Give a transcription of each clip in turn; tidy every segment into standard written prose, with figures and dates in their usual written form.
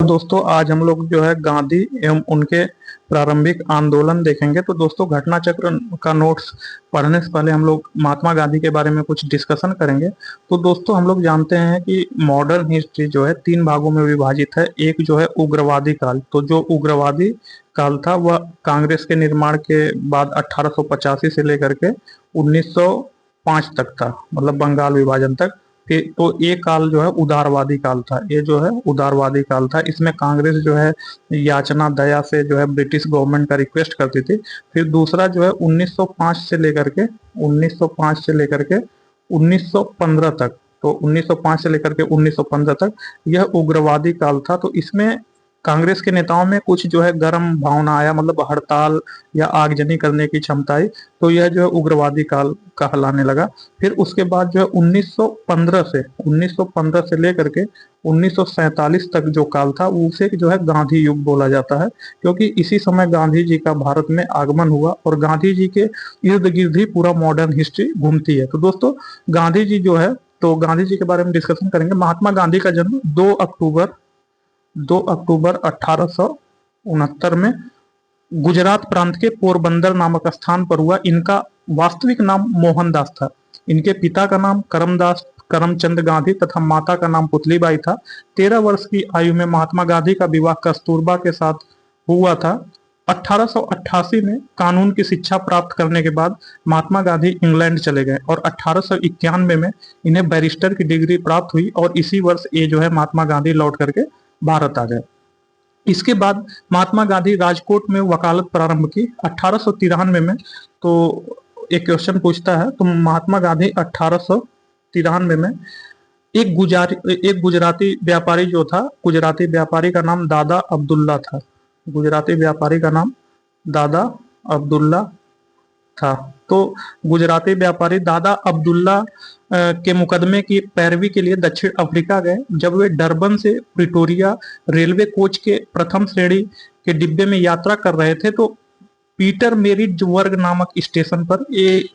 दोस्तों आज हम लोग जो है गांधी एवं उनके प्रारंभिक आंदोलन देखेंगे। तो दोस्तों घटना चक्र का नोट्स पढ़ने से पहले हम लोग महात्मा गांधी के बारे में कुछ डिस्कशन करेंगे। तो दोस्तों हम लोग जानते हैं कि मॉडर्न हिस्ट्री जो है तीन भागों में विभाजित है। एक जो है उग्रवादी काल, तो जो उग्रवादी काल था वह कांग्रेस के निर्माण के बाद 1885 से लेकर के 1905 तक था, मतलब बंगाल विभाजन तक। तो ये काल जो है उदारवादी काल था। ये जो है उदारवादी काल था। इसमें कांग्रेस जो है याचना दया से जो है ब्रिटिश गवर्नमेंट का रिक्वेस्ट करती थी। फिर दूसरा जो है 1905 से लेकर के 1915 तक, तो 1905 से लेकर के 1915 तक यह उग्रवादी काल था। तो इसमें कांग्रेस के नेताओं में कुछ जो है गर्म भावना आया, मतलब हड़ताल या आगजनी करने की क्षमता आई। तो यह जो है उग्रवादी काल कहलाने लगा। फिर उसके बाद जो है 1915 से लेकर के 1947 तक जो काल था उसे जो है गांधी युग बोला जाता है, क्योंकि इसी समय गांधी जी का भारत में आगमन हुआ और गांधी जी के इर्द गिर्द ही पूरा मॉडर्न हिस्ट्री घूमती है। तो दोस्तों गांधी जी जो है, तो गांधी जी के बारे में डिस्कशन करेंगे। महात्मा गांधी का जन्म 2 अक्टूबर 1869 में गुजरात प्रांत के पोरबंदर नामक स्थान पर हुआ। इनका वास्तविक नाम मोहनदास था। इनके पिता का नाम करमचंद गांधी तथा माता का नाम पुतलीबाई था। 13 वर्ष की आयु में महात्मा गांधी का विवाह कस्तूरबा के साथ हुआ था। 1888 में कानून की शिक्षा प्राप्त करने के बाद महात्मा गांधी इंग्लैंड चले गए और 1891 में इन्हें बैरिस्टर की डिग्री प्राप्त हुई और इसी वर्ष ये जो है महात्मा गांधी लौट करके भारत आ गए। इसके बाद महात्मा गांधी राजकोट में वकालत प्रारंभ की 1893 में। तो एक क्वेश्चन पूछता है, तो महात्मा गांधी 1893 में एक गुजराती व्यापारी जो था, गुजराती व्यापारी का नाम दादा अब्दुल्ला था। गुजराती व्यापारी का नाम दादा अब्दुल्ला था। तो गुजराती व्यापारी दादा अब्दुल्ला के मुकदमे की पैरवी के लिए दक्षिण अफ्रीका गए। जब वे डरबन से प्रिटोरिया रेलवे कोच के प्रथम श्रेणी के डिब्बे में यात्रा कर रहे थे, तो पीटर मेरिज वर्ग नामक स्टेशन पर, ये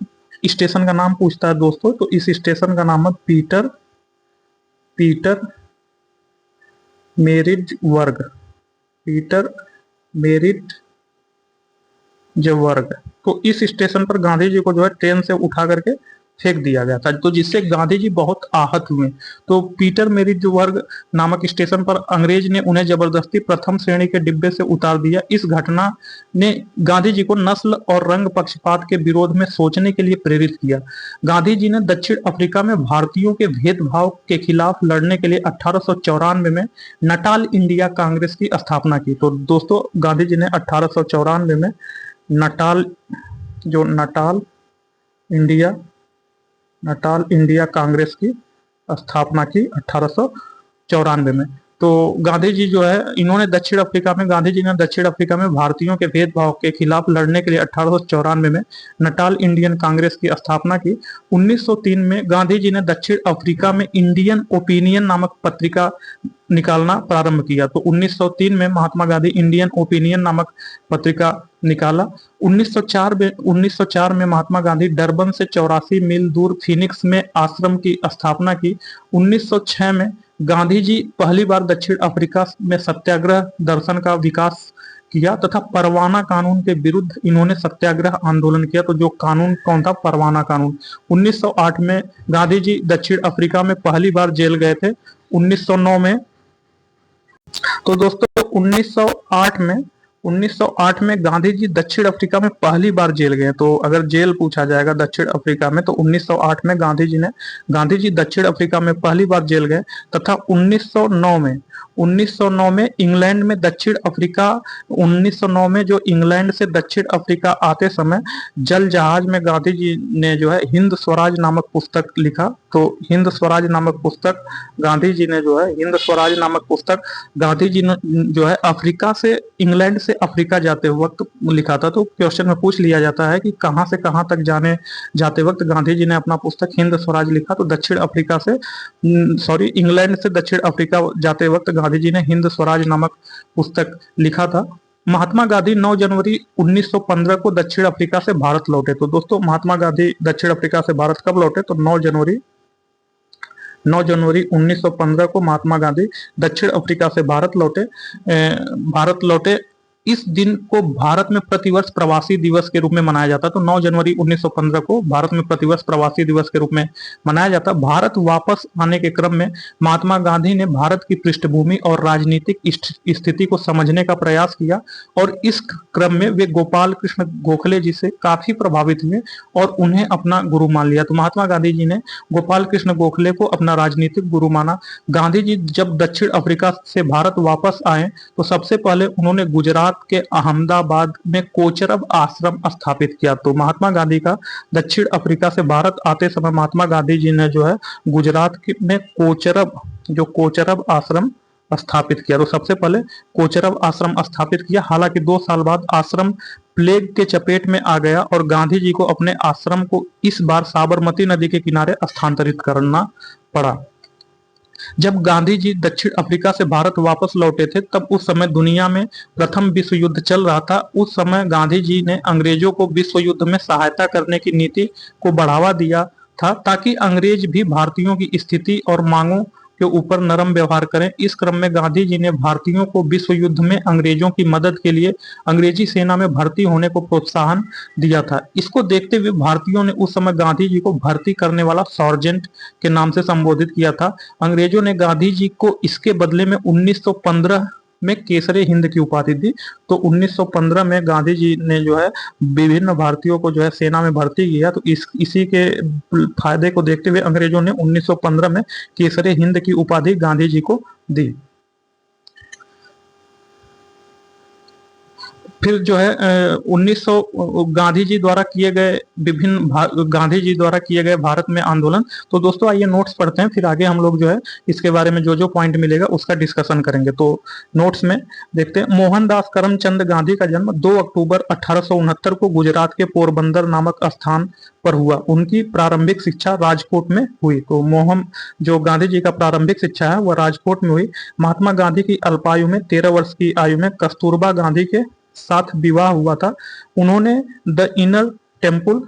स्टेशन का नाम पूछता है दोस्तों, तो इस स्टेशन का नाम है पीटर मेरिज वर्ग, पीटर मेरिज वर्ग। तो इस स्टेशन पर गांधी जी को जो है ट्रेन से उठा करके फेंक दिया गया था, तो जिससे गांधी जी बहुत आहत हुए। तो पीटर मेरिज वर्ग नामक स्टेशन पर अंग्रेज ने उन्हें जबरदस्ती प्रथम श्रेणी के डिब्बे से उतार दिया। इस घटना ने गांधी जी को नस्ल और रंग पक्षपात के विरोध में सोचने के लिए प्रेरित किया। गांधी जी ने दक्षिण अफ्रीका में भारतीयों के भेदभाव के खिलाफ लड़ने के लिए 1894 में नटाल इंडिया कांग्रेस की स्थापना की। तो दोस्तों गांधी जी ने 1894 में नटाल इंडिया कांग्रेस की स्थापना की 1894 में। तो गांधी जी जो है, इन्होंने गांधी जी ने दक्षिण अफ्रीका में भारतीयों के भेदभाव के खिलाफ लड़ने के लिए 1894 में नटाल इंडियन कांग्रेस की स्थापना की। 1903 में गांधी जी ने दक्षिण अफ्रीका में इंडियन ओपिनियन नामक पत्रिका निकालना प्रारंभ किया। तो 1903 में महात्मा गांधी इंडियन ओपिनियन नामक पत्रिका निकाला। 1904 में महात्मा गांधी डरबन से 84 मील दूर फिनिक्स में आश्रम की स्थापना की। 1906 में गांधी जी पहली बार दक्षिण अफ्रीका में सत्याग्रह दर्शन का विकास किया तथा परवाना कानून के विरुद्ध इन्होंने सत्याग्रह आंदोलन किया। तो जो कानून कौन था? परवाना कानून। 1908 में गांधी जी दक्षिण अफ्रीका में पहली बार जेल गए थे। 1909 में, तो दोस्तों 1908 में गांधी जी दक्षिण अफ्रीका में पहली बार जेल गए। तो अगर जेल पूछा जाएगा दक्षिण अफ्रीका में, तो 1908 में गांधी जी दक्षिण अफ्रीका में पहली बार जेल गए तथा 1909 में इंग्लैंड में दक्षिण अफ्रीका 1909 में जो इंग्लैंड से दक्षिण अफ्रीका आते समय जल जहाज में गांधी जी ने जो है हिंद स्वराज नामक पुस्तक लिखा। तो हिंद स्वराज नामक पुस्तक गांधी जी ने जो है अफ्रीका से, इंग्लैंड से अफ्रीका जाते वक्त लिखा था। तो क्वेश्चन में पूछ लिया जाता है कि कहां से कहां तक जाते वक्त गांधी जी ने अपना पुस्तक हिंद स्वराज लिखा। तो इंग्लैंड से दक्षिण अफ्रीका जाते वक्त गांधी जी ने हिंद स्वराज नामक पुस्तक लिखा था। महात्मा गांधी 9 जनवरी 1915 को दक्षिण अफ्रीका से भारत लौटे। तो दोस्तों महात्मा गांधी दक्षिण अफ्रीका से भारत कब लौटे? तो 9 जनवरी 9 जनवरी 1915 को महात्मा गांधी दक्षिण अफ्रीका से भारत लौटे। इस दिन को भारत में प्रतिवर्ष प्रवासी दिवस के रूप में मनाया जाता है। तो 9 जनवरी 1915 को भारत में प्रतिवर्ष प्रवासी दिवस के रूप में मनाया जाता है। भारत वापस आने के क्रम में महात्मा गांधी ने भारत की पृष्ठभूमि और राजनीतिक स्थिति को समझने का प्रयास किया और इस क्रम में वे गोपाल कृष्ण गोखले जी से काफी प्रभावित हुए और उन्हें अपना गुरु मान लिया। तो महात्मा गांधी जी ने गोपाल कृष्ण गोखले को अपना राजनीतिक गुरु माना। गांधी जी जब दक्षिण अफ्रीका से भारत वापस आए तो सबसे पहले उन्होंने गुजरात के अहमदाबाद में कोचरब आश्रम स्थापित किया। तो महात्मा गांधी का दक्षिण अफ्रीका से भारत आते समय महात्मा गांधी जी ने जो है गुजरात में कोचरब आश्रम स्थापित किया। तो सबसे पहले कोचरब आश्रम स्थापित किया। हालांकि 2 साल बाद आश्रम प्लेग के चपेट में आ गया और गांधी जी को अपने आश्रम को इस बार साबरमती नदी के किनारे स्थानांतरित करना पड़ा। जब गांधी जी दक्षिण अफ्रीका से भारत वापस लौटे थे तब उस समय दुनिया में प्रथम विश्व युद्ध चल रहा था। उस समय गांधी जी ने अंग्रेजों को विश्व युद्ध में सहायता करने की नीति को बढ़ावा दिया था ताकि अंग्रेज भी भारतीयों की स्थिति और मांगों के ऊपर नरम व्यवहार करें। इस क्रम में गांधी जी ने भारतीयों को विश्व युद्ध में अंग्रेजों की मदद के लिए अंग्रेजी सेना में भर्ती होने को प्रोत्साहन दिया था। इसको देखते हुए भारतीयों ने उस समय गांधी जी को भर्ती करने वाला सार्जेंट के नाम से संबोधित किया था। अंग्रेजों ने गांधी जी को इसके बदले में 1915 में केसरे हिंद की उपाधि दी। तो 1915 में गांधी जी ने जो है विभिन्न भारतीयों को जो है सेना में भर्ती किया। तो इसी के फायदे को देखते हुए अंग्रेजों ने 1915 में केसरे हिंद की उपाधि गांधी जी को दी। फिर जो है 1900 गांधी जी द्वारा किए गए भारत में आंदोलन। तो दोस्तों आइए नोट्स पढ़ते हैं, फिर आगे हम लोग जो है इसके बारे में जो पॉइंट मिलेगा उसका डिस्कशन करेंगे। तो नोट्स में देखते हैं, मोहनदास करमचंद गांधी का जन्म 2 अक्टूबर 1869 को गुजरात के पोरबंदर नामक स्थान पर हुआ। उनकी प्रारंभिक शिक्षा राजकोट में हुई। तो गांधी जी का प्रारंभिक शिक्षा है वह राजकोट में हुई। महात्मा गांधी की अल्पायु में 13 वर्ष की आयु में कस्तूरबा गांधी के साथ विवाह हुआ था। उन्होंने द इनर टेम्पल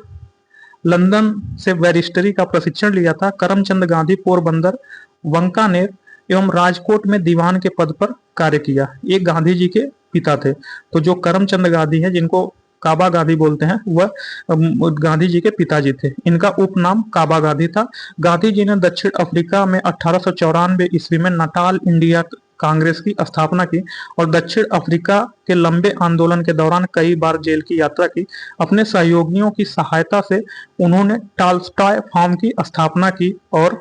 लंदन से बैरिस्टरी का प्रशिक्षण लिया था। करमचंद गांधी पोरबंदर, वांकानेर एवं राजकोट में दीवान के पद पर कार्य किया। ये गांधी जी के पिता थे। तो जो करमचंद गांधी हैं जिनको काबा गांधी बोलते हैं वह गांधी जी के पिताजी थे। इनका उपनाम काबा गांधी था। गांधी जी ने दक्षिण अफ्रीका में 1894 ईस्वी में नाटाल इंडिया कांग्रेस की स्थापना की और दक्षिण अफ्रीका के लंबे आंदोलन के दौरान कई बार जेल की यात्रा की। अपने सहयोगियों की सहायता से उन्होंने टॉल्स्टॉय फार्म की स्थापना की और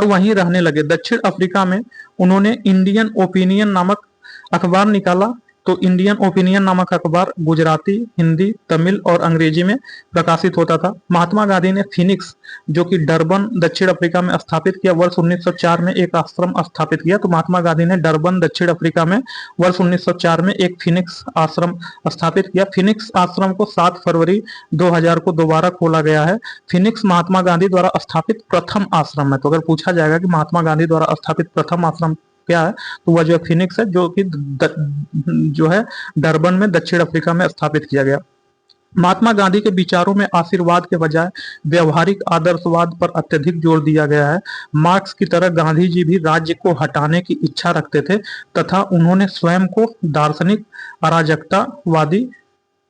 वहीं रहने लगे। दक्षिण अफ्रीका में उन्होंने इंडियन ओपिनियन नामक अखबार निकाला। तो इंडियन ओपिनियन नामक अखबार गुजराती, हिंदी, तमिल और अंग्रेजी में प्रकाशित होता था। महात्मा गांधी ने फिनिक्स जो कि डरबन दक्षिण अफ्रीका में स्थापित किया। वर्ष 1904 में एक आश्रम स्थापित किया। तो महात्मा गांधी ने डरबन दक्षिण अफ्रीका में वर्ष 1904 में एक फिनिक्स आश्रम स्थापित किया। फिनिक्स आश्रम को 7 फरवरी 2000 को दोबारा खोला गया है। फिनिक्स महात्मा गांधी द्वारा स्थापित प्रथम आश्रम है। तो अगर पूछा जाएगा कि महात्मा गांधी द्वारा स्थापित प्रथम आश्रम क्या है तो वह जो है फिनिक्स है, जो कि जो है डरबन में दक्षिण अफ्रीका में स्थापित किया गया। महात्मा गांधी के विचारों में आशीर्वाद के बजाय व्यवहारिक आदर्शवाद पर अत्यधिक जोर दिया गया है। मार्क्स की तरह गांधी जी भी राज्य को हटाने की इच्छा रखते थे तथा उन्होंने स्वयं को दार्शनिक अराजकतावादी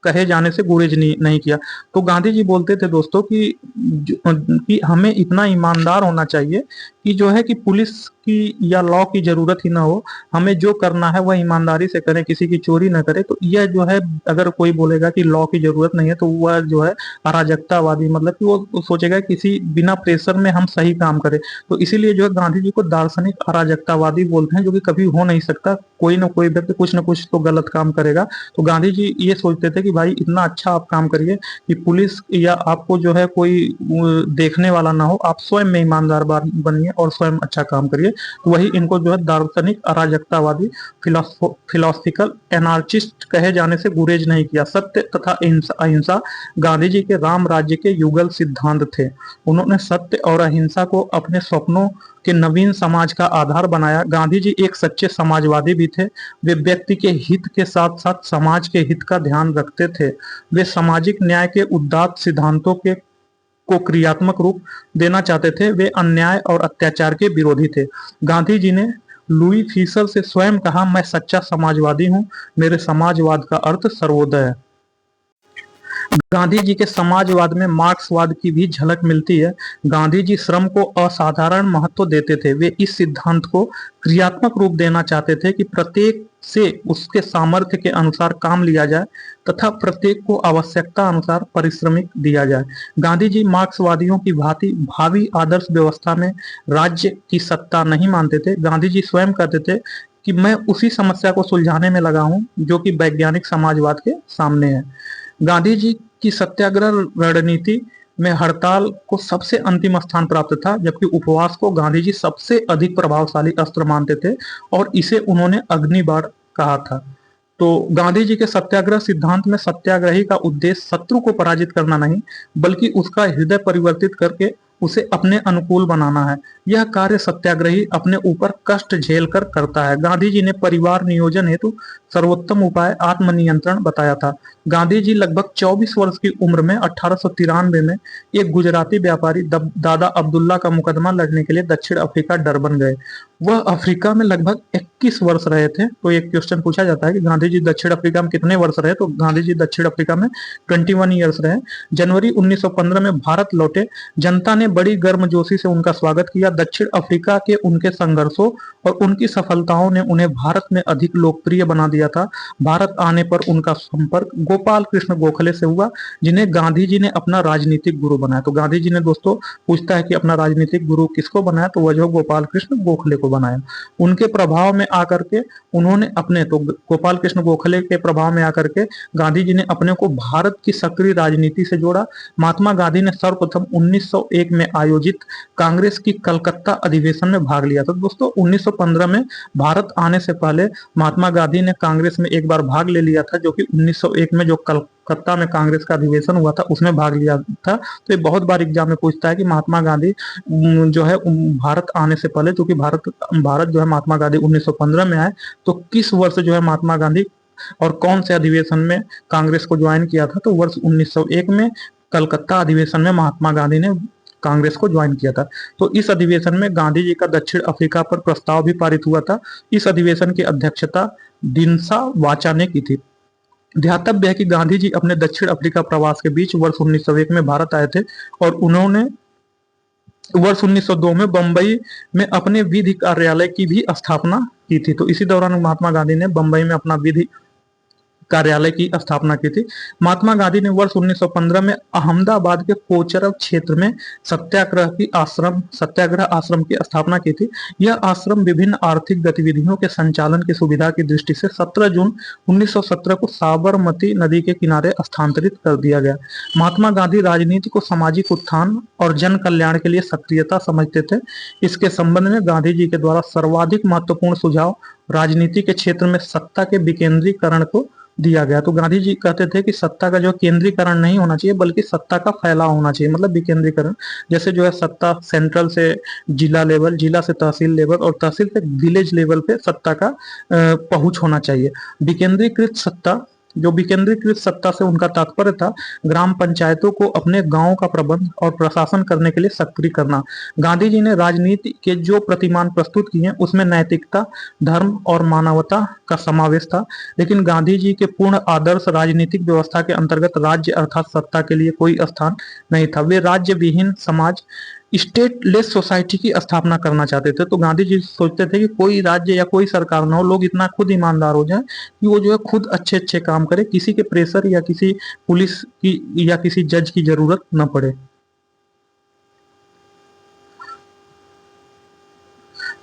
कहे जाने से गुरेज नहीं किया। तो गांधी जी बोलते थे दोस्तों कि हमें इतना ईमानदार होना चाहिए कि जो है कि पुलिस की या लॉ की जरूरत ही ना हो। हमें जो करना है वह ईमानदारी से करें, किसी की चोरी ना करें। तो यह जो है अगर कोई बोलेगा कि लॉ की जरूरत नहीं है तो वह जो है अराजकतावादी, मतलब कि वो सोचेगा किसी बिना प्रेशर में हम सही काम करें। तो इसीलिए जो है गांधी जी को दार्शनिक अराजकतावादी बोलते हैं, जो कि कभी हो नहीं सकता। कोई ना कोई व्यक्ति कुछ ना कुछ तो गलत काम करेगा। तो गांधी जी ये सोचते थे कि भाई इतना अच्छा आप काम करिए कि पुलिस या आपको जो है कोई देखने वाला ना हो, आप स्वयं में ईमानदार बनिए और स्वयं अच्छा काम करिए। तो वही इनको जो है दार्शनिक अराजकतावादी फिलोसफिकल एनार्चिस्ट कहे जाने से गुरेज नहीं किया। सत्य तथा अहिंसा गांधी जी के राम राज्य के युगल सिद्धांत थे। उन्होंने सत्य और अहिंसा को अपने स्वप्नों के नवीन समाज का आधार बनाया। गांधी जी एक सच्चे समाजवादी भी थे। वे व्यक्ति के हित के साथ साथ समाज के हित का ध्यान रखते थे। वे सामाजिक न्याय के उदात्त सिद्धांतों के को क्रियात्मक रूप देना चाहते थे, वे अन्याय और अत्याचार के विरोधी थे। गांधी जी ने लुई फीसर से स्वयं कहा, मैं सच्चा समाजवादी हूं, मेरे समाजवाद का अर्थ सर्वोदय है। गांधी जी के समाजवाद में मार्क्सवाद की भी झलक मिलती है। गांधी जी श्रम को असाधारण महत्व देते थे। वे इस सिद्धांत को क्रियात्मक रूप देना चाहते थे कि प्रत्येक से उसके सामर्थ्य के अनुसार काम लिया जाए तथा प्रत्येक को आवश्यकता अनुसार पारिश्रमिक दिया जाए। गांधी जी मार्क्सवादियों की भांति भावी आदर्श व्यवस्था में राज्य की सत्ता नहीं मानते थे। गांधी जी स्वयं कहते थे कि मैं उसी समस्या को सुलझाने में लगा हूं जो कि वैज्ञानिक समाजवाद के सामने है। गांधी जी की सत्याग्रह रणनीति में हड़ताल को सबसे अंतिम स्थान प्राप्त था, जबकि उपवास को गांधी जी सबसे अधिक प्रभावशाली अस्त्र मानते थे और इसे उन्होंने अग्निबाण कहा था। तो गांधी जी के सत्याग्रह सिद्धांत में सत्याग्रही का उद्देश्य शत्रु को पराजित करना नहीं, बल्कि उसका हृदय परिवर्तित करके उसे अपने अनुकूल बनाना है। यह कार्य सत्याग्रही अपने ऊपर कष्ट झेल कर करता है। गांधी जी ने परिवार नियोजन हेतु सर्वोत्तम उपाय आत्मनियंत्रण बताया था। गांधी जी लगभग 24 वर्ष की उम्र में 1893 में एक गुजराती व्यापारी दादा अब्दुल्ला का मुकदमा लड़ने के लिए दक्षिण अफ्रीका डरबन गए। वह अफ्रीका में लगभग 21 वर्ष रहे थे। तो एक क्वेश्चन पूछा जाता है कि गांधी जी दक्षिण अफ्रीका में कितने वर्ष रहे, तो गांधी जी दक्षिण अफ्रीका में 21 ईयर्स रहे। जनवरी 1915 में भारत लौटे। जनता ने बड़ी गर्मजोशी से उनका स्वागत किया। दक्षिण अफ्रीका के उनके संघर्षों और उनकी सफलताओं ने उन्हें भारत में अधिक लोकप्रिय बना दिया था। भारत आने पर उनका संपर्क गोपाल कृष्ण गोखले से हुआ, जिन्हें गांधी जी ने अपना राजनीतिक गुरु बनाया। तो गांधी जी ने दोस्तों पूछता है कि अपना राजनीतिक गुरु किसको बनाया, तो वह जो गोपाल कृष्ण गोखले को बनाया। उनके प्रभाव में आकर के उन्होंने अपने, तो गोपाल कृष्ण गोखले के प्रभाव में आकर के गांधी जी ने अपने को भारत की सक्रिय राजनीति से जोड़ा। महात्मा गांधी ने सर्वप्रथम 1901 में आयोजित कांग्रेस की कलकत्ता अधिवेशन में भाग लिया था। दोस्तों 1915 में भारत आने से पहले महात्मा गांधी ने कांग्रेस में एक बार भाग ले लिया था, जो कि 1901 में जो कलकत्ता में कांग्रेस का अधिवेशन हुआ था उसमें भाग लिया था। तो ये बहुत बार एग्जाम में पूछता है कि महात्मा गांधी जो है भारत आने से पहले, क्योंकि भारत जो है महात्मा गांधी 1915 में आए, तो किस वर्ष जो है महात्मा गांधी और कौन से अधिवेशन में कांग्रेस को ज्वाइन किया था, तो वर्ष 1901 में कलकत्ता अधिवेशन में महात्मा गांधी ने कांग्रेस को ज्वाइन किया था। तो इस अधिवेशन में गांधी जी का दक्षिण अफ्रीका पर प्रस्ताव भी पारित हुआ था। इस अधिवेशन की अध्यक्षता दिनसा वाचा ने की थी। ध्यातव्य है कि गांधी जी अपने दक्षिण अफ्रीका प्रवास के बीच वर्ष 1901 में भारत आए थे और उन्होंने वर्ष 1902 में बंबई में अपने विधि कार्यालय की भी स्थापना की थी। तो इसी दौरान महात्मा गांधी ने बंबई में अपना विधि कार्यालय की स्थापना की थी। महात्मा गांधी ने वर्ष 1915 में अहमदाबाद के कोचरब क्षेत्र में सत्याग्रह आश्रम की स्थापना की थी। यह आश्रम विभिन्न आर्थिक गतिविधियों के संचालन की सुविधा की दृष्टि से 17 जून 1917 को साबरमती नदी के किनारे स्थानांतरित कर दिया गया। महात्मा गांधी राजनीति को सामाजिक उत्थान और जन कल्याण के लिए सक्रियता समझते थे। इसके संबंध में गांधी जी के द्वारा सर्वाधिक महत्वपूर्ण सुझाव राजनीति के क्षेत्र में सत्ता के विकेंद्रीकरण को दिया गया। तो गांधी जी कहते थे कि सत्ता का जो केंद्रीकरण नहीं होना चाहिए, बल्कि सत्ता का फैलाव होना चाहिए, मतलब विकेंद्रीकरण। जैसे जो है सत्ता सेंट्रल से जिला लेवल, जिला से तहसील लेवल और तहसील से विलेज लेवल पे सत्ता का पहुंच होना चाहिए। विकेंद्रीकृत सत्ता, जो विकेंद्रीकृत सत्ता से उनका तात्पर्य था ग्राम पंचायतों को अपने गांव का प्रबंध और प्रशासन करने के लिए सक्रिय करना। गांधी जी ने राजनीति के जो प्रतिमान प्रस्तुत किए उसमें नैतिकता, धर्म और मानवता का समावेश था, लेकिन गांधी जी के पूर्ण आदर्श राजनीतिक व्यवस्था के अंतर्गत राज्य अर्थात सत्ता के लिए कोई स्थान नहीं था। वे राज्य विहीन समाज, स्टेटलेस सोसाइटी की स्थापना करना चाहते थे। तो गांधी जी सोचते थे कि कोई राज्य या कोई सरकार ना हो, लोग इतना खुद ईमानदार हो जाए कि वो जो है खुद अच्छे अच्छे काम करे, किसी के प्रेशर या किसी पुलिस की या किसी जज की जरूरत न पड़े।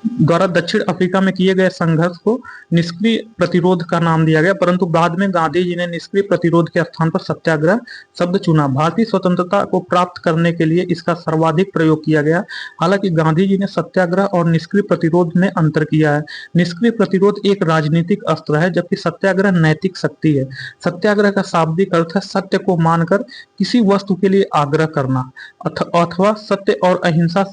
द्वारा दक्षिण अफ्रीका में किए गए संघर्ष को निष्क्रिय प्रतिरोध का नाम दिया गया, परंतु बाद में गांधी जी ने निष्क्रिय प्रतिरोध के स्थान पर सत्याग्रह शब्द चुना। भारतीय स्वतंत्रता को प्राप्त करने के लिए इसका सर्वाधिक प्रयोग किया गया। हालांकि गांधी जी ने सत्याग्रह और निष्क्रिय प्रतिरोध में अंतर किया है। निष्क्रिय प्रतिरोध एक राजनीतिक अस्त्र है, जबकि सत्याग्रह नैतिक शक्ति है। सत्याग्रह का शाब्दिक अर्थ है सत्य को मानकर किसी वस्तु के लिए आग्रह करना अथवा सत्य और अहिंसा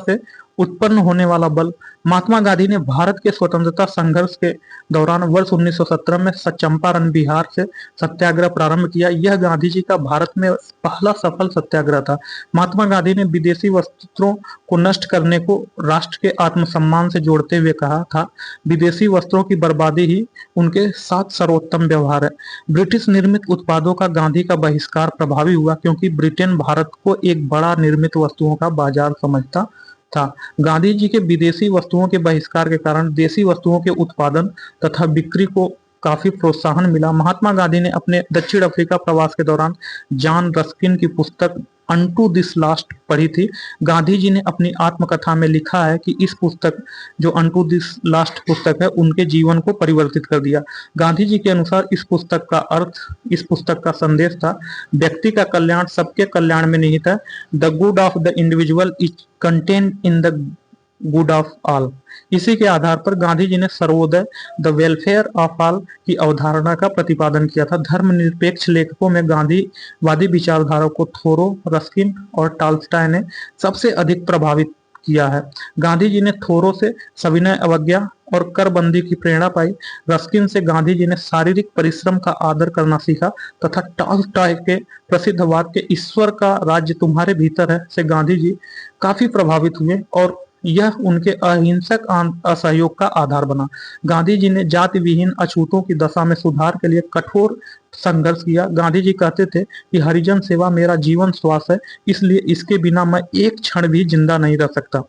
से उत्पन्न होने वाला बल। महात्मा गांधी ने भारत के स्वतंत्रता संघर्ष के दौरान वर्ष 1917 में चंपारण बिहार से सत्याग्रह प्रारंभ किया। यह गांधी जी का भारत में पहला सफल सत्याग्रह था। महात्मा गांधी ने विदेशी वस्त्रों को नष्ट करने को राष्ट्र के आत्मसम्मान से जोड़ते हुए कहा था, विदेशी वस्त्रों की बर्बादी ही उनके साथ सर्वोत्तम व्यवहार है। ब्रिटिश निर्मित उत्पादों का गांधी का बहिष्कार प्रभावी हुआ, क्योंकि ब्रिटेन भारत को एक बड़ा निर्मित वस्तुओं का बाजार समझता था। गांधी जी के विदेशी वस्तुओं के बहिष्कार के कारण देशी वस्तुओं के उत्पादन तथा बिक्री को काफी प्रोत्साहन मिला। महात्मा गांधी ने अपने दक्षिण अफ्रीका प्रवास के दौरान जॉन रस्किन की पुस्तक अनटू दिस लास्ट पढ़ी थी। गांधी जी ने अपनी आत्मकथा में लिखा है कि इस पुस्तक, जो अनटू दिस लास्ट पुस्तक है, उनके जीवन को परिवर्तित कर दिया। गांधी जी के अनुसार इस पुस्तक का संदेश था, व्यक्ति का कल्याण सबके कल्याण में निहित है। The good of the individual is contained in the good of all. इसी के आधार पर गांधी जी ने Sarvodaya, the welfare of all की अवधारणा का प्रतिपादन किया था। धर्मनिरपेक्ष लेखकों में गांधीवादी विचारधारा को थोरो, रस्किन और टॉल्स्टॉय ने सबसे अधिक प्रभावित किया है। गांधी जी ने थोरो से सविनय अवज्ञा और करबंदी की प्रेरणा पाई। रस्किन से गांधी जी ने शारीरिक परिश्रम का आदर करना सीखा तथा टॉल्स्टॉय के प्रसिद्ध वाक्य ईश्वर का राज्य तुम्हारे भीतर है से गांधी जी काफी प्रभावित हुए और यह उनके अहिंसक असहयोग का आधार बना। गांधी जी ने जाति विहीन अछूतों की दशा में सुधार के लिए कठोर संघर्ष किया। गांधी जी कहते थे कि हरिजन सेवा मेरा जीवन श्वास है, इसलिए इसके बिना मैं एक क्षण भी जिंदा नहीं रह सकता।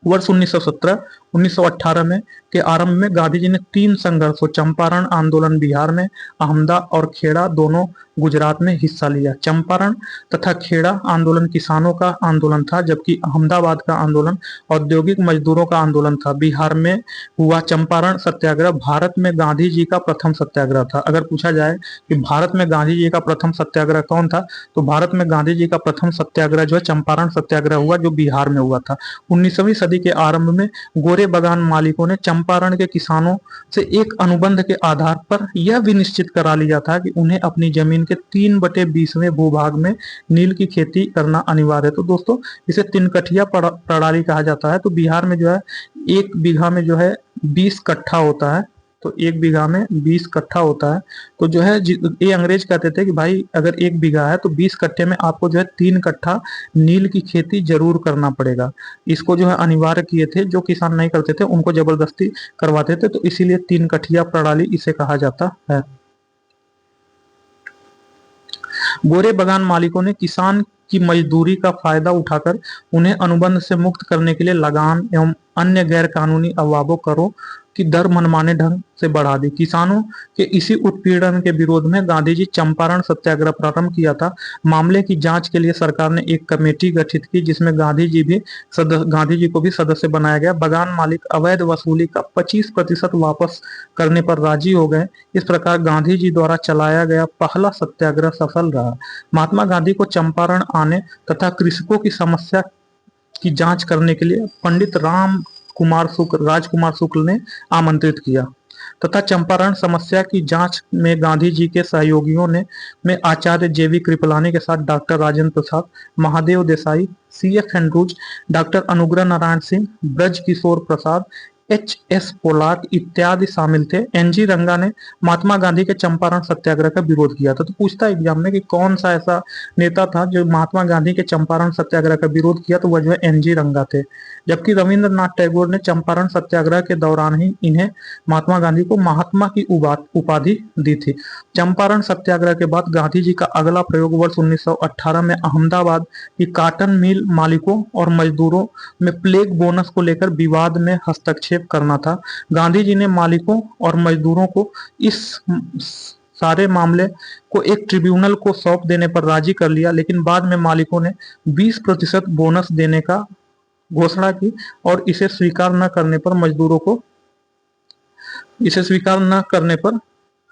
वर्ष 1917-1918 में के आरंभ में गांधी जी ने 3 संघर्षों, चंपारण आंदोलन बिहार में, अहमदा और खेड़ा दोनों गुजरात में हिस्सा लिया। चंपारण तथा खेड़ा आंदोलन किसानों का आंदोलन था, जबकि अहमदाबाद का आंदोलन औद्योगिक मजदूरों का आंदोलन था। बिहार में हुआ चंपारण सत्याग्रह भारत में गांधी जी का प्रथम सत्याग्रह था। अगर पूछा जाए कि भारत में गांधी जी का प्रथम सत्याग्रह कौन था, तो भारत में गांधी जी का प्रथम सत्याग्रह जो है चंपारण सत्याग्रह हुआ, जो बिहार में हुआ था। 19वीं सदी के आरंभ में गोरे बागान मालिकों ने चंपारण के किसानों से एक अनुबंध के आधार पर यह भी निश्चित करा लिया था कि उन्हें अपनी जमीन के 3/20वें भूभाग में नील की खेती करना अनिवार्य है। तो दोस्तों, इसे 3 कठिया प्रणाली कहा जाता है। तो बिहार में जो है 1 बीघा में जो है 20 कट्ठा होता है। तो 1 बीघा में 20 कट्ठा होता है। तो जो है ये अंग्रेज कहते थे कि भाई अगर 1 बीघा है तो 20 कट्ठे में आपको जो है 3 कट्ठा नील की खेती जरूर करना पड़ेगा। इसको जो है अनिवार्य किए थे, जो किसान नहीं करते थे उनको जबरदस्ती करवाते थे। तो इसीलिए 3 कठिया प्रणाली इसे कहा जाता है। गोरे बागान मालिकों ने किसान की मजदूरी का फायदा उठाकर उन्हें अनुबंध से मुक्त करने के लिए लगान एवं अन्य गैर कानूनी अववाबों करों की दर मनमाने ढंग से बढ़ा दी। किसानों के इसी उत्पीड़न के विरोध में गांधी जी चंपारण सत्याग्रह प्रारंभ किया था। मामले की जांच के लिए सरकार ने एक कमेटी गठित की, जिसमें गांधी जी को भी सदस्य बनाया गया। बागान मालिक अवैध वसूली का 25% वापस करने पर राजी हो गए। इस प्रकार गांधी जी द्वारा चलाया गया पहला सत्याग्रह सफल रहा। महात्मा गांधी को चंपारण आने तथा कृषकों की समस्या की जांच करने के लिए पंडित राजकुमार शुक्ल ने आमंत्रित किया तथा चंपारण समस्या की जांच में गांधी जी के सहयोगियों में आचार्य जेवी कृपलानी के साथ doctor Rajendra Prasad, Mahadev Desai, CF Andrews, doctor Anugrah Narayan Singh, Braj Kishore Prasad, HS Pollard इत्यादि शामिल थे। NG रंगा ने महात्मा गांधी के चंपारण सत्याग्रह का विरोध किया था। तो पूछता है एग्जाम में कि कौन सा ऐसा नेता था जो महात्मा गांधी के चंपारण सत्याग्रह का विरोध किया, तो वह जो है NG रंगा थे। जबकि रविंद्रनाथ टैगोर ने चंपारण सत्याग्रह के दौरान ही इन्हें महात्मा गांधी को महात्मा की उपाधि दी थी। चंपारण सत्याग्रह के बाद गांधी जी का अगला प्रयोग वर्ष 1918 में अहमदाबाद की काटन मिल मालिकों और मजदूरों में प्लेग बोनस को लेकर विवाद में हस्तक्षेप करना था। गांधी जी ने मालिकों और मजदूरों को इस सारे मामले को एक ट्रिब्यूनल को सौंप देने पर राजी कर लिया, लेकिन बाद में मालिकों ने 20% बोनस देने का घोषणा की और इसे स्वीकार न करने पर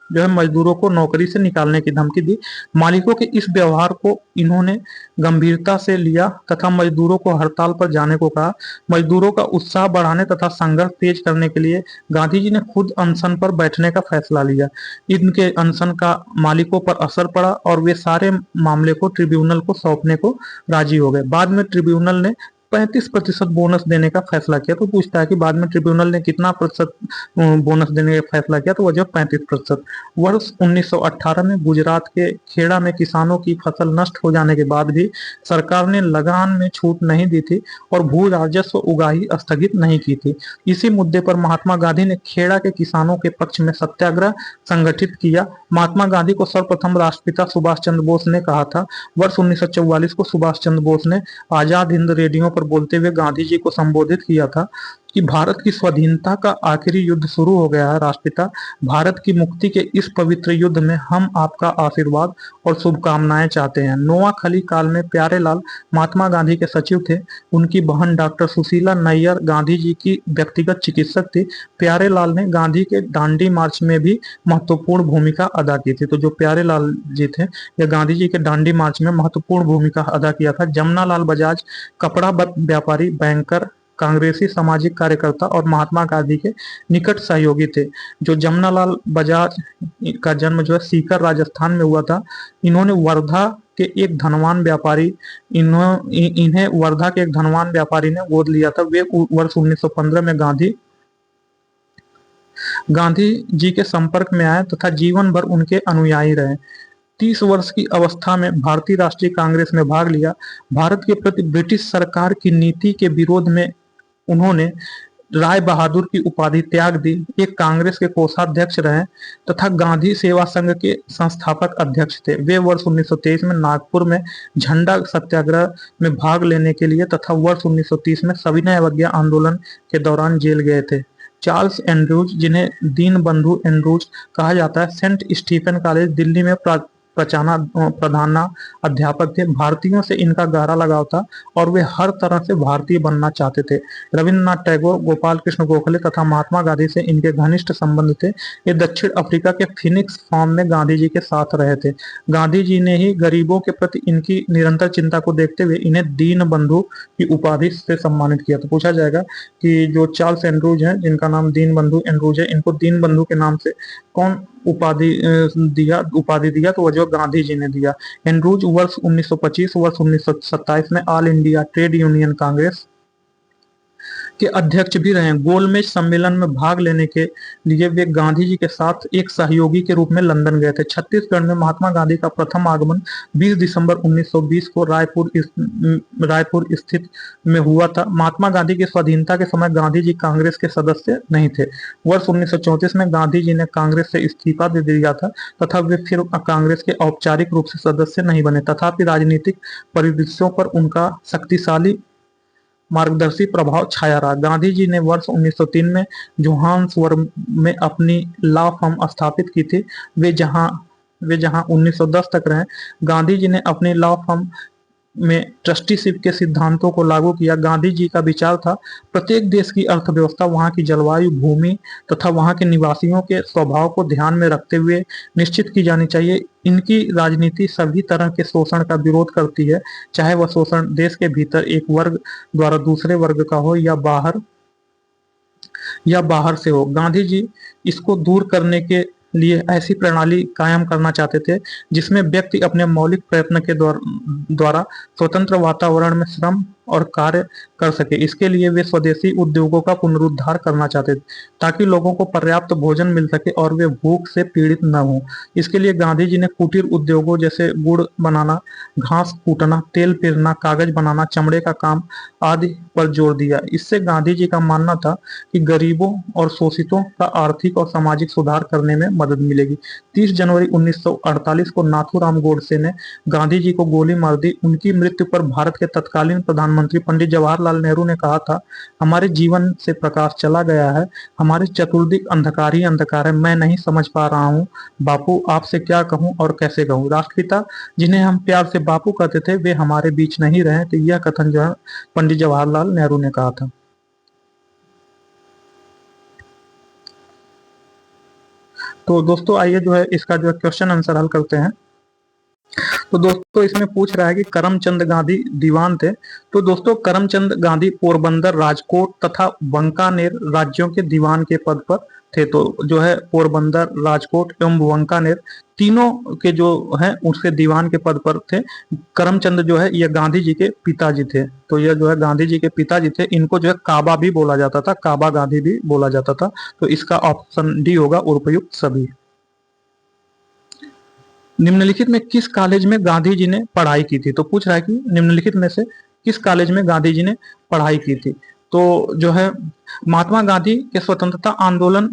जो है मजदूरों को नौकरी से निकालने की धमकी दी। मालिकों के इस व्यवहार को इन्होंने गंभीरता से लिया तथा मजदूरों को हड़ताल पर जाने को कहा। मजदूरों का उत्साह बढ़ाने तथा संघर्ष तेज करने के लिए गांधी जी ने खुद अनशन पर बैठने का फैसला लिया। इनके अनशन का मालिकों पर असर पड़ा और वे सारे मामले को ट्रिब्यूनल को सौंपने को राजी हो गए। बाद में ट्रिब्यूनल ने 35% बोनस देने का फैसला किया। तो पूछता है कि बाद में ट्रिब्यूनल ने कितना प्रतिशत बोनस देने का फैसला किया, तो वह जो 35%। वर्ष 1918 में गुजरात के खेड़ा में किसानों की फसल नष्ट हो जाने के बाद भी सरकार ने लगान में छूट नहीं दी थी और भू राजस्व उगाही स्थगित नहीं की थी। इसी मुद्दे पर महात्मा गांधी ने खेड़ा के किसानों के पक्ष में सत्याग्रह संगठित किया। महात्मा गांधी को सर्वप्रथम राष्ट्रपिता सुभाष चंद्र बोस ने कहा था। वर्ष 1944 को सुभाष चंद्र बोस ने आजाद हिंद रेडियो पर बोलते हुए गांधी जी को संबोधित किया था कि भारत की स्वाधीनता का आखिरी युद्ध शुरू हो गया है राष्ट्रपिता। भारत की मुक्ति के इस पवित्र युद्ध में हम आपका आशीर्वाद और शुभकामनाएं चाहते हैं। नोआखली काल में प्यारेलाल महात्मा गांधी के सचिव थे। उनकी बहन डॉक्टर सुशीला नैयर गांधी जी की व्यक्तिगत चिकित्सक थी। प्यारेलाल ने गांधी के दांडी मार्च में भी महत्वपूर्ण भूमिका अदा की थी। तो जो प्यारेलाल जी थे, यह गांधी जी के दांडी मार्च में महत्वपूर्ण भूमिका अदा किया था। जमनालाल बजाज कपड़ा व्यापारी, बैंकर, कांग्रेसी सामाजिक कार्यकर्ता और महात्मा गांधी के निकट सहयोगी थे। जो जमनालाल बजाज का जन्म जो है सीकर राजस्थान में हुआ था। इन्होंने वर्धा के एक धनवान व्यापारी इन्हें वर्धा के एक धनवान व्यापारी ने गोद लिया था। वे वर्ष 1915 में गांधी जी के संपर्क में आए तथा जीवन भर उनके अनुयायी रहे। 30 वर्ष की अवस्था में भारतीय राष्ट्रीय कांग्रेस में भाग लिया। भारत के प्रति ब्रिटिश सरकार की नीति के विरोध में उन्होंने राय बहादुर की उपाधि त्याग दी। एक कांग्रेस के कोषाध्यक्ष रहे तथा गांधी सेवा संघ के संस्थापक अध्यक्ष थे। वे वर्ष 1923 में नागपुर में झंडा सत्याग्रह में भाग लेने के लिए तथा वर्ष 1930 में सविनय अवज्ञा आंदोलन के दौरान जेल गए थे। चार्ल्स एंड्रूज, जिन्हें दीन बंधु एंड्रूज कहा जाता है, सेंट स्टीफन कॉलेज दिल्ली में प्रधाना अध्यापक थे। भारतीयों से इनका गहरा लगाव था और वे हर तरह से भारतीय बनना चाहते थे। रविन्द्रनाथ टैगोर, गोपाल कृष्ण गोखले तथा महात्मा गांधी से इनके घनिष्ठ संबंध थे। ये दक्षिण अफ्रीका के फिनिक्स फार्म में गांधी जी के साथ रहे थे। गांधी जी ने ही गरीबों के प्रति इनकी निरंतर चिंता को देखते हुए इन्हें दीन बंधु की उपाधि से सम्मानित किया। तो पूछा जाएगा कि जो चार्ल्स एंड्रूज हैं, जिनका नाम दीन बंधु एंड्रूज है, इनको दीन बंधु के नाम से कौन उपाधि दिया, तो वह जो गांधी जी ने दिया। एंड्रूज वर्ष 1925 वर्ष 1927 में all India trade union Congress के अध्यक्ष भी रहे। गोलमेज सम्मेलन में भाग लेने के लिए वे गांधी जी के साथ एक सहयोगी के रूप में लंदन गए थे। छत्तीसगढ़ में महात्मा गांधी का प्रथम आगमन 20 दिसंबर 1920 को रायपुर स्थित में हुआ था। महात्मा गांधी की स्वाधीनता के समय गांधी जी कांग्रेस के सदस्य नहीं थे। वर्ष 1934 में गांधी जी ने कांग्रेस से इस्तीफा दे दिया था तथा वे फिर कांग्रेस के औपचारिक रूप से सदस्य नहीं बने। तथापि राजनीतिक परिदृश्यों पर उनका शक्तिशाली मार्गदर्शी प्रभाव छाया रहा। गांधी जी ने वर्ष 1903 में जोहान्सबर्ग में अपनी लॉ फर्म स्थापित की थी। वे जहां 1910 तक रहे। गांधी जी ने अपनी लॉ फर्म में ट्रस्टीशिप के सिद्धांतों को लागू किया। गांधी जी का विचार था प्रत्येक देश की अर्थव्यवस्था वहां की जलवायु, भूमि तथा वहां के निवासियों के स्वभाव को ध्यान में रखते हुए निश्चित की जानी चाहिए। इनकी राजनीति सभी तरह के शोषण का विरोध करती है, चाहे वह शोषण देश के भीतर एक वर्ग द्वारा दूसरे वर्ग का हो या बाहर से हो। गांधी जी इसको दूर करने के लिए ऐसी प्रणाली कायम करना चाहते थे जिसमें व्यक्ति अपने मौलिक प्रयत्न के द्वारा स्वतंत्र वातावरण में श्रम और कार्य कर सके। इसके लिए वे स्वदेशी उद्योगों का पुनरुद्धार करना चाहते थे ताकि लोगों को पर्याप्त भोजन मिल सके और वे भूख से पीड़ित न हो। इसके लिए गांधी जी ने कुटीर उद्योगों जैसे गुड़ बनाना, घास कूटना, तेल पेरना, कागज बनाना, चमड़े का काम आदि पर जोर दिया। इससे गांधी जी का मानना था कि गरीबों और शोषितों का आर्थिक और सामाजिक सुधार करने में मदद मिलेगी। 30 जनवरी 1948 को नाथूराम गोडसे ने गांधी जी को गोली मार दी। उनकी मृत्यु पर भारत के तत्कालीन प्रधानमंत्री पंडित जवाहरलाल नेहरू ने कहा था, हमारे जीवन से प्रकाश चला गया है, हमारे चतुर्दिक अंधकार ही अंधकार है, मैं नहीं समझ पा रहा हूँ बापू, आपसे क्या कहूँ और कैसे कहूँ। राष्ट्रपिता जिन्हें हम प्यार से बापू कहते थे, वे हमारे बीच नहीं रहे। तो यह कथन जो है पंडित जवाहरलाल नेहरू ने कहा था। तो दोस्तों आइए जो है इसका जो क्वेश्चन आंसर हल करते हैं। तो दोस्तों इसमें पूछ रहा है कि करमचंद गांधी दीवान थे। तो दोस्तों करमचंद गांधी पोरबंदर, राजकोट तथा बंकानेर राज्यों के दीवान के पद पर थे। तो जो है पोरबंदर, राजकोट एवं बंकानेर तीनों के जो है उसके दीवान के पद पर थे। करमचंद जो है ये गांधी जी के पिताजी थे। तो यह जो है गांधी जी के पिताजी थे। इनको जो है काबा भी बोला जाता था, काबा गांधी भी बोला जाता था। तो इसका ऑप्शन डी होगा, उपयुक्त सभी। निम्नलिखित में किस कॉलेज में गांधी जी ने पढ़ाई की थी? तो पूछ रहा है कि निम्नलिखित में से किस कॉलेज में गांधी जी ने पढ़ाई की थी? तो जो है महात्मा गांधी के स्वतंत्रता आंदोलन,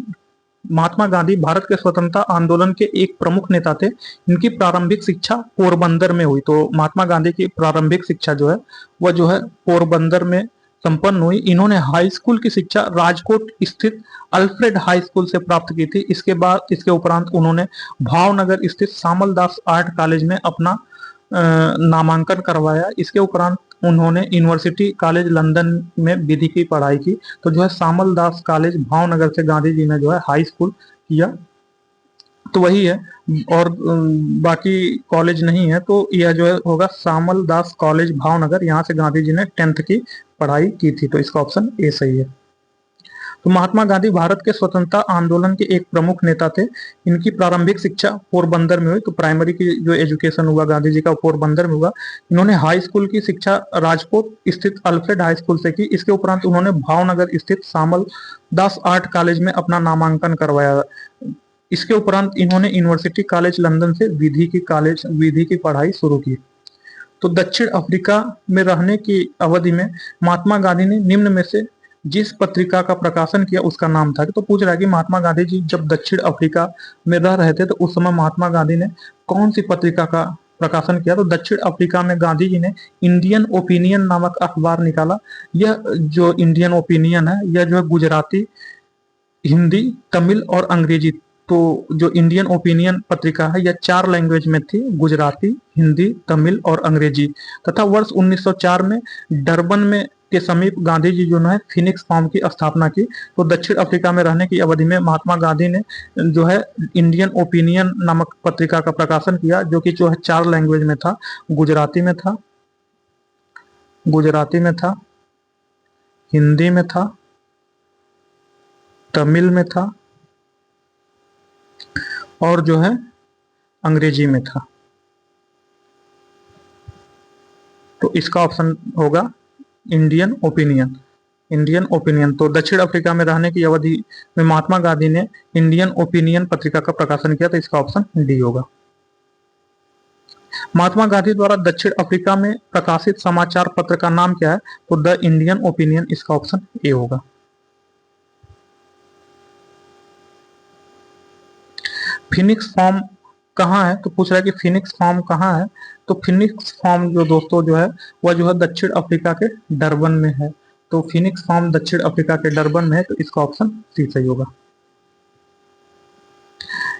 महात्मा गांधी भारत के स्वतंत्रता आंदोलन के एक प्रमुख नेता थे। इनकी प्रारंभिक शिक्षा पोरबंदर में हुई। तो महात्मा गांधी की प्रारंभिक शिक्षा जो है वह जो है पोरबंदर में संपन्न हुई। इन्होंने हाई स्कूल की शिक्षा राजकोट स्थित अल्फ्रेड हाई स्कूल से प्राप्त की थी। इसके बाद इसके उपरांत उन्होंने भावनगर स्थित सामल दास आर्ट कॉलेज में अपना नामांकन करवाया। इसके उपरांत उन्होंने यूनिवर्सिटी कॉलेज लंदन में विधि की पढ़ाई की। तो जो है सामल दास कॉलेज भावनगर से गांधी जी ने जो है हाई स्कूल किया। तो वही है, और बाकी कॉलेज नहीं है। तो यह जो है होगा सामल दास कॉलेज भावनगर, यहाँ से गांधी जी ने 10th की पढ़ाई की थी। तो इसका ऑप्शन ए सही है। तो महात्मा गांधी भारत के स्वतंत्रता आंदोलन के एक प्रमुख नेता थे। इनकी प्रारंभिक शिक्षा पोरबंदर में हुई। तो प्राइमरी की जो एजुकेशन हुआ गांधी जी का पोरबंदर में हुआ। इन्होंने हाई स्कूल की शिक्षा राजकोट स्थित अल्फ्रेड हाई स्कूल से की। इसके उपरांत उन्होंने भावनगर स्थित सामल दास आर्ट कॉलेज में अपना नामांकन करवाया। इसके उपरांत इन्होंने यूनिवर्सिटी कॉलेज लंदन से विधि की पढ़ाई शुरू की। तो दक्षिण अफ्रीका में रहने की अवधि में महात्मा गांधी ने निम्न में से जिस पत्रिका का प्रकाशन किया उसका नाम था। तो पूछ रहा है कि महात्मा गांधी जी जब दक्षिण अफ्रीका में रह रहे थे तो उस समय महात्मा गांधी ने कौन सी पत्रिका का प्रकाशन किया? तो दक्षिण अफ्रीका में गांधी जी ने इंडियन ओपिनियन नामक अखबार निकाला। यह जो इंडियन ओपिनियन है यह जो है गुजराती, हिंदी, तमिल और अंग्रेजी। तो जो इंडियन ओपिनियन पत्रिका है यह 4 लैंग्वेज में थी, गुजराती, हिंदी, तमिल और अंग्रेजी। तथा वर्ष 1904 में डरबन में के समीप गांधी जी जो है फिनिक्स फार्म की स्थापना की। तो दक्षिण अफ्रीका में रहने की अवधि में महात्मा गांधी ने जो है इंडियन ओपिनियन नामक पत्रिका का प्रकाशन किया, जो कि जो है 4 लैंग्वेज में था। गुजराती में था, हिंदी में था, तमिल में था और जो है अंग्रेजी में था। तो इसका ऑप्शन होगा इंडियन ओपिनियन। तो दक्षिण अफ्रीका में रहने की अवधि में महात्मा गांधी ने इंडियन ओपिनियन पत्रिका का प्रकाशन किया। तो इसका ऑप्शन डी होगा। महात्मा गांधी द्वारा दक्षिण अफ्रीका में प्रकाशित समाचार पत्र का नाम क्या है? तो द इंडियन ओपिनियन। इसका ऑप्शन ए होगा। फिनिक्स फार्म कहाँ है? तो पूछ रहा है कि फिनिक्स फार्म कहाँ है। तो फिनिक्स फार्म जो दोस्तों जो है वह जो है दक्षिण अफ्रीका के डरबन में है। तो फिनिक्स फार्म दक्षिण अफ्रीका के डरबन में है। तो इसका ऑप्शन सी सही होगा।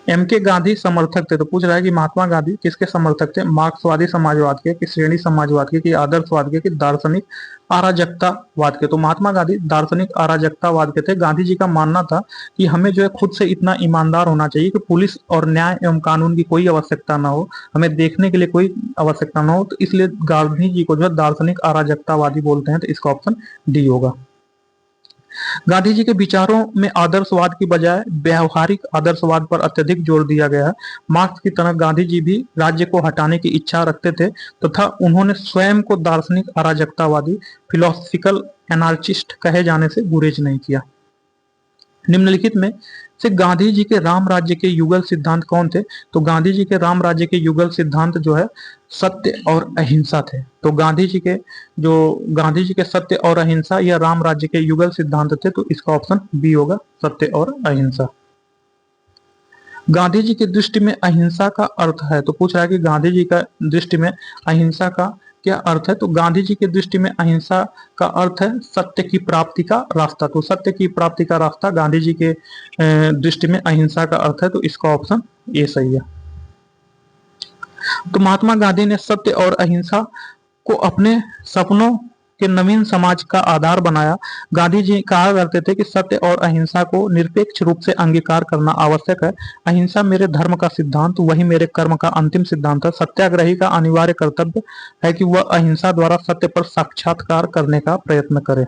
एम.के. गांधी समर्थक थे। तो पूछ रहा है कि महात्मा गांधी किसके समर्थक थे? मार्क्सवादी समाजवाद के, कि श्रेणी समाजवाद के, कि आदर्शवाद के, कि दार्शनिक अराजकतावाद के? तो महात्मा गांधी दार्शनिक अराजकतावाद के थे। गांधी जी का मानना था कि हमें जो है खुद से इतना ईमानदार होना चाहिए कि पुलिस और न्याय एवं कानून की कोई आवश्यकता ना हो, हमें देखने के लिए कोई आवश्यकता ना हो। तो इसलिए गांधी जी को जो है दार्शनिक अराजकतावादी बोलते हैं। तो इसका ऑप्शन डी होगा। गांधी जी के विचारों में आदर्शवाद की बजाय व्यवहारिक आदर्शवाद पर अत्यधिक जोर दिया गया है। मार्क्स की तरह गांधी जी भी राज्य को हटाने की इच्छा रखते थे तथा उन्होंने स्वयं को दार्शनिक अराजकतावादी, फिलोसफिकल एनार्चिस्ट कहे जाने से गुरेज नहीं किया। निम्नलिखित में से गांधी जी के राम राज्य के युगल सिद्धांत कौन थे? तो गांधी जी के राम राज्य के युगल सिद्धांत जो है सत्य और अहिंसा थे। तो गांधी जी के सत्य और अहिंसा या राम राज्य के युगल सिद्धांत थे। तो इसका ऑप्शन बी होगा, सत्य और अहिंसा। गांधी जी की दृष्टि में अहिंसा का अर्थ है। तो पूछ रहा है कि गांधी जी का दृष्टि में अहिंसा का क्या अर्थ है? तो गांधी जी की दृष्टि में अहिंसा का अर्थ है सत्य की प्राप्ति का रास्ता। तो सत्य की प्राप्ति का रास्ता गांधी जी के दृष्टि में अहिंसा का अर्थ है। तो इसका ऑप्शन ए सही है। तो महात्मा गांधी ने सत्य और अहिंसा को अपने सपनों के नवीन समाज का आधार बनाया। गांधी जी कहा करते थे कि सत्य और अहिंसा को निरपेक्ष रूप से अंगीकार करना आवश्यक है। अहिंसा मेरे धर्म का सिद्धांत, वही मेरे कर्म का अंतिम सिद्धांत है। सत्याग्रही का अनिवार्य कर्तव्य है कि वह अहिंसा द्वारा सत्य पर साक्षात्कार करने का प्रयत्न करे।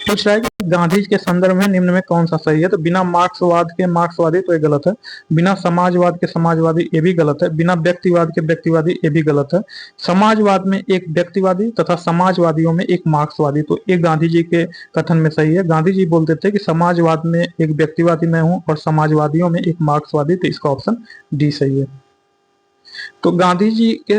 पूछ रहा है कि गांधी जी के संदर्भ में निम्न में कौन सा सही है, तो बिना मार्क्सवाद के मार्क्सवादी तो ये गलत है, बिना समाजवाद के समाजवादी ये भी गलत है, बिना व्यक्तिवाद के व्यक्तिवादी ये भी गलत है। समाजवाद में एक व्यक्तिवादी तथा समाजवादियों में एक मार्क्सवादी, तो ये गांधी जी के कथन में सही है। गांधी जी बोलते थे कि समाजवाद में एक व्यक्तिवादी मैं हूं और समाजवादियों में एक मार्क्सवादी, तो इसका ऑप्शन डी सही है। तो गांधी जी के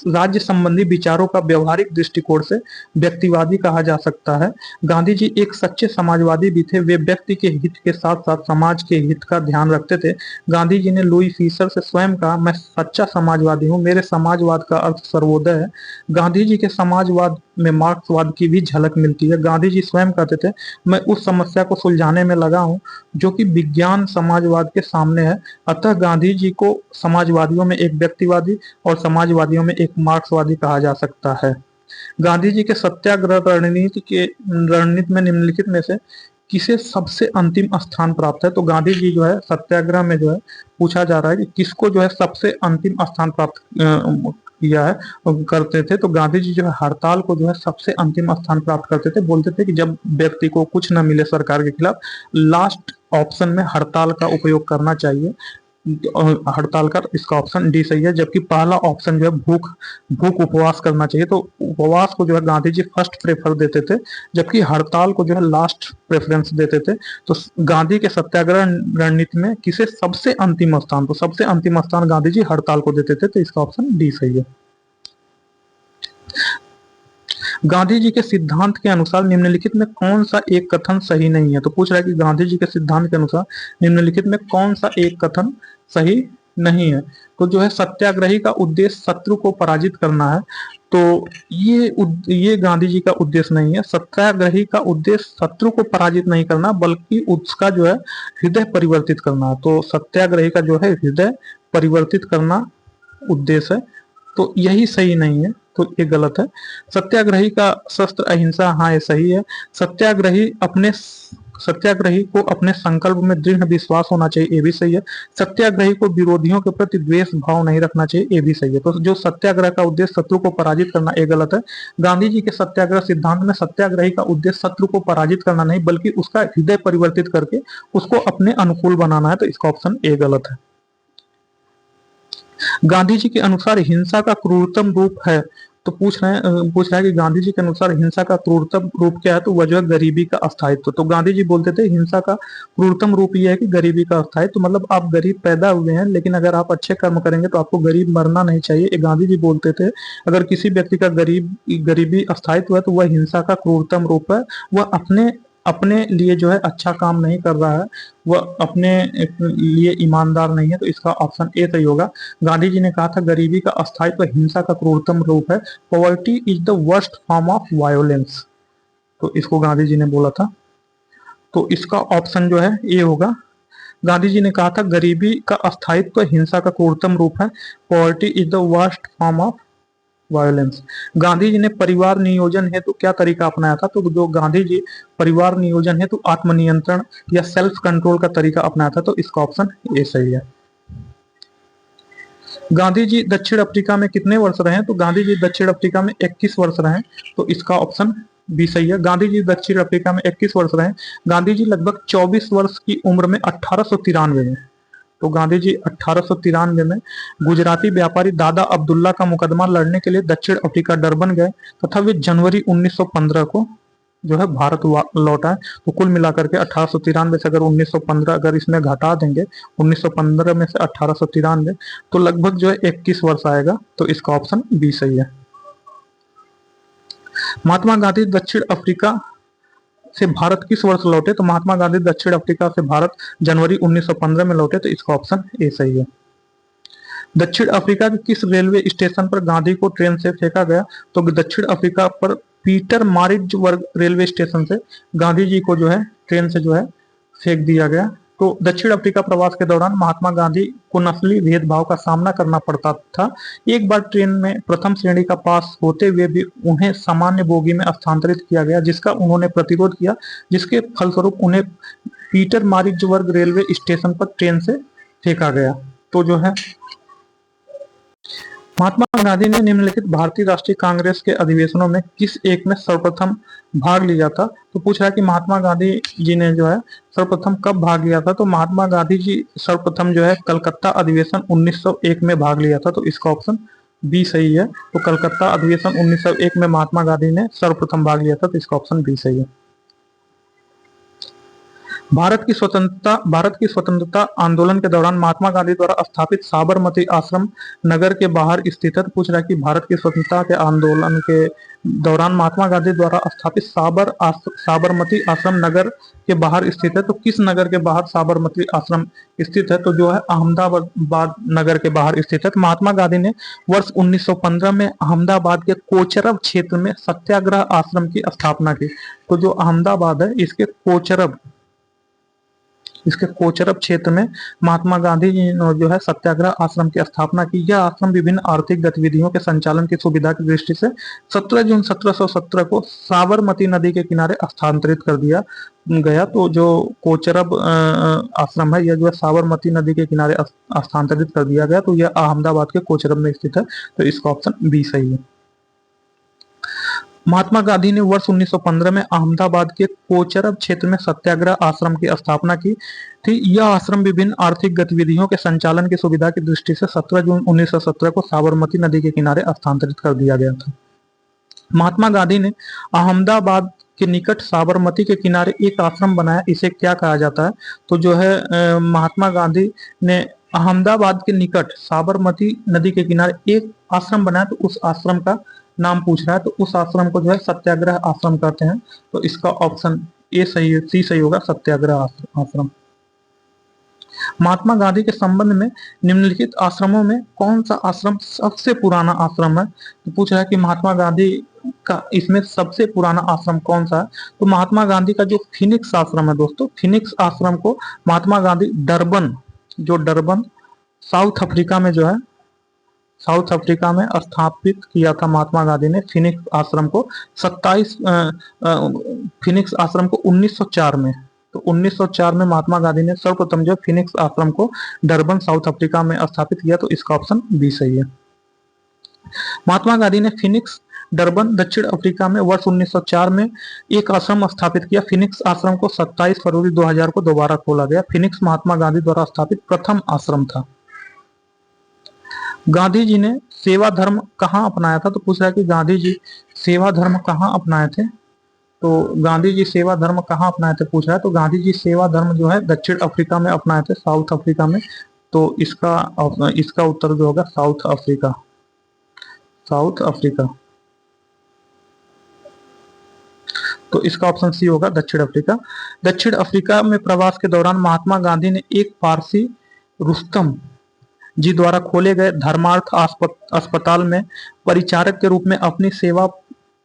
राज्य संबंधी विचारों का व्यवहारिक दृष्टिकोण से व्यक्तिवादी कहा जा सकता है। गांधी जी एक सच्चे समाजवादी भी थे, वे व्यक्ति के हित के साथ साथ समाज के हित का ध्यान रखते थे। गांधी जी ने लुई फीसर से स्वयं कहा, मैं सच्चा समाजवादी हूँ, मेरे समाजवाद का अर्थ सर्वोदय है। गांधी जी के समाजवाद में मार्क्सवाद की भी झलक मिलती है। गांधी जी स्वयं कहते थे, मैं उस समस्या को सुलझाने में लगा हूँ जो कि विज्ञान समाजवाद के सामने है। अतः गांधी जी को समाजवादियों में एक व्यक्तिवादी और समाजवादियों में एक मार्क्सवादी कहा जा सकता है। गांधी जी के सत्याग्रह रणनीति में निम्नलिखित में से किसे सबसे अंतिम स्थान प्राप्त है, तो गांधी जी जो है सत्याग्रह में जो है पूछा जा रहा है कि किसको जो है सबसे अंतिम स्थान प्राप्त किया है करते थे, तो गांधी जी जो है हड़ताल को जो है सबसे अंतिम स्थान प्राप्त करते थे। बोलते थे कि जब व्यक्ति को कुछ न मिले सरकार के खिलाफ, लास्ट ऑप्शन में हड़ताल का उपयोग करना चाहिए। हड़ताल का इसका ऑप्शन डी सही है। जबकि पहला ऑप्शन जो है भूख भूख उपवास करना चाहिए, तो उपवास को जो है गांधी जी फर्स्ट प्रेफर देते थे, जबकि हड़ताल को जो है लास्ट प्रेफरेंस देते थे। तो गांधी के सत्याग्रह रणनीति में किसे सबसे अंतिम स्थान, तो सबसे अंतिम स्थान गांधी जी हड़ताल को देते थे, तो इसका ऑप्शन डी सही है। गांधी जी के सिद्धांत के अनुसार निम्नलिखित में कौन सा एक कथन सही नहीं है, तो पूछ रहा है कि गांधी जी के सिद्धांत के अनुसार निम्नलिखित में कौन सा एक कथन सही नहीं है। तो जो है सत्याग्रही का उद्देश्य शत्रु को पराजित करना है, तो ये गांधी जी का उद्देश्य नहीं है। सत्याग्रही का उद्देश्य शत्रु को पराजित नहीं करना बल्कि उसका जो है हृदय परिवर्तित करना, तो सत्याग्रही का जो है हृदय परिवर्तित करना उद्देश्य है, तो यही सही नहीं है, तो ये गलत है। सत्याग्रही का शस्त्र अहिंसा, हाँ ये सही है। सत्याग्रही को अपने संकल्प में दृढ़ विश्वास होना चाहिए, ये भी सही है। सत्याग्रही को विरोधियों के प्रति द्वेष भाव नहीं रखना चाहिए, ये भी सही है। तो जो सत्याग्रह का उद्देश्य शत्रु को पराजित करना, ये गलत है। गांधी जी के सत्याग्रह सिद्धांत में सत्याग्रही का उद्देश्य शत्रु को पराजित करना नहीं बल्कि उसका हृदय परिवर्तित करके उसको अपने अनुकूल बनाना है, तो इसका ऑप्शन ए गलत है। गांधी जी के अनुसार हिंसा का क्रूरतम रूप है, तो पूछ रहा है कि गांधी जी के अनुसार हिंसा का क्रूरतम रूप क्या है, तो वह जो है गरीबी का अस्थायित्व। तो गांधी जी बोलते थे हिंसा का क्रूरतम रूप यह है कि गरीबी का अस्थायित्व, मतलब आप गरीब पैदा हुए हैं लेकिन अगर आप अच्छे कर्म करेंगे तो आपको गरीब मरना नहीं चाहिए, ये गांधी जी बोलते थे। अगर किसी व्यक्ति का गरीबी अस्थायित्व है तो वह हिंसा का क्रूरतम रूप है। वह अपने लिए जो है अच्छा काम नहीं कर रहा है, वह अपने लिए ईमानदार नहीं है, तो इसका ऑप्शन ए सही होगा। गांधी जी ने कहा था गरीबी का अस्थायित्व हिंसा का क्रूरतम रूप है, poverty is the worst form of violence, तो इसको गांधी जी ने बोला था, तो इसका ऑप्शन जो है ए होगा। गांधी जी ने कहा था गरीबी का अस्थायित्व हिंसा का क्रूरतम रूप है, poverty is the worst form of violence. Gandhi ji ने परिवार नियोजन हेतु क्या तरीका अपनाया था, तो जो गांधी जी परिवार नियोजन हेतु आत्मनियंत्रण या सेल्फ कंट्रोल का तरीका अपनाया था, तो इसका ऑप्शन ए सही है। गांधी जी दक्षिण अफ्रीका में कितने वर्ष रहे, तो गांधी जी दक्षिण अफ्रीका में 21 वर्ष रहे, तो इसका ऑप्शन बी सही है। गांधी जी दक्षिण अफ्रीका में 21 वर्ष रहे। गांधी जी लगभग 24 वर्ष की उम्र में 1893 में, तो गांधी जी 1893 में गुजराती व्यापारी दादा अब्दुल्ला का मुकदमा लड़ने के लिए दक्षिण अफ्रीका डरबन गए तथा वे जनवरी 1915 को जो है भारत लौट आए। तो कुल मिलाकर के 1893 से अगर 1915 अगर इसमें घटा देंगे 1915 में से 1893, तो लगभग जो है 21 वर्ष आएगा, तो इसका ऑप्शन बी सही है। महात्मा गांधी दक्षिण अफ्रीका से भारत किस वर्ष लौटे, तो महात्मा गांधी दक्षिण अफ्रीका से भारत जनवरी 1915 में लौटे, तो इसका ऑप्शन ए सही है। दक्षिण अफ्रीका के किस रेलवे स्टेशन पर गांधी को ट्रेन से फेंका गया, तो दक्षिण अफ्रीका पर पीटर मारिट्जबर्ग रेलवे स्टेशन से गांधी जी को जो है ट्रेन से जो है फेंक दिया गया। तो दक्षिण अफ्रीका प्रवास के दौरान महात्मा गांधी को नस्ली भेदभाव का सामना करना पड़ता था। एक बार ट्रेन में प्रथम श्रेणी का पास होते हुए भी उन्हें सामान्य बोगी में स्थानांतरित किया गया, जिसका उन्होंने प्रतिरोध किया, जिसके फलस्वरूप उन्हें पीटरमारिट्जबर्ग रेलवे स्टेशन पर ट्रेन से फेंका गया। तो जो है महात्मा गांधी ने निम्नलिखित भारतीय राष्ट्रीय कांग्रेस के अधिवेशनों में किस एक में सर्वप्रथम भाग लिया था? तो पूछ रहा है कि महात्मा गांधी जी ने जो है सर्वप्रथम कब भाग लिया था? तो महात्मा गांधी जी सर्वप्रथम जो है कलकत्ता अधिवेशन 1901 में भाग लिया था। तो इसका ऑप्शन बी सही है। तो कलकत्ता अधिवेशन 1901 में महात्मा गांधी ने सर्वप्रथम भाग लिया था। तो इसका ऑप्शन बी सही है। भारत की स्वतंत्रता आंदोलन के दौरान महात्मा गांधी द्वारा स्थापित साबरमती आश्रम नगर के बाहर स्थित है। तो पूछ रहा है कि भारत की स्वतंत्रता के आंदोलन के दौरान महात्मा गांधी द्वारा स्थापित साबरमती आश्रम नगर के बाहर स्थित है। तो किस नगर के बाहर साबरमती आश्रम स्थित है? तो जो है अहमदाबाद नगर के बाहर स्थित है। तो महात्मा गांधी ने वर्ष 1915 में अहमदाबाद के कोचरब क्षेत्र में सत्याग्रह आश्रम की स्थापना की। तो जो अहमदाबाद है इसके कोचरब क्षेत्र में महात्मा गांधी जी ने जो है सत्याग्रह आश्रम की स्थापना की। यह आश्रम विभिन्न आर्थिक गतिविधियों के संचालन की सुविधा की दृष्टि से 17 जून 1717 को साबरमती नदी के किनारे स्थानांतरित कर दिया गया। तो जो कोचरब आश्रम है यह जो है साबरमती नदी के किनारे स्थानांतरित कर दिया गया। तो यह अहमदाबाद के कोचरब में स्थित है। तो इसका ऑप्शन बी सही है। महात्मा गांधी ने वर्ष 1915 में अहमदाबाद के कोचरब क्षेत्र में सत्याग्रह आश्रम की स्थापना की थी। यह आश्रम विभिन्न आर्थिक गतिविधियों के संचालन की सुविधा की दृष्टि से 17 जून 1917 को साबरमती नदी के किनारे स्थानांतरित कर दिया गया था। महात्मा गांधी ने अहमदाबाद के निकट साबरमती के किनारे एक आश्रम बनाया। इसे क्या कहा जाता है? तो जो है महात्मा गांधी ने अहमदाबाद के निकट साबरमती नदी के किनारे एक आश्रम बनाया। तो उस आश्रम का नाम पूछ रहा है। तो उस आश्रम को जो है सत्याग्रह आश्रम कहते हैं। तो इसका ऑप्शन ए सही है, सी सही होगा, सत्याग्रह आश्रम। महात्मा गांधी के संबंध में निम्नलिखित आश्रमों में कौन सा आश्रम सबसे पुराना आश्रम है? तो पूछ रहा है कि महात्मा गांधी का इसमें सबसे पुराना आश्रम कौन सा है? तो महात्मा गांधी का जो फिनिक्स आश्रम है दोस्तों, फिनिक्स आश्रम को Mahatma Gandhi Durban south Africa में जो है साउथ अफ्रीका में स्थापित किया था। महात्मा गांधी ने फिनिक्स आश्रम को 1904 में। तो 1904 में महात्मा गांधी ने सर्वप्रथम जो फिनिक्स आश्रम को डरबन साउथ अफ्रीका में स्थापित किया। तो इसका ऑप्शन बी सही है। महात्मा गांधी ने फिनिक्स डरबन दक्षिण अफ्रीका में वर्ष 1904 में एक आश्रम स्थापित किया। फिनिक्स आश्रम को 27 फरवरी 2000 को दोबारा खोला गया। फिनिक्स महात्मा गांधी द्वारा स्थापित प्रथम आश्रम था। गांधी जी ने सेवा धर्म कहाँ अपनाया था? तो पूछ रहा है कि गांधी जी सेवा धर्म कहाँ अपनाए थे? तो गांधी जी सेवा धर्म कहाँ अपनाए थे पूछ रहा है। तो गांधी जी सेवा धर्म जो है दक्षिण अफ्रीका में अपनाए थे, साउथ अफ्रीका में। तो इसका उत्तर जो होगा साउथ अफ्रीका। तो इसका ऑप्शन सी होगा, दक्षिण अफ्रीका। दक्षिण अफ्रीका में प्रवास के दौरान महात्मा गांधी ने एक पारसी रुस्तम जी द्वारा खोले गए धर्मार्थ अस्पताल में परिचारक के रूप में अपनी सेवा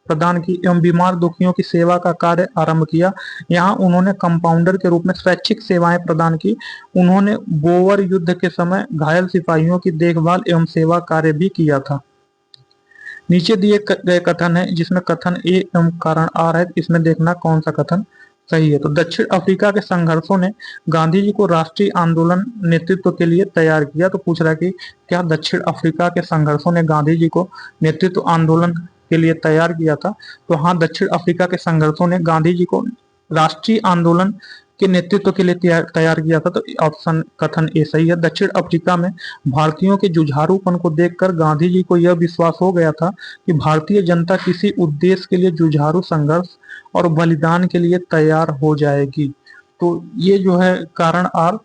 प्रदान की एवं बीमार दुखियों की सेवा का कार्य आरंभ किया। यहाँ उन्होंने कंपाउंडर के रूप में स्वैच्छिक सेवाएं प्रदान की। उन्होंने बोअर युद्ध के समय घायल सिपाहियों की देखभाल एवं सेवा कार्य भी किया था। नीचे दिए गए कथन है जिसमें कथन ए एवं कारण आर है। इसमें देखना कौन सा कथन सही है। तो दक्षिण अफ्रीका के संघर्षों ने गांधी जी को राष्ट्रीय आंदोलन नेतृत्व के लिए तैयार किया। तो पूछ रहा है कि क्या दक्षिण अफ्रीका के संघर्षों ने गांधी जी को नेतृत्व आंदोलन के लिए तैयार किया था? तो हाँ, दक्षिण अफ्रीका के संघर्षों ने गांधी जी को राष्ट्रीय आंदोलन के नेतृत्व के लिए तैयार किया था। तो ऑप्शन कथन ए सही है। दक्षिण अफ्रीका में भारतीयों के जुझारूपन को देखकर गांधी जी को यह विश्वास हो गया था कि भारतीय जनता किसी उद्देश्य के लिए जुझारू संघर्ष और बलिदान के लिए तैयार हो जाएगी। तो ये जो है कारण आर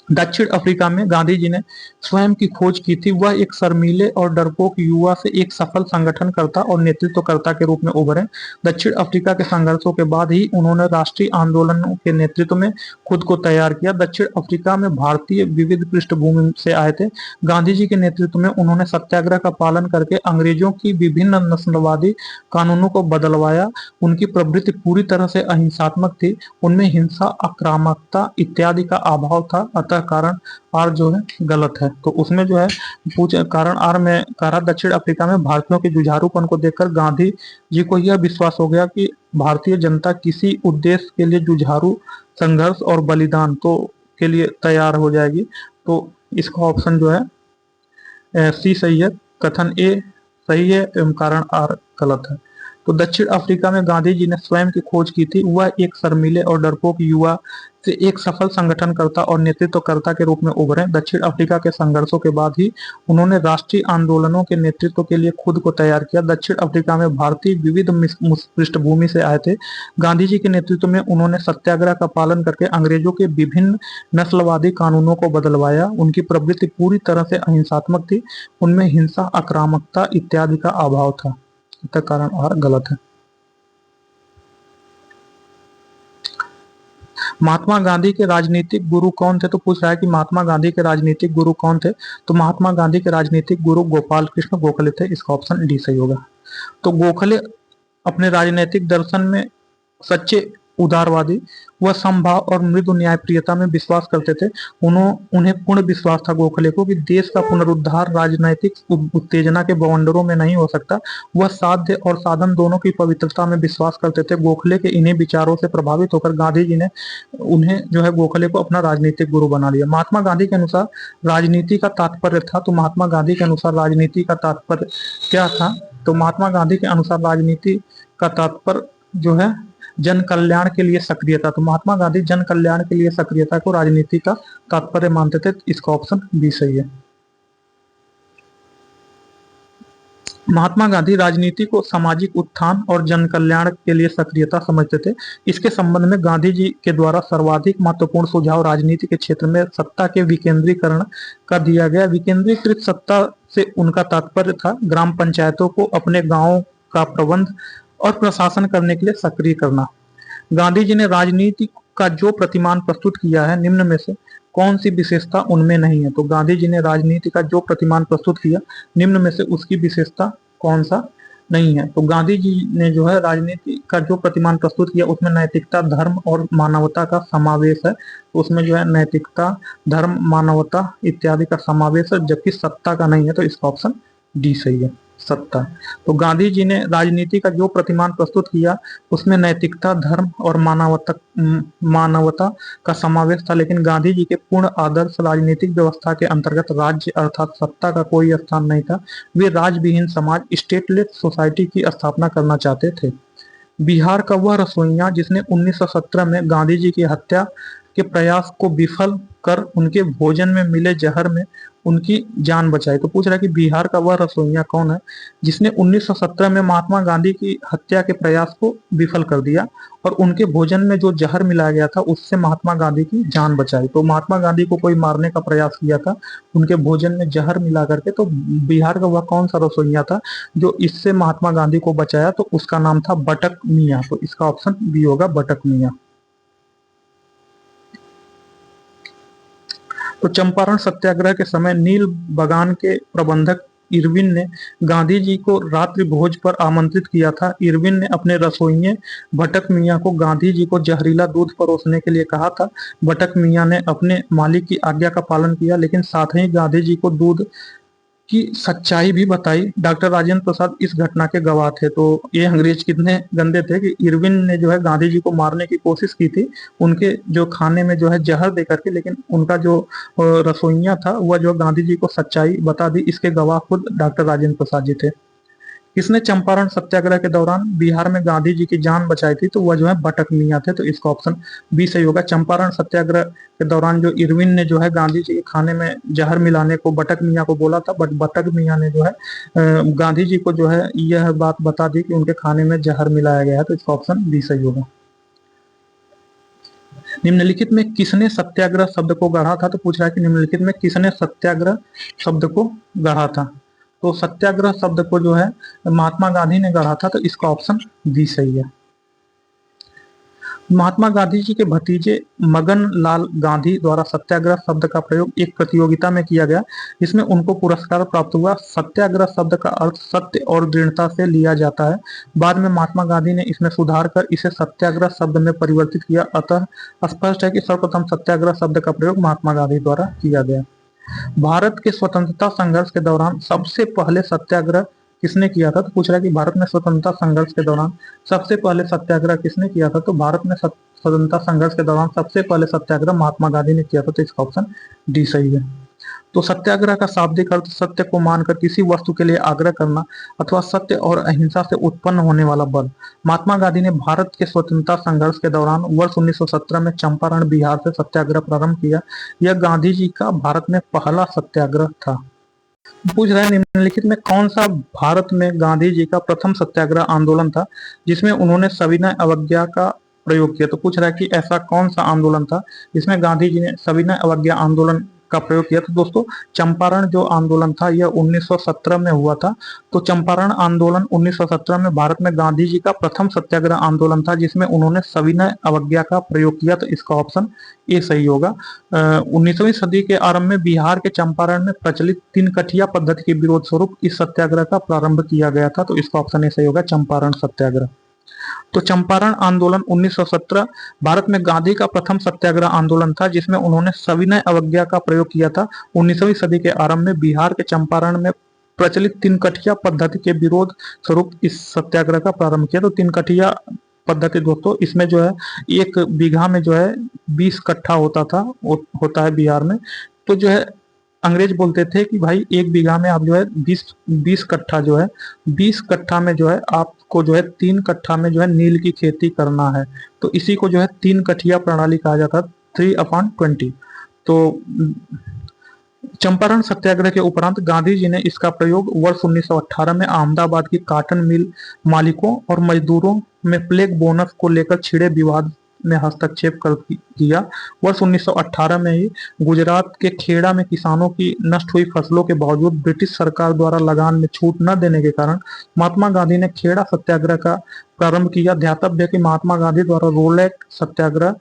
दक्षिण अफ्रीका में गांधी जी ने स्वयं की खोज की थी। वह एक शर्मीले और डरपोक युवा से एक सफल संगठनकर्ता और नेतृत्वकर्ता के रूप में उभरे। दक्षिण अफ्रीका के संघर्षों के बाद ही उन्होंने राष्ट्रीय आंदोलनों के नेतृत्व में खुद को तैयार किया। दक्षिण अफ्रीका में भारतीय विविध पृष्ठभूमि से आए थे। गांधी जी के नेतृत्व में उन्होंने सत्याग्रह का पालन करके अंग्रेजों की विभिन्न नस्लवादी कानूनों को बदलवाया। उनकी प्रवृत्ति पूरी तरह से अहिंसात्मक थी। उनमें हिंसा, आक्रामकता इत्यादि का अभाव था। अतः कारण आर जो है गलत है। तो उसमें जो है पूछ कारण आर में कह रहा, दक्षिण अफ्रीका में भारतीयों के जुझारूपन को देखकर गांधी जी को यह विश्वास हो गया कि भारतीय जनता किसी उद्देश्य के लिए जुझारू, संघर्ष और बलिदान तो के लिए तैयार हो जाएगी। तो इसका ऑप्शन जो है सी सही है, कथन ए सही है एवं कारण आर गलत है। तो दक्षिण अफ्रीका में गांधी जी ने स्वयं की खोज की थी। वह एक शर्मीले और डरपोक युवा से एक सफल संगठनकर्ता और नेतृत्वकर्ता के रूप में उभरे। दक्षिण अफ्रीका के संघर्षों के बाद ही उन्होंने राष्ट्रीय आंदोलनों के नेतृत्व के लिए खुद को तैयार किया। दक्षिण अफ्रीका में भारतीय विविध पृष्ठभूमि से आए थे। गांधी जी के नेतृत्व में उन्होंने सत्याग्रह का पालन करके अंग्रेजों के विभिन्न नस्लवादी कानूनों को बदलवाया। उनकी प्रवृत्ति पूरी तरह से अहिंसात्मक थी। उनमें हिंसा, आक्रामकता इत्यादि का अभाव था। इसका कारण आर गलत है। महात्मा गांधी के राजनीतिक गुरु कौन थे? तो पूछ रहा है कि महात्मा गांधी के राजनीतिक गुरु कौन थे। तो महात्मा गांधी के राजनीतिक गुरु गोपाल कृष्ण गोखले थे। इसका ऑप्शन डी सही होगा। तो गोखले अपने राजनीतिक दर्शन में सच्चे उदारवादी व समभाव और मृदु न्यायप्रियता में विश्वास करते थे। उन्हें पूर्ण विश्वास था गोखले को कि देश का पुनरुद्धार राजनैतिक उत्तेजना के बवंडरों में नहीं हो सकता। वह साध्य और साधन दोनों की पवित्रता में विश्वास करते थे। गोखले के इन्हीं विचारों से प्रभावित होकर गांधी जी ने उन्हें जो है गोखले को अपना राजनीतिक गुरु बना लिया। महात्मा गांधी के अनुसार राजनीति का तात्पर्य था। तो महात्मा गांधी के अनुसार राजनीति का तात्पर्य क्या था? तो महात्मा गांधी के अनुसार राजनीति का तात्पर्य जो है जन कल्याण के लिए सक्रियता। तो महात्मा गांधी जन कल्याण के लिए सक्रियता को राजनीति का तात्पर्य मानते थे। इसका ऑप्शन बी सही है। महात्मा गांधी राजनीति को सामाजिक उत्थान और जन कल्याण के लिए सक्रियता समझते थे। इसके संबंध में गांधी जी के द्वारा सर्वाधिक महत्वपूर्ण सुझाव राजनीति के क्षेत्र में सत्ता के विकेंद्रीकरण का दिया गया। विकेंद्रीकृत सत्ता से उनका तात्पर्य था ग्राम पंचायतों को अपने गांवों का प्रबंध और प्रशासन करने के लिए सक्रिय करना। गांधी जी ने राजनीति का जो प्रतिमान प्रस्तुत किया है, निम्न में से कौन सी विशेषता उनमें नहीं है? तो गांधी जी ने राजनीति का जो प्रतिमान प्रस्तुत किया, निम्न में से उसकी विशेषता कौन सा नहीं है? तो गांधी जी ने जो है राजनीति का जो प्रतिमान प्रस्तुत किया उसमें नैतिकता, धर्म और मानवता का समावेश है। तो उसमें जो है नैतिकता, धर्म, मानवता इत्यादि का समावेश है, जबकि सत्ता का नहीं है। तो इसका ऑप्शन डी सही है, सत्ता। तो गांधी जी ने राजनीति का जो प्रतिमान प्रस्तुत किया उसमें नैतिकता, धर्म और मानवता का समावेश था, लेकिन गांधी जी के पूर्ण आदर्श राजनीतिक व्यवस्था के अंतर्गत राज्य अर्थात सत्ता का कोई स्थान नहीं था। वे राजविहीन समाज, स्टेटलेस सोसाइटी की स्थापना करना चाहते थे। बिहार का वह रसोइया जिसने 1917 में गांधी जी की हत्या के प्रयास को विफल कर उनके भोजन में मिले जहर में उनकी जान बचाई। तो पूछ रहा है कि बिहार का वह रसोइया कौन है जिसने 1917 में महात्मा गांधी की हत्या के प्रयास को विफल कर दिया और उनके भोजन में जो जहर मिलाया गया था उससे महात्मा गांधी की जान बचाई। तो महात्मा गांधी को कोई मारने का प्रयास किया था उनके भोजन में जहर मिला करके। तो बिहार का वह कौन सा रसोइया था जो इससे महात्मा गांधी को बचाया? तो उसका नाम था बटक मियाँ। तो इसका ऑप्शन बी होगा, बटक मियाँ। तो चंपारण सत्याग्रह के समय नील बगान के प्रबंधक इरविन ने गांधी जी को रात्रि भोज पर आमंत्रित किया था। इरविन ने अपने रसोइये भटक मियाँ को गांधी जी को जहरीला दूध परोसने के लिए कहा था। भटक मियाँ ने अपने मालिक की आज्ञा का पालन किया, लेकिन साथ ही गांधी जी को दूध की सच्चाई भी बताई। डॉक्टर राजेंद्र प्रसाद इस घटना के गवाह थे। तो ये अंग्रेज कितने गंदे थे कि इरविन ने जो है गांधी जी को मारने की कोशिश की थी उनके जो खाने में जो है जहर दे करके, लेकिन उनका जो रसोइया था वह जो गांधी जी को सच्चाई बता दी। इसके गवाह खुद डॉक्टर राजेंद्र प्रसाद जी थे। किसने चंपारण सत्याग्रह के दौरान बिहार में गांधी जी की जान बचाई थी? तो वह जो है बटक मियाँ थे। तो इसका ऑप्शन बी सही होगा। चंपारण सत्याग्रह के दौरान जो इरविन ने जो है गांधी जी के खाने में जहर मिलाने को बटक मियाँ को बोला था, बट बटक मियाँ ने जो है गांधी जी को जो है यह बात बता दी कि उनके खाने में जहर मिलाया गया है। तो इसका ऑप्शन बी सही होगा। निम्नलिखित में किसने सत्याग्रह शब्द को गढ़ा था? तो पूछ रहा है कि निम्नलिखित में किसने सत्याग्रह शब्द को गढ़ा था? तो सत्याग्रह शब्द को जो है महात्मा गांधी ने गढ़ा था, तो इसका ऑप्शन बी सही है। महात्मा गांधी जी के भतीजे मगन लाल गांधी द्वारा सत्याग्रह शब्द का प्रयोग एक प्रतियोगिता में किया गया, जिसमें उनको पुरस्कार प्राप्त हुआ। सत्याग्रह शब्द का अर्थ सत्य और दृढ़ता से लिया जाता है। बाद में महात्मा गांधी ने इसमें सुधार कर इसे सत्याग्रह शब्द में परिवर्तित किया। अतः स्पष्ट है कि सर्वप्रथम सत्याग्रह शब्द का प्रयोग महात्मा गांधी द्वारा किया गया। भारत के स्वतंत्रता संघर्ष के दौरान सबसे पहले सत्याग्रह किसने किया था? तो पूछ रहा है कि भारत में स्वतंत्रता संघर्ष के दौरान सबसे पहले सत्याग्रह किसने किया था? तो भारत में स्वतंत्रता संघर्ष के दौरान सबसे पहले सत्याग्रह महात्मा गांधी ने किया था, तो इसका ऑप्शन डी सही है। तो सत्याग्रह का शाब्दिक अर्थ सत्य को मानकर किसी वस्तु के लिए आग्रह करना अथवा सत्य और अहिंसा से उत्पन्न होने वाला बल। महात्मा गांधी ने भारत के स्वतंत्रता संघर्ष के दौरान वर्ष 1917 में चंपारण बिहार से सत्याग्रह प्रारंभ किया। यह गांधी जी का भारत में पहला सत्याग्रह था। पूछ रहा है निम्नलिखित में कौन सा भारत में गांधी जी का प्रथम सत्याग्रह आंदोलन था जिसमें उन्होंने सविनय अवज्ञा का प्रयोग किया? तो पूछ रहा है कि ऐसा कौन सा आंदोलन था जिसमें गांधी जी ने सविनय अवज्ञा आंदोलन का प्रयोग किया? तो दोस्तों चंपारण जो आंदोलन था यह 1917 में हुआ था। तो चंपारण आंदोलन 1917 में भारत में गांधी जी का प्रथम सत्याग्रह आंदोलन था जिसमें उन्होंने सविनय अवज्ञा का प्रयोग किया, तो इसका ऑप्शन ए सही होगा। 19वीं सदी के आरंभ में बिहार के चंपारण में प्रचलित तीन कठिया पद्धति के विरोध स्वरूप इस सत्याग्रह का प्रारंभ किया गया था, तो इसका ऑप्शन ए सही होगा, चंपारण सत्याग्रह। तो चंपारण आंदोलन 1917 भारत में गांधी का प्रथम सत्याग्रह आंदोलन था जिसमें उन्होंने सविनय अवज्ञा का प्रयोग किया था। 19वीं सदी के आरंभ में बिहार के चंपारण में प्रचलित तीन कठिया पद्धति के विरोध स्वरूप इस सत्याग्रह का प्रारंभ किया। तो तीन कठिया पद्धति दोस्तों, इसमें जो है एक बीघा में जो है 20 कट्ठा होता है बिहार में। तो जो है अंग्रेज बोलते थे कि भाई एक बीघा में आप जो है 20 कट्ठा जो है 20 कट्ठा में जो है आपको जो है 3 कट्ठा में जो है नील की खेती करना है। तो इसी को जो है 3 कठिया प्रणाली कहा जाता है, 3/20। तो चंपारण सत्याग्रह के उपरांत गांधी जी ने इसका प्रयोग वर्ष 1918 में अहमदाबाद की काटन मिल मालिकों और मजदूरों में प्लेग बोनस को लेकर छिड़े विवाद में हस्तक्षेप कर किया। वर्ष 1918 में ही गुजरात के खेड़ा में किसानों की नष्ट हुई फसलों के बावजूद ब्रिटिश सरकार द्वारा लगान में छूट न देने के कारण महात्मा गांधी ने खेड़ा सत्याग्रह का प्रारंभ किया। ध्यातव्य है कि महात्मा गांधी द्वारा रोलेट सत्याग्रह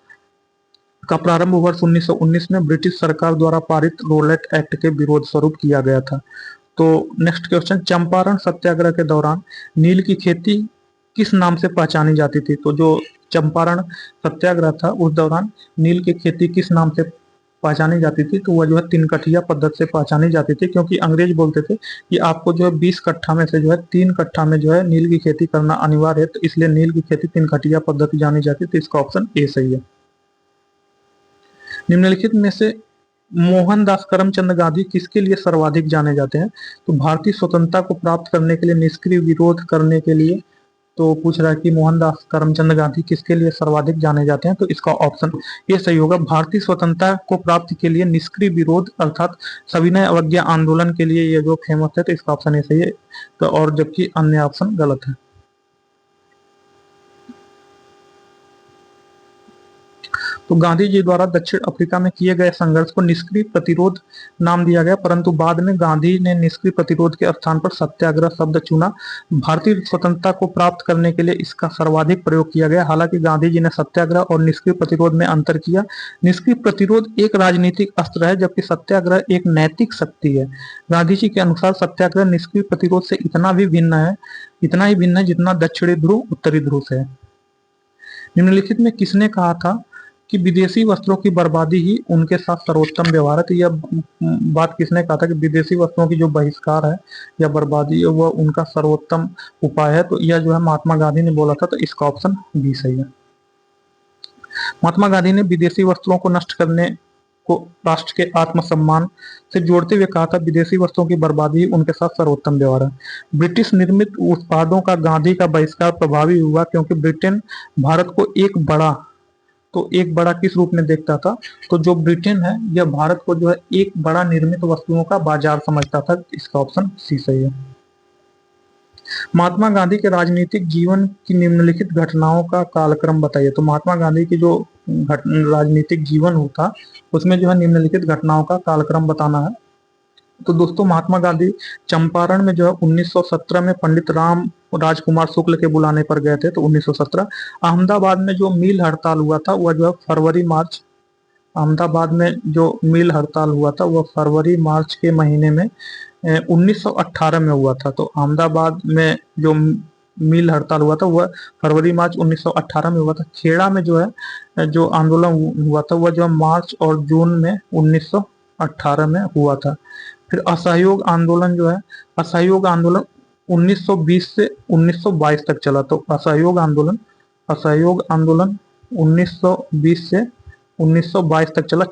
का प्रारंभ वर्ष 1919 में ब्रिटिश सरकार द्वारा पारित रोलेट एक्ट के विरोध स्वरूप किया गया था। तो नेक्स्ट क्वेश्चन, चंपारण सत्याग्रह के दौरान नील की खेती किस नाम से पहचानी जाती थी? तो जो चंपारण सत्याग्रह था उस दौरान नील की खेती किस नाम से पहचानी जाती थी? तो वह जो है 3 कठिया पद्धति से पहचानी जाती थी, क्योंकि अंग्रेज बोलते थे कि आपको जो है 20 कट्ठा में से जो है 3 कट्ठा में जो है नील की खेती करना अनिवार्य है, तो इसलिए नील की खेती 3 कठिया पद्धति जानी जाती थी। इसका ऑप्शन ए सही है। निम्नलिखित में से मोहनदास करमचंद गांधी किसके लिए सर्वाधिक जाने जाते हैं? तो भारतीय स्वतंत्रता को प्राप्त करने के लिए निष्क्रिय विरोध करने के लिए। तो पूछ रहा है कि मोहनदास करमचंद गांधी किसके लिए सर्वाधिक जाने जाते हैं? तो इसका ऑप्शन ये सही होगा, भारतीय स्वतंत्रता को प्राप्ति के लिए निष्क्रिय विरोध अर्थात सविनय अवज्ञा आंदोलन के लिए ये जो फेमस है, तो इसका ऑप्शन ये सही है। तो और जबकि अन्य ऑप्शन गलत है। तो गांधी जी द्वारा दक्षिण अफ्रीका में किए गए संघर्ष को निष्क्रिय प्रतिरोध नाम दिया गया, परंतु बाद में गांधी ने निष्क्रिय प्रतिरोध के स्थान पर सत्याग्रह शब्द चुना। भारतीय स्वतंत्रता को प्राप्त करने के लिए इसका सर्वाधिक प्रयोग किया गया। हालांकि गांधी जी ने सत्याग्रह और निष्क्रिय प्रतिरोध में अंतर किया। निष्क्रिय प्रतिरोध एक राजनीतिक अस्त्र है, जबकि सत्याग्रह एक नैतिक शक्ति है। गांधी जी के अनुसार सत्याग्रह निष्क्रिय प्रतिरोध से इतना ही भिन्न है जितना दक्षिणी ध्रुव उत्तरी ध्रुव से है। निम्नलिखित में किसने कहा था कि विदेशी वस्त्रों की बर्बादी ही उनके साथ सर्वोत्तम व्यवहार है? तो यह बात किसने कहा था कि विदेशी वस्त्रों की जो बहिष्कार है या बर्बादी है वह उनका सर्वोत्तम उपाय है? तो यह जो है महात्मा गांधी ने बोला था, तो इसका ऑप्शन बी सही है। महात्मा गांधी ने विदेशी वस्त्रों को नष्ट करने को राष्ट्र के आत्मसम्मान से जोड़ते हुए कहा था विदेशी वस्तुओं की बर्बादी उनके साथ सर्वोत्तम व्यवहार है। ब्रिटिश निर्मित उत्पादों का गांधी का बहिष्कार प्रभावी हुआ क्योंकि ब्रिटेन भारत को एक बड़ा किस रूप में देखता था? तो जो ब्रिटेन है यह भारत को जो है एक बड़ा निर्मित वस्तुओं का बाजार समझता था। इसका ऑप्शन सी सही है। महात्मा गांधी के राजनीतिक जीवन की निम्नलिखित घटनाओं का कालक्रम बताइए। तो महात्मा गांधी की जो राजनीतिक जीवन होता उसमें जो है निम्नलिखित घटनाओं का कालक्रम बताना है। तो दोस्तों महात्मा गांधी चंपारण में जो है 1917 में पंडित राम राजकुमार शुक्ल के बुलाने पर गए थे, तो 1917। अहमदाबाद में जो मिल हड़ताल हुआ था वह जो है फरवरी मार्च, अहमदाबाद में जो मिल हड़ताल हुआ था वह फरवरी मार्च के महीने में 1918 में हुआ था। तो अहमदाबाद में जो मिल हड़ताल हुआ था वह फरवरी मार्च 1918 में हुआ था। खेड़ा में जो है जो आंदोलन हुआ था वह जो मार्च और जून में 1918 में हुआ था। फिर असहयोग आंदोलन जो है, असहयोग आंदोलन 1920 से 1922 तक चला। तो असहयोग आंदोलन 1920 से 1922 तक चला।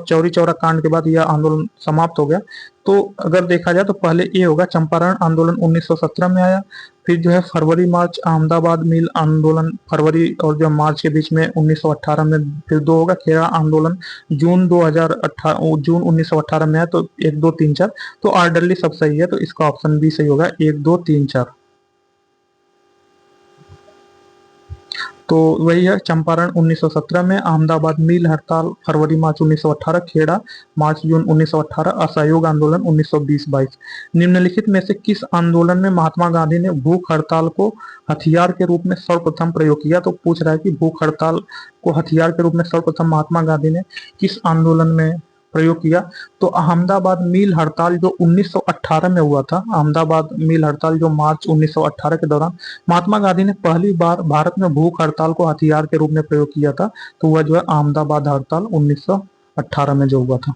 चौरी चौरा कांड के बाद यह आंदोलन समाप्त हो गया। तो अगर देखा जाए तो पहले ये होगा चंपारण आंदोलन 1917 में आया, फिर जो है फरवरी मार्च अहमदाबाद मिल आंदोलन फरवरी और जो मार्च के बीच में 1918 में, फिर दो होगा खेड़ा आंदोलन जून 1918 में है। तो 1 2 3 4, तो आर्डरली सब सही है, तो इसका ऑप्शन बी सही होगा 1 2 3 4। तो वही है चंपारण 1917 में, अहमदाबाद मिल हड़ताल फरवरी मार्च 1918, खेड़ा मार्च जून 1918, असहयोग आंदोलन 1920-22। निम्नलिखित में से किस आंदोलन में महात्मा गांधी ने भूख हड़ताल को हथियार के रूप में सर्वप्रथम प्रयोग किया। तो पूछ रहा है कि भूख हड़ताल को हथियार के रूप में सर्वप्रथम महात्मा गांधी ने किस आंदोलन में प्रयोग किया। तो अहमदाबाद मिल हड़ताल जो 1918 में हुआ था, अहमदाबाद मिल हड़ताल जो मार्च 1918 के दौरान महात्मा गांधी ने पहली बार भारत में भूख हड़ताल को हथियार के रूप में प्रयोग किया था। तो वह जो है अहमदाबाद हड़ताल 1918 में जो हुआ था।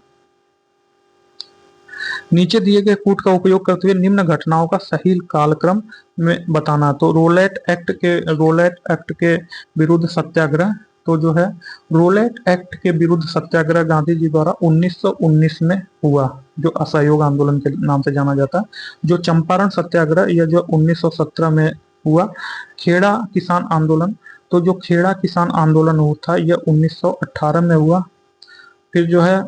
नीचे दिए गए कूट का उपयोग करते हुए निम्न घटनाओं का सही कालक्रम में बताना। तो रोलेट एक्ट के विरुद्ध सत्याग्रह, तो जो है रोलेट एक्ट के विरुद्ध सत्याग्रह गांधी जी द्वारा 1919 में हुआ, जो असहयोग आंदोलन के नाम से जाना जाता है। जो चंपारण सत्याग्रह यह जो 1917 में हुआ। खेड़ा किसान आंदोलन, तो जो खेड़ा किसान आंदोलन हुआ था यह 1918 में हुआ, फिर जो है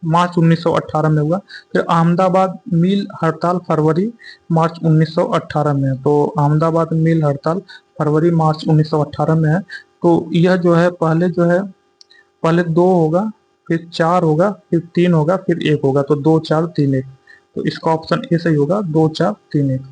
मार्च 1918 में हुआ। फिर अहमदाबाद मिल हड़ताल फरवरी मार्च 1918 में है। तो अहमदाबाद मिल हड़ताल फरवरी मार्च 1918 में है। तो यह जो है पहले 2 होगा, फिर 4 होगा, फिर 3 होगा, फिर 1 होगा। तो 2 4 3 1, तो इसका ऑप्शन ए सही होगा 2 4 3 1।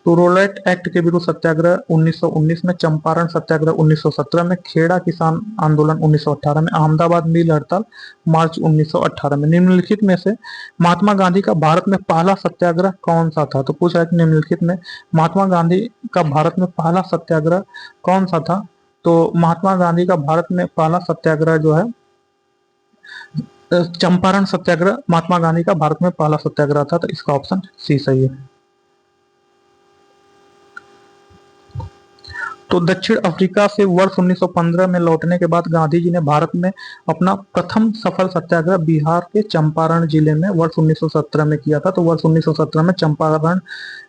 तो रोलेट एक्ट के विरुद्ध सत्याग्रह 1919 में, चंपारण सत्याग्रह 1917 में, खेड़ा किसान आंदोलन 1918 में, अहमदाबाद मिल हड़ताल मार्च 1918 में। निम्नलिखित में से महात्मा गांधी का भारत में पहला सत्याग्रह कौन सा था। तो पूछ रहा है कि निम्नलिखित में महात्मा गांधी का भारत में पहला सत्याग्रह कौन सा था। तो महात्मा गांधी का भारत में पहला सत्याग्रह जो है चंपारण सत्याग्रह महात्मा गांधी का भारत में पहला सत्याग्रह था। तो इसका ऑप्शन सी सही है। तो दक्षिण अफ्रीका से वर्ष 1915 में लौटने के बाद गांधी जी ने भारत में अपना प्रथम सफल सत्याग्रह बिहार के चंपारण जिले में वर्ष 1917 में किया था। तो वर्ष 1917 में चंपारण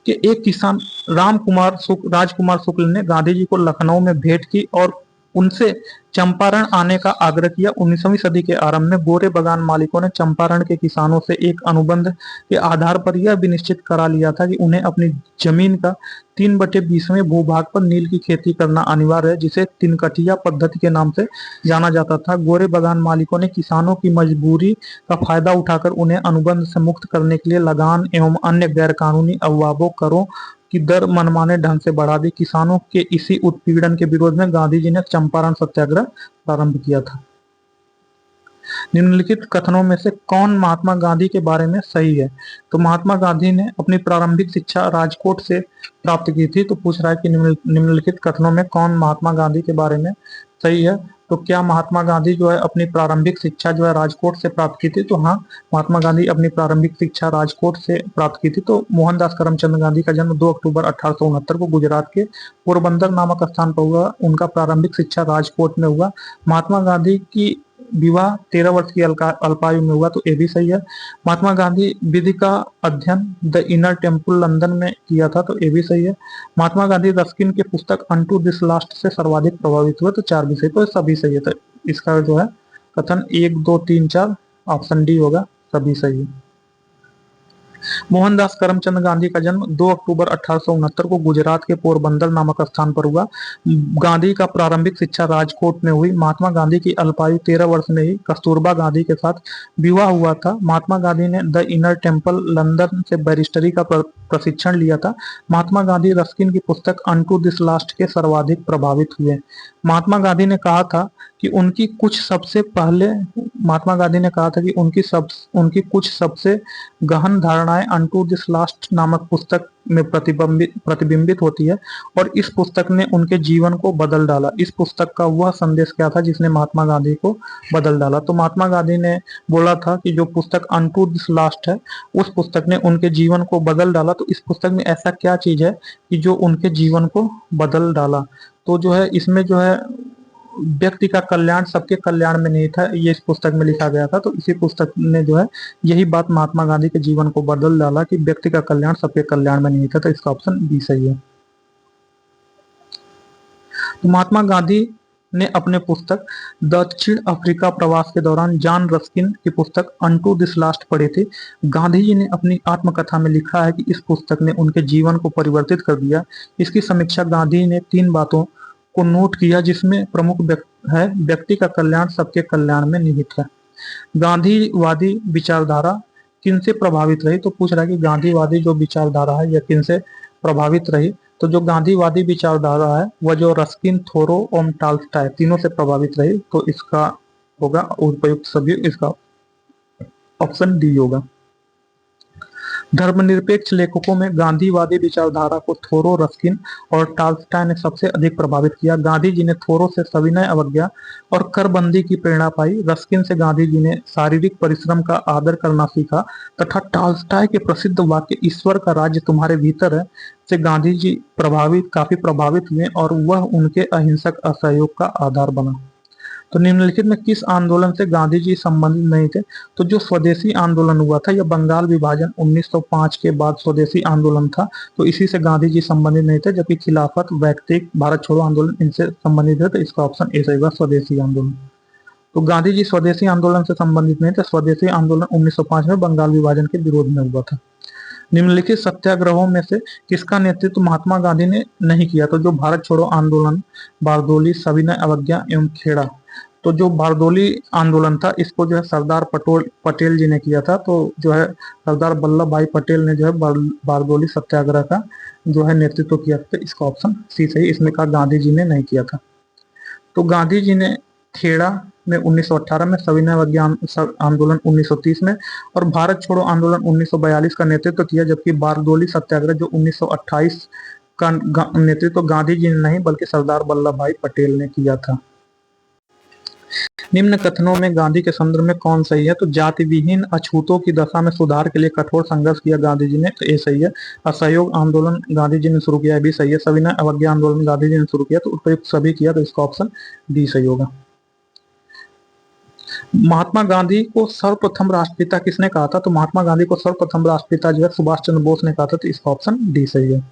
के एक किसान राजकुमार शुक्ल ने गांधी जी को लखनऊ में भेंट की और उनसे चंपारण आने का आग्रह किया। 19वीं सदी के आरंभ में गोरे बागान मालिकों ने चंपारण के किसानों से एक अनुबंध के आधार पर यह भी निश्चित करा लिया था कि उन्हें अपनी जमीन का 3/20वें भूभाग पर नील की खेती करना अनिवार्य है, जिसे तिनकटिया पद्धति के नाम से जाना जाता था। गोरे बागान मालिकों ने किसानों की मजबूरी का फायदा उठाकर उन्हें अनुबंध से मुक्त करने के लिए लगान एवं अन्य गैर कानूनी अववाबों करों की दर मनमाने ढंग से बढ़ा दी। किसानों के इसी उत्पीड़न के विरोध में गांधी जी ने चंपारण सत्याग्रह प्रारंभ किया था। निम्नलिखित कथनों में से कौन महात्मा गांधी के बारे में सही है। तो महात्मा गांधी ने अपनी प्रारंभिक शिक्षा राजकोट से प्राप्त की थी। तो पूछ रहा है कि निम्नलिखित कथनों में कौन महात्मा गांधी के बारे में सही है। तो क्या महात्मा गांधी जो है अपनी प्रारंभिक शिक्षा जो है राजकोट से प्राप्त की थी। तो हाँ, महात्मा गांधी अपनी प्रारंभिक शिक्षा राजकोट से प्राप्त की थी। तो मोहनदास करमचंद गांधी का जन्म 2 अक्टूबर 1869 को गुजरात के पोरबंदर नामक स्थान पर हुआ। उनका प्रारंभिक शिक्षा राजकोट में हुआ। महात्मा गांधी की विवाह 13 वर्ष की अल्पायु में हुआ। तो ये भी सही है। महात्मा गांधी विधि का अध्ययन द इनर टेम्पल लंदन में किया था। तो ये भी सही है। महात्मा गांधी रस्किन के पुस्तक अनटू दिस लास्ट से सर्वाधिक प्रभावित हुए। तो 4 भी सही, तो सभी सही है। तो इसका जो है कथन 1 2 3 4 ऑप्शन डी होगा, सभी सही है। मोहनदास करमचंद गांधी का जन्म 2 अक्टूबर 1869 को गुजरात के पोरबंदर नामक स्थान पर हुआ। गांधी का प्रारंभिक शिक्षा राजकोट में हुई। महात्मा गांधी की अल्पायु 13 वर्ष में ही कस्तूरबा गांधी के साथ विवाह हुआ था। महात्मा गांधी ने द इनर टेम्पल लंदन से बैरिस्टरी का प्रशिक्षण लिया था। महात्मा गांधी रस्किन की पुस्तक अनटू दिस लास्ट के सर्वाधिक प्रभावित हुए। महात्मा गांधी ने कहा था कि उनकी कुछ सबसे गहन धारणाएं अनटू दिस लास्ट नामक पुस्तक में प्रतिबिंबित होती है और इस पुस्तक ने उनके जीवन को बदल डाला। इस पुस्तक का वह संदेश क्या था जिसने महात्मा गांधी को बदल डाला? तो महात्मा गांधी ने बोला था कि जो पुस्तक अनटू दिस लास्ट है उस पुस्तक ने उनके जीवन को बदल डाला। तो इस पुस्तक में ऐसा क्या चीज है कि जो उनके जीवन को बदल डाला? तो जो है इसमें जो है व्यक्ति का कल्याण सबके कल्याण में नहीं था, ये इस पुस्तक में लिखा गया था। तो इसी पुस्तक ने जो है यही बात महात्मा गांधी के जीवन को बदल डाला कि व्यक्ति का कल्याण सबके कल्याण में नहीं था। तो इसका ऑप्शन बी सही है। तो महात्मा गांधी ने अपने पुस्तक दक्षिण अफ्रीका प्रवास के दौरान जॉन रस्किन की पुस्तक अनटू दिस लास्ट पढ़ी थी। गांधी जी ने अपनी आत्मकथा में लिखा है कि इस पुस्तक ने उनके जीवन को परिवर्तित कर दिया। इसकी समीक्षा गांधी ने 3 बातों को नोट किया जिसमें प्रमुख है व्यक्ति का कल्याण सबके कल्याण में निहित है। गांधीवादी विचारधारा किनसे प्रभावित रही? तो पूछ रहा है कि गांधीवादी जो विचारधारा है यह किनसे प्रभावित रही? तो जो गांधीवादी विचारधारा है वह जो रस्किन, थोरो और टॉल्स्टॉय तीनों से प्रभावित रही। तो इसका होगा उपयुक्त सभी, इसका ऑप्शन डी होगा। धर्मनिरपेक्ष लेखकों में गांधीवादी विचारधारा को थोरो, रस्किन और टॉल्स्टॉय ने सबसे अधिक प्रभावित किया। गांधी जी ने थोरो से सविनय अवज्ञा और करबंदी की प्रेरणा पाई। रस्किन से गांधी जी ने शारीरिक परिश्रम का आदर करना सीखा तथा टॉल्स्टॉय के प्रसिद्ध वाक्य ईश्वर का राज्य तुम्हारे भीतर है से गांधी जी काफी प्रभावित हुए और वह उनके अहिंसक असहयोग का आधार बना। तो निम्नलिखित में किस आंदोलन से गांधी जी संबंधित नहीं थे? तो जो स्वदेशी आंदोलन हुआ था यह बंगाल विभाजन 1905 के बाद स्वदेशी आंदोलन था, तो इसी से गांधी जी संबंधित नहीं थे। जबकि खिलाफत, व्यक्तिक, भारत छोड़ो आंदोलन इनसे संबंधित है। तो इसका ऑप्शन ए सही होगा, स्वदेशी आंदोलन। तो गांधी जी स्वदेशी आंदोलन से संबंधित नहीं थे। स्वदेशी आंदोलन 1905 में बंगाल विभाजन के विरोध में हुआ था। निम्नलिखित सत्याग्रहों में से किसका नेतृत्व महात्मा गांधी ने नहीं किया? तो जो भारत छोड़ो आंदोलन, बारदोली, सविनय अवज्ञा एवं खेड़ा। तो जो बारदोली आंदोलन था इसको जो है सरदार पटेल जी ने किया था। तो जो है सरदार वल्लभ भाई पटेल ने जो है बारदोली सत्याग्रह का जो है नेतृत्व किया था। इसका ऑप्शन सी सही, इसमें कहा गांधी जी ने नहीं किया था। तो गांधी जी ने खेड़ा में 1918 में, सविनय अवज्ञा आंदोलन 1930 में और भारत छोड़ो आंदोलन 1942 का नेतृत्व किया। जबकि बारदोली सत्याग्रह जो 1928 का नेतृत्व गांधी जी ने नहीं बल्कि सरदार वल्लभ भाई पटेल ने किया था। निम्न कथनों में गांधी के संदर्भ में कौन सही है? तो जाति विहीन अछूतों की दशा में सुधार के लिए कठोर संघर्ष किया गांधी जी ने, तो ये सही है। असहयोग आंदोलन गांधी जी ने शुरू किया, भी सही है। सविनय अवज्ञा आंदोलन गांधी जी ने शुरू किया, तो उपयुक्त सभी किया, तो इसका ऑप्शन डी सही होगा। महात्मा गांधी को सर्वप्रथम राष्ट्रपिता किसने कहा था? तो महात्मा गांधी को सर्वप्रथम राष्ट्रपिता जो है सुभाष चंद्र बोस ने कहा था, तो इसका ऑप्शन डी सही है।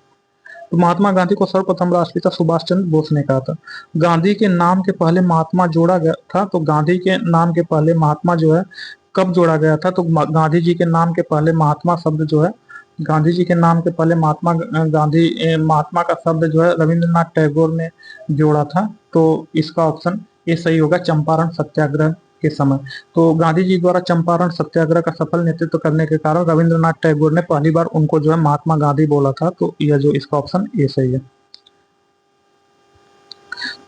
तो महात्मा गांधी को सर्वप्रथम राष्ट्रपिता सुभाष चंद्र बोस ने कहा था। गांधी के नाम के पहले महात्मा जोड़ा गया था, तो गांधी के नाम के पहले महात्मा जो है कब जोड़ा गया था? तो गांधी जी के नाम के पहले महात्मा शब्द जो है, गांधी जी के नाम के पहले महात्मा का शब्द जो है रविंद्रनाथ टैगोर ने जोड़ा था। तो इसका ऑप्शन ये सही होगा, चंपारण सत्याग्रह के समय। तो गांधी जी द्वारा चंपारण सत्याग्रह का सफल नेतृत्व करने के कारण रविंद्रनाथ टैगोर ने पहली बार उनको जो है महात्मा गांधी बोला था। तो यह जो इसका ऑप्शन ए सही है।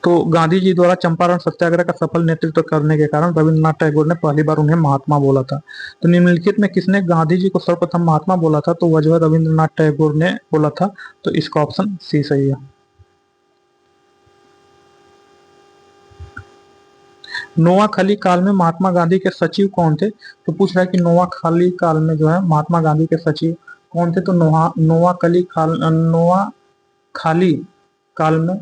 तो गांधी जी द्वारा चंपारण सत्याग्रह का सफल नेतृत्व करने के कारण रविंद्रनाथ टैगोर ने पहली बार उन्हें महात्मा बोला था। तो निम्नलिखित में किसने गांधी जी को सर्वप्रथम महात्मा बोला था? तो वह जो है रविंद्रनाथ टैगोर ने बोला था। तो इसका ऑप्शन सी सही है। नोआखली काल में महात्मा गांधी के सचिव कौन थे? तो पूछ रहा है कि नोआखली काल में जो है महात्मा गांधी के सचिव कौन थे? तो नोआखली काल में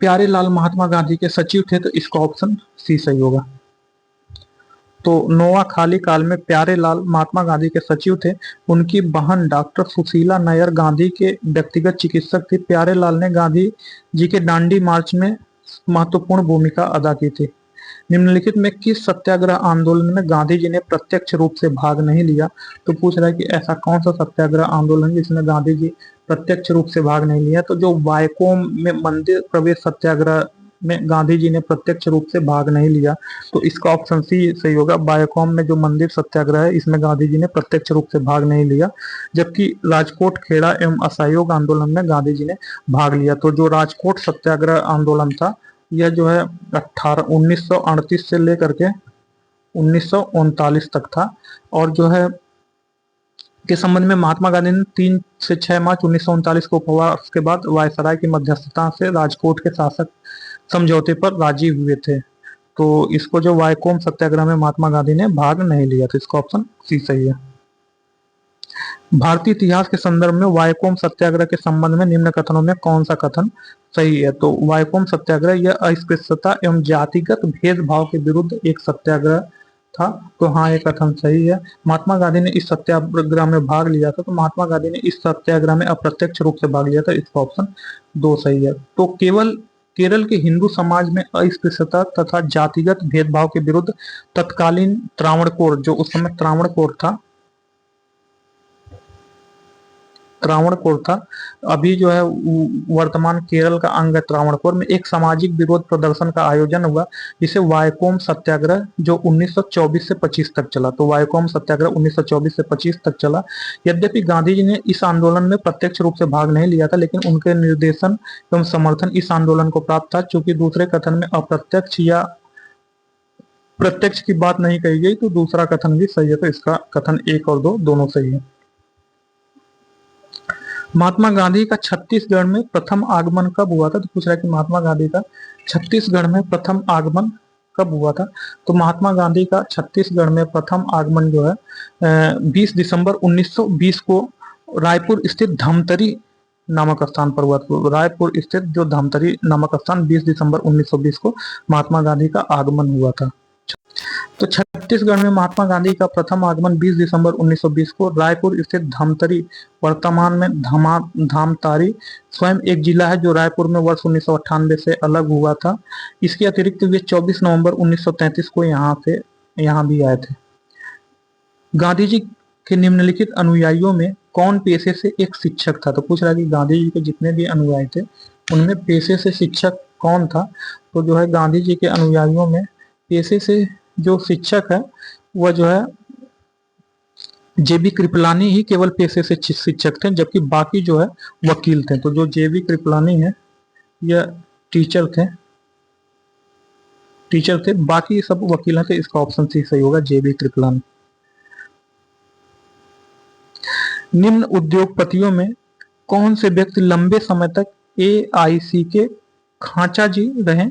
प्यारेलाल महात्मा गांधी के सचिव थे। तो इसका ऑप्शन सी सही होगा। तो नोआखली काल में प्यारेलाल महात्मा गांधी के सचिव थे। उनकी बहन डॉक्टर सुशीला नायर गांधी के व्यक्तिगत चिकित्सक थी। प्यारेलाल ने गांधी जी के दांडी मार्च में महत्वपूर्ण भूमिका अदा की थी। निम्नलिखित में किस सत्याग्रह आंदोलन में गांधी जी ने प्रत्यक्ष रूप से भाग नहीं लिया? तो पूछ रहा है कि ऐसा कौन सा सत्याग्रह आंदोलन जिसमें गांधी जी प्रत्यक्ष रूप से भाग नहीं लिया? तो जो वायकोम में मंदिर प्रवेश सत्याग्रह में गांधी जी ने प्रत्यक्ष रूप से भाग नहीं लिया, तो इसका ऑप्शन सी सही होगा। वायकोम में जो मंदिर सत्याग्रह है इसमें गांधी जी ने प्रत्यक्ष रूप से भाग नहीं लिया, जबकि राजकोट खेड़ा एवं असहयोग आंदोलन में गांधी जी ने भाग लिया। तो जो राजकोट सत्याग्रह आंदोलन था यह जो है 1938 से लेकर के 1939 तक था, और जो है के संबंध में महात्मा गांधी ने 3 से 6 मार्च 1939 को उपवास के बाद वायसराय की मध्यस्थता से राजकोट के शासक समझौते पर राजी हुए थे। तो इसको जो वायकोम सत्याग्रह में महात्मा गांधी ने भाग नहीं लिया, तो इसका ऑप्शन सी सही है। भारतीय इतिहास के संदर्भ में वायकोम सत्याग्रह के संबंध में निम्न कथनों में कौन सा कथन सही है? तो वायकोम सत्याग्रह यह अस्पृश्यता एवं जातिगत भेदभाव के विरुद्ध एक सत्याग्रह था। तो हाँ, ये कथन सही है। महात्मा गांधी ने इस सत्याग्रह में भाग लिया था, तो महात्मा गांधी ने इस सत्याग्रह में अप्रत्यक्ष रूप से भाग लिया था, इसका ऑप्शन 2 सही है। तो केरल के हिंदू समाज में अस्पृश्यता तथा जातिगत भेदभाव के विरुद्ध तत्कालीन त्रावणकोर, जो उस समय त्रावणकोर था, अभी जो है वर्तमान केरल का अंग है त्रावणकोर, में एक सामाजिक विरोध प्रदर्शन का आयोजन हुआ जिसे वायकोम सत्याग्रह, जो 1924 से 25 तक चला। तो वायकोम सत्याग्रह 1924 से 25 तक चला। यद्यपि गांधी जी ने इस आंदोलन में प्रत्यक्ष रूप से भाग नहीं लिया था, लेकिन उनके निर्देशन एवं समर्थन इस आंदोलन को प्राप्त था। चूंकि दूसरे कथन में अप्रत्यक्ष या प्रत्यक्ष की बात नहीं कही गई, तो दूसरा कथन भी सही है, तो इसका कथन 1 और 2 दोनों सही है। महात्मा गांधी का छत्तीसगढ़ में प्रथम आगमन कब हुआ था? तो पूछ रहा है कि महात्मा गांधी का छत्तीसगढ़ में प्रथम आगमन कब हुआ था? तो महात्मा गांधी का छत्तीसगढ़ में प्रथम आगमन जो है 20 दिसंबर 1920 को रायपुर स्थित धमतरी नामक स्थान पर हुआ। तो रायपुर स्थित जो धमतरी नामक स्थान 20 दिसंबर 1920 को महात्मा गांधी का आगमन हुआ था। तो छत्तीसगढ़ में महात्मा गांधी का प्रथम आगमन 20 दिसंबर 1920 को रायपुर स्थित धमतरी, वर्तमान में धामतारी, स्वयं एक जिला है जो रायपुर में वर्ष 1998 से अलग हुआ था। इसके अतिरिक्त वे 24 नवंबर 1933 को यहाँ भी आए थे। गांधी जी के निम्नलिखित अनुयायियों में कौन पेशे से एक शिक्षक था? तो पूछ रहा है कि गांधी जी के जितने भी अनुयायी थे उनमें पेशे से शिक्षक कौन था? तो जो है गांधी जी के अनुयायियों में पेशे से जो शिक्षक है वह जो है जेबी कृपलानी ही केवल पेशे से शिक्षक थे, जबकि बाकी जो है वकील थे। तो जो जेबी कृपलानी है यह टीचर थे, बाकी सब वकील थे, इसका ऑप्शन सी सही होगा, जेबी कृपलानी। निम्न उद्योगपतियों में कौन से व्यक्ति लंबे समय तक एआईसी के खाचाजी रहे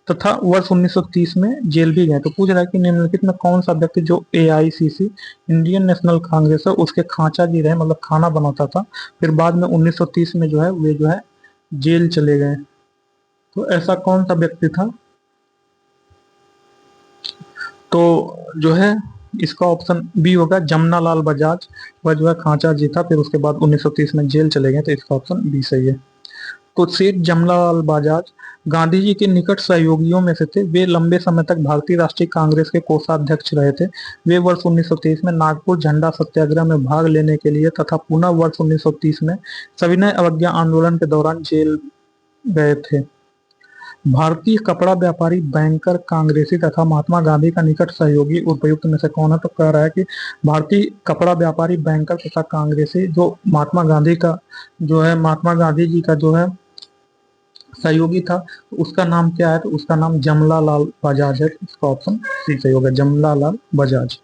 तथा वर्ष 1930 में जेल भी गए? तो पूछ रहा है कि निम्नलिखित में कौन सा व्यक्ति जो एआईसीसी इंडियन नेशनल कांग्रेस है उसके खाचाजी रहे, मतलब खाना बनाता था, फिर बाद में 1930 में जो है वे जो है जेल चले गए। तो ऐसा कौन सा व्यक्ति था? तो जो है इसका ऑप्शन बी होगा, जमना लाल बजाज। वह जो है खाचाजी था, फिर उसके बाद 1930 में जेल चले गए, तो इसका ऑप्शन बी सही है। तो सेठ जमनालाल बजाज गांधी जी के निकट सहयोगियों में से थे। वे लंबे समय तक भारतीय राष्ट्रीय कांग्रेस के कोषाध्यक्ष रहे थे। वे वर्ष 1923 में नागपुर झंडा सत्याग्रह में भाग लेने के लिए तथा पुनः वर्ष 1930 में सविनय अवज्ञा आंदोलन के दौरान जेल गए थे। भारतीय कपड़ा व्यापारी, बैंकर, कांग्रेसी तथा महात्मा गांधी का निकट सहयोगी उपर्युक्त में से कौन है? तो कह रहा है कि भारतीय कपड़ा व्यापारी, बैंकर तथा कांग्रेसी जो महात्मा गांधी जी का जो है सहयोगी था, तो उसका नाम क्या है? तो उसका नाम जमना लाल बजाज है। इसका ऑप्शन सी सही होगा, जमना लाल बजाज।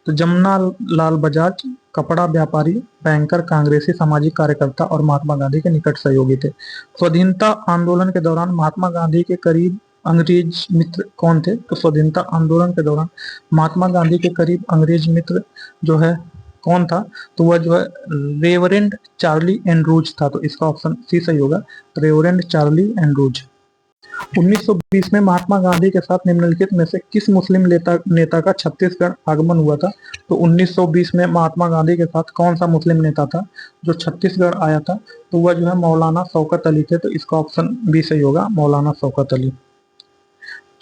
तो जमना लाल बजाज कपड़ा व्यापारी, बैंकर, कांग्रेसी, सामाजिक कार्यकर्ता और महात्मा गांधी के निकट सहयोगी थे। स्वाधीनता आंदोलन के दौरान महात्मा गांधी के करीब अंग्रेज मित्र कौन थे? तो स्वाधीनता आंदोलन के दौरान महात्मा गांधी के करीब अंग्रेज मित्र जो है कौन था? तो वह जो है रेवरेंड चार्ली एंड्रूज था। तो इसका ऑप्शन सी सही होगा, रेवरेंड चार्ली एंड्रूज। 1920 में महात्मा गांधी के साथ निम्नलिखित में से किस मुस्लिम नेता का छत्तीसगढ़ आगमन हुआ था? तो 1920 में महात्मा गांधी के साथ कौन सा मुस्लिम नेता था जो छत्तीसगढ़ आया था? तो वह जो है मौलाना शौकत अली थे। तो इसका ऑप्शन बी सही होगा, मौलाना शौकत अली।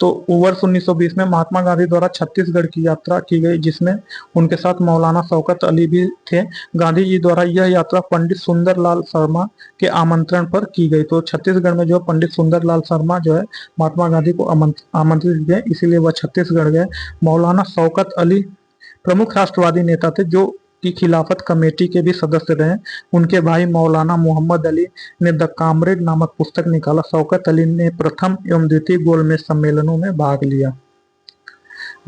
तो वर्ष 1920 में महात्मा गांधी द्वारा छत्तीसगढ़ की यात्रा की गई, जिसमें उनके साथ मौलाना शौकत अली भी थे। गांधी जी द्वारा यह यात्रा पंडित सुंदरलाल शर्मा के आमंत्रण पर की गई। तो छत्तीसगढ़ में जो पंडित सुंदरलाल शर्मा जो है महात्मा गांधी को आमंत्रित किए, इसीलिए वह छत्तीसगढ़ गए। मौलाना शौकत अली प्रमुख राष्ट्रवादी नेता थे, जो की खिलाफत कमेटी के भी सदस्य रहे। उनके भाई मौलाना मोहम्मद अली ने द कामरेड नामक पुस्तक निकाला। शौकत अली ने प्रथम एवं द्वितीय गोलमेज सम्मेलनों में भाग लिया।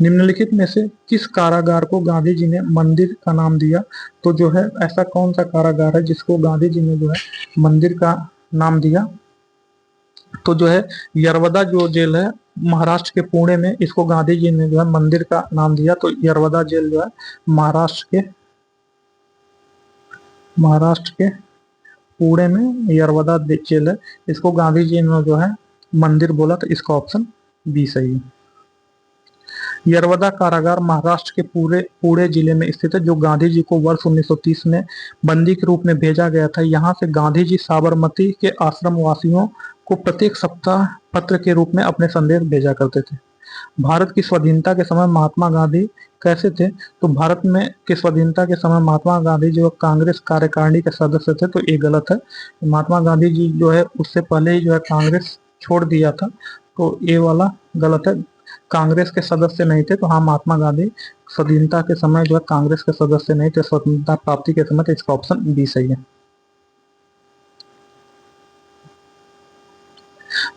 निम्नलिखित में से किस कारागार को गांधी जी ने मंदिर का नाम दिया? तो जो है ऐसा कौन सा कारागार है जिसको गांधी जी ने जो है मंदिर का नाम दिया? तो जो है यरवदा जो जेल है महाराष्ट्र के पुणे में, इसको गांधी जी ने जो है मंदिर का नाम दिया। तो यरवदा जेल जो है महाराष्ट्र के पुणे में यरवदा जेल है, इसको गांधी जी ने जो है मंदिर बोला, तो इसका ऑप्शन बी सही है। यरवदा कारागार महाराष्ट्र के पुणे जिले में स्थित है, जो गांधी जी को वर्ष 1930 में बंदी के रूप में भेजा गया था। यहाँ से गांधी जी साबरमती के आश्रम वासियों को प्रत्येक सप्ताह पत्र के रूप में अपने संदेश भेजा करते थे। भारत की स्वाधीनता के समय महात्मा गांधी कैसे थे? तो भारत में की स्वाधीनता के समय महात्मा गांधी जो कांग्रेस कार्यकारिणी के सदस्य थे, तो ये गलत है। महात्मा गांधी जी जो है उससे पहले ही जो है कांग्रेस छोड़ दिया था, तो ये वाला गलत है। कांग्रेस के सदस्य नहीं थे, तो हाँ महात्मा गांधी स्वाधीनता के समय जो है कांग्रेस के सदस्य नहीं थे, स्वतंत्रता प्राप्ति के समय, तो इसका ऑप्शन बी सही है।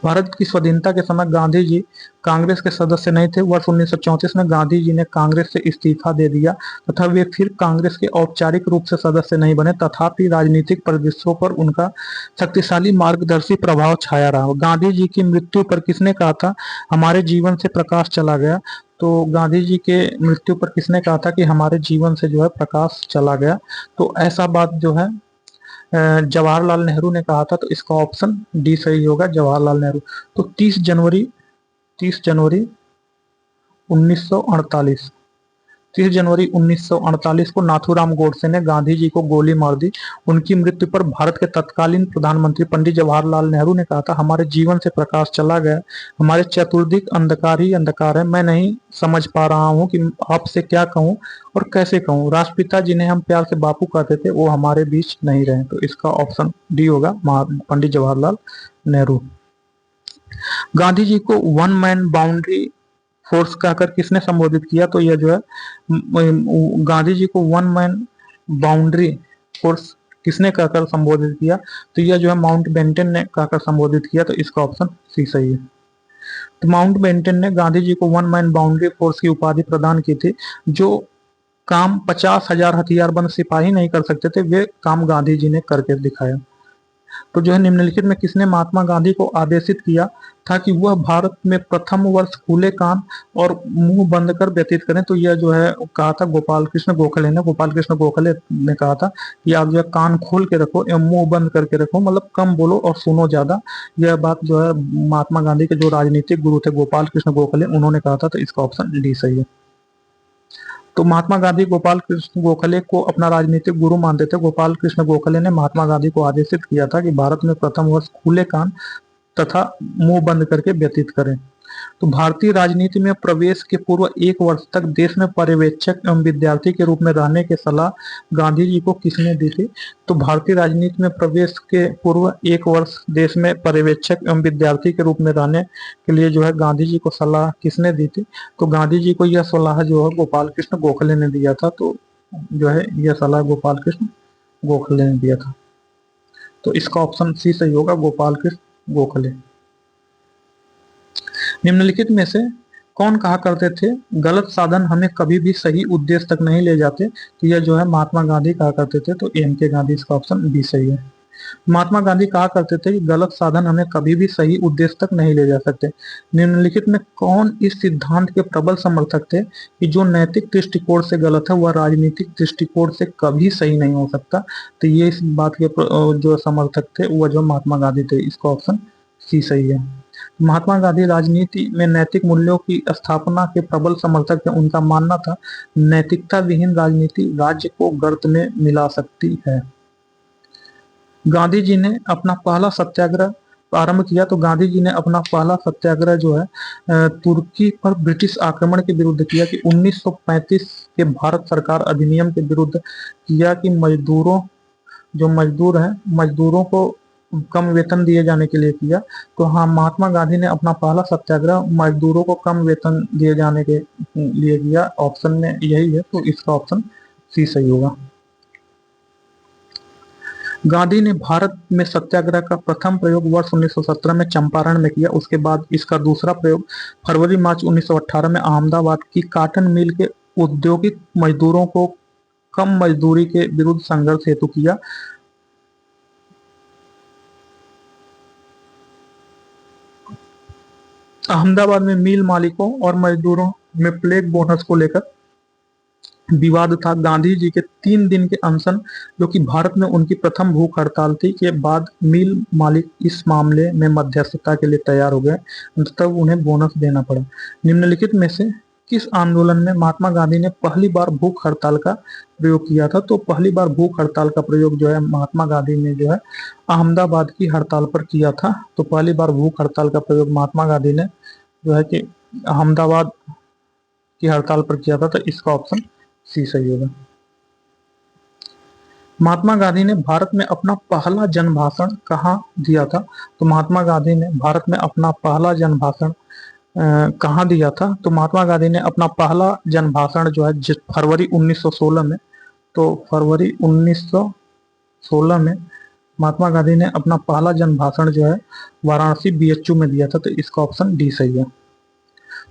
भारत की स्वाधीनता के समय गांधी जी कांग्रेस के सदस्य नहीं थे। वर्ष 1934 में गांधी जी ने कांग्रेस से इस्तीफा दे दिया तथा वे फिर कांग्रेस के औपचारिक रूप से सदस्य नहीं बने, तथापि राजनीतिक परिदृश्यों पर उनका शक्तिशाली मार्गदर्शी प्रभाव छाया रहा। गांधी जी की मृत्यु पर किसने कहा था हमारे जीवन से प्रकाश चला गया? तो गांधी जी के मृत्यु पर किसने कहा था कि हमारे जीवन से जो है प्रकाश चला गया? तो ऐसा बात जो है जवाहरलाल नेहरू ने कहा था, तो इसका ऑप्शन डी सही होगा, जवाहरलाल नेहरू। तो 30 जनवरी 1948 30 जनवरी 1948 को नाथूराम गोडसे ने गांधी जी को गोली मार दी। उनकी मृत्यु पर भारत के तत्कालीन प्रधानमंत्री पंडित जवाहरलाल नेहरू ने कहा था हमारे जीवन से प्रकाश चला गया, हमारे चतुर्दिक अंधकार ही अंधकार है, मैं नहीं समझ पा रहा हूँ कि आपसे क्या कहूँ और कैसे कहूँ। राष्ट्रपिता जिन्हें हम प्यार से बापू कहते थे वो हमारे बीच नहीं रहे, तो इसका ऑप्शन डी होगा, पंडित जवाहरलाल नेहरू। गांधी जी को वन मैन बाउंड्री फोर्स कहकर किसने संबोधित किया? तो यह जो है गांधी जी को वन मैन बाउंड्री फोर्स किसने कहकर संबोधित किया? तो यह जो है माउंट बेंटन ने कहकर संबोधित किया, तो इसका ऑप्शन सी सही है। तो माउंट बेंटन ने गांधी जी को वन मैन बाउंड्री फोर्स की उपाधि प्रदान की थी। जो काम 50,000 हथियारबंद सिपाही नहीं कर सकते थे, वे काम गांधी जी ने करके दिखाया। तो जो है निम्नलिखित में किसने महात्मा गांधी को आदेशित किया था कि वह भारत में प्रथम वर्ष खुले कान और मुंह बंद कर व्यतीत करें? तो यह जो है कहा था गोपाल कृष्ण गोखले ने। गोपाल कृष्ण गोखले ने कहा था कि आप जो है कान खोल के रखो एवं मुंह बंद करके रखो, मतलब कम बोलो और सुनो ज्यादा। यह बात जो है महात्मा गांधी के जो राजनीतिक गुरु थे गोपाल कृष्ण गोखले, उन्होंने कहा था, तो इसका ऑप्शन डी सही है। तो महात्मा गांधी गोपाल कृष्ण गोखले को अपना राजनीतिक गुरु मानते थे। गोपाल कृष्ण गोखले ने महात्मा गांधी को आदेशित किया था कि भारत में प्रथम वर्ष खुले कान तथा मुंह बंद करके व्यतीत करें। तो भारतीय राजनीति में प्रवेश के पूर्व 1 वर्ष तक देश में पर्यवेक्षक एवं विद्यार्थी के रूप में रहने की सलाह गांधी जी को किसने दी थी? तो भारतीय राजनीति में प्रवेश के पूर्व 1 वर्ष देश में पर्यवेक्षक एवं विद्यार्थी के रूप में रहने के लिए जो है गांधी जी को सलाह किसने दी थी? तो गांधी जी को यह सलाह जो है गोपाल कृष्ण गोखले ने दिया था। तो जो है यह सलाह गोपाल कृष्ण गोखले ने दिया था, तो इसका ऑप्शन सी सही होगा, गोपाल कृष्ण गोखले। निम्नलिखित में से कौन कहा करते थे गलत साधन हमें कभी भी सही उद्देश्य तक नहीं ले जाते? तो यह जो है महात्मा गांधी कहा करते थे, तो एम के गांधी, इसका ऑप्शन बी सही है। महात्मा गांधी कहा करते थे कि गलत साधन हमें कभी भी सही उद्देश्य तक नहीं ले जा सकते। निम्नलिखित में कौन इस सिद्धांत के प्रबल समर्थक थे कि जो नैतिक दृष्टिकोण से गलत है वह राजनीतिक दृष्टिकोण से कभी सही नहीं हो सकता? तो ये इस बात के जो समर्थक थे वह जो महात्मा गांधी थे, इसका ऑप्शन सी सही है। महात्मा गांधी राजनीति में नैतिक मूल्यों की स्थापना के प्रबल समर्थक थे। उनका मानना था नैतिकता विहीन राजनीति राज्य को गर्त में मिला सकती है। गांधी जी ने अपना पहला सत्याग्रह आरंभ किया तो गांधी जी ने अपना पहला सत्याग्रह जो है तुर्की पर ब्रिटिश आक्रमण के विरुद्ध किया कि 1935 के भारत सरकार अधिनियम के विरुद्ध किया कि मजदूरों जो मजदूर हैं मजदूरों को कम वेतन दिए जाने के लिए किया। तो हाँ, महात्मा गांधी ने अपना पहला सत्याग्रह मजदूरों को कम वेतन दिए जाने के लिए किया। ऑप्शन में यही है, तो इसका ऑप्शन सी सही होगा। गांधी ने भारत में सत्याग्रह का प्रथम प्रयोग वर्ष 1917 में चंपारण में किया। उसके बाद इसका दूसरा प्रयोग फरवरी मार्च 1918 में अहमदाबाद की काटन मिल के औद्योगिक मजदूरों को कम मजदूरी के विरुद्ध संघर्ष हेतु किया। अहमदाबाद में मिल मालिकों और मजदूरों में प्लेग बोनस को लेकर विवाद था। गांधी जी के 3 दिन के अनशन, जो कि भारत में उनकी प्रथम भूख हड़ताल थी, के बाद मिल मालिक इस मामले में मध्यस्थता के लिए तैयार हो गए। अंततः उन्हें बोनस देना पड़ा। निम्नलिखित में से किस आंदोलन में महात्मा गांधी ने पहली बार भूख हड़ताल का प्रयोग किया था? तो पहली बार भूख हड़ताल का प्रयोग जो है महात्मा गांधी ने जो है अहमदाबाद की हड़ताल पर किया था। तो पहली बार भूख हड़ताल का प्रयोग महात्मा गांधी ने जो है कि अहमदाबाद की हड़ताल पर किया था। तो इसका ऑप्शन सी सही होगा। महात्मा गांधी ने भारत में अपना पहला जन भाषण कहाँ दिया था? तो महात्मा गांधी ने भारत में अपना पहला जन भाषण कहाँ दिया था? तो महात्मा गांधी ने अपना पहला जन भाषण जो है फरवरी 1916 में, तो फरवरी 1916 में महात्मा गांधी ने अपना पहला जन भाषण जो है वाराणसी बीएचयू में दिया था। तो इसका ऑप्शन डी सही है।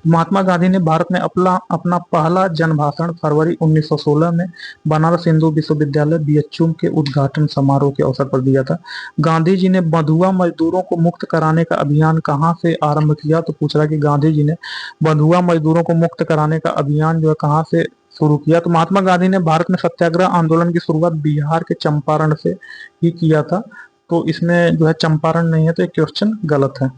महात्मा गांधी ने भारत में अपना पहला जन भाषण फरवरी 1916 में बनारस हिंदू विश्वविद्यालय बीएचयू के उद्घाटन समारोह के अवसर पर दिया था। गांधी जी ने बंधुआ मजदूरों को मुक्त कराने का अभियान कहां से आरंभ किया? तो पूछ रहा है कि गांधी जी ने बंधुआ मजदूरों को मुक्त कराने का अभियान जो है कहां से शुरू किया? तो महात्मा गांधी ने भारत में सत्याग्रह आंदोलन की शुरुआत बिहार के चंपारण से ही किया था। तो इसमें जो है चंपारण नहीं है, तो ये क्वेश्चन गलत है।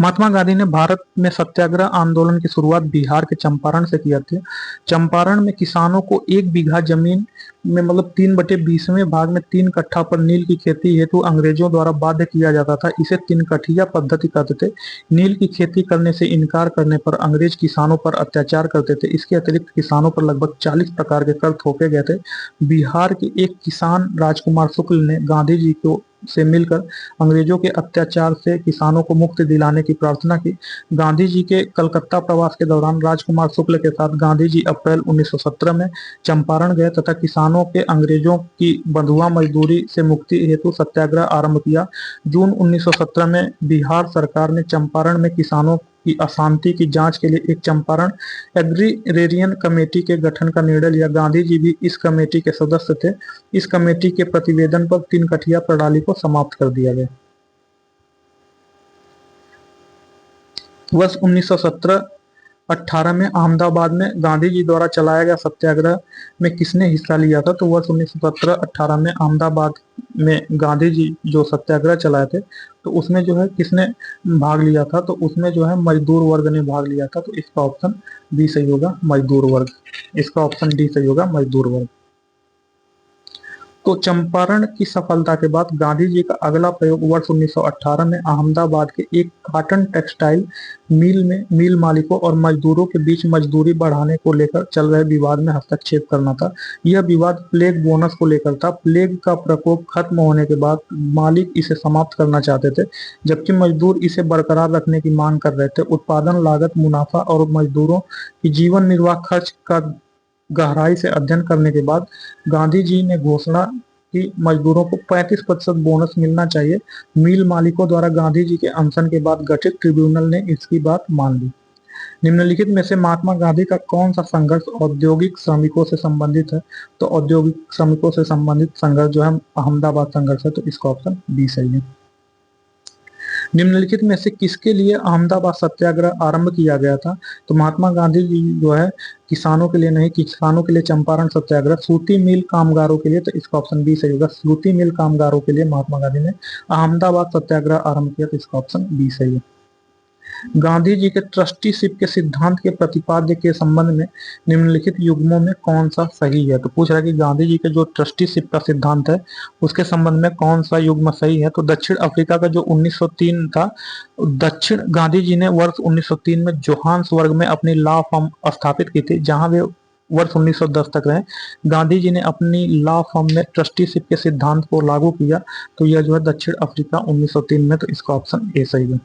महात्मा गांधी ने भारत में सत्याग्रह आंदोलन की शुरुआत बिहार के चंपारण से किया था। चंपारण में किसानों को 1 बीघा जमीन में मतलब 3/20वें भाग में 3 कट्ठा पर नील की खेती हेतु अंग्रेजों द्वारा बाध्य किया जाता था। इसे 3 कठिया पद्धति कहते थे। नील की खेती करने से इनकार करने पर अंग्रेज किसानों पर अत्याचार करते थे। इसके अतिरिक्त किसानों पर लगभग 40 प्रकार के कर थोपे गए थे। बिहार के एक किसान राजकुमार शुक्ल ने गांधी जी को से मिलकर अंग्रेजों के अत्याचार से किसानों को मुक्ति दिलाने की प्रार्थना की। गांधी जी के कलकत्ता प्रवास के दौरान राजकुमार शुक्ल के साथ गांधी जी अप्रैल 1917 में चंपारण गए तथा किसानों के अंग्रेजों की बंधुआ मजदूरी से मुक्ति हेतु सत्याग्रह आरंभ किया। जून 1917 में बिहार सरकार ने चंपारण में किसानों की अशांति की जांच के लिए एक चंपारण एग्रीरेरियन कमेटी के गठन का निर्णय लिया। गांधी जी भी इस कमेटी के सदस्य थे। इस कमेटी के प्रतिवेदन पर 3 कठिया प्रणाली को समाप्त कर दिया गया। वर्ष 1917-18 में अहमदाबाद में गांधी जी द्वारा चलाया गया सत्याग्रह में किसने हिस्सा लिया था? तो वर्ष 1917-18 में अहमदाबाद में गांधी जी जो सत्याग्रह चलाए थे, तो उसमें जो है किसने भाग लिया था? तो उसमें जो है मजदूर वर्ग ने भाग लिया था। तो इसका ऑप्शन बी सही होगा, मजदूर वर्ग। इसका ऑप्शन डी सही होगा, मजदूर वर्ग। तो चंपारण की सफलता के बाद गांधी जी का अगला प्रयोग वर्ष 1918 में अहमदाबाद के एक कॉटन टेक्सटाइल मिल में मिल मालिकों और मजदूरों के बीच मजदूरी बढ़ाने को लेकर चल रहे विवाद में हस्तक्षेप करना था। यह विवाद प्लेग बोनस को लेकर था। प्लेग का प्रकोप खत्म होने के बाद मालिक इसे समाप्त करना चाहते थे, जबकि मजदूर इसे बरकरार रखने की मांग कर रहे थे। उत्पादन लागत, मुनाफा और मजदूरों की जीवन निर्वाह खर्च का गहराई से अध्ययन करने के बाद गांधी जी ने घोषणा की मजदूरों को 35% बोनस मिलना चाहिए। मिल मालिकों द्वारा गांधी जी के अनशन के बाद गठित ट्रिब्यूनल ने इसकी बात मान ली। निम्नलिखित में से महात्मा गांधी का कौन सा संघर्ष औद्योगिक श्रमिकों से संबंधित है? तो औद्योगिक श्रमिकों से संबंधित संघर्ष जो है अहमदाबाद संघर्ष है। तो इसका ऑप्शन बी सही है। निम्नलिखित में से किसके लिए अहमदाबाद सत्याग्रह आरंभ किया गया था? तो महात्मा गांधी जी जो है किसानों के लिए नहीं, किसानों के लिए चंपारण सत्याग्रह। सूती मिल कामगारों के लिए, तो इसका ऑप्शन बी सही होगा। सूती मिल कामगारों के लिए महात्मा गांधी ने अहमदाबाद सत्याग्रह आरंभ किया। तो इसका ऑप्शन बी सही है। गांधी जी के ट्रस्टीशिप के सिद्धांत के प्रतिपाद्य के संबंध में निम्नलिखित युग्मों में कौन सा सही है? तो पूछ रहा है कि गांधी जी के जो ट्रस्टीशिप का सिद्धांत है उसके संबंध में कौन सा युग्म सही है? तो दक्षिण अफ्रीका का जो 1903 था, दक्षिण गांधी जी ने वर्ष 1903 में जोहान्सबर्ग में अपनी लॉ फर्म स्थापित की थी, जहां वे वर्ष 1910 तक रहे। गांधी जी ने अपनी लॉ फर्म में ट्रस्टीशिप के सिद्धांत को लागू किया। तो यह जो है दक्षिण अफ्रीका 1903 में, तो इसका ऑप्शन ए सही है।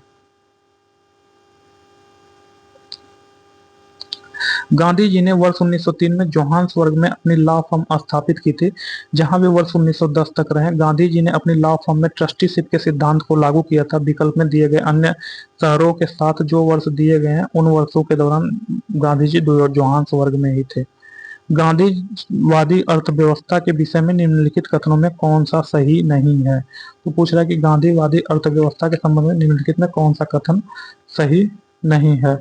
गांधी जी ने वर्ष 1903 में जोहान्सबर्ग में अपनी लॉ फर्म स्थापित की थी, जहां वे वर्ष 1910 तक रहे। गांधी जी ने अपनी लॉ फर्म में ट्रस्टीशिप के सिद्धांत को लागू किया था। विकल्प में दिए गए अन्य शहरों के साथ जो वर्ष दिए गए हैं उन वर्षों के दौरान गांधी जी जोहान्सबर्ग में ही थे। गांधीवादी अर्थव्यवस्था के विषय में निम्नलिखित कथनों में कौन सा सही नहीं है? तो पूछ रहा है कि गांधीवादी अर्थव्यवस्था के संबंध में निम्नलिखित में कौन सा कथन सही नहीं है?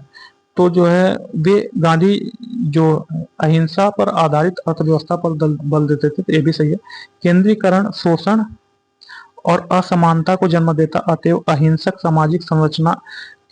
तो जो है वे गांधी जो अहिंसा पर आधारित अर्थव्यवस्था पर बल देते थे, तो ये भी सही है। केंद्रीकरण शोषण और असमानता को जन्म देता, अतएव अहिंसक सामाजिक संरचना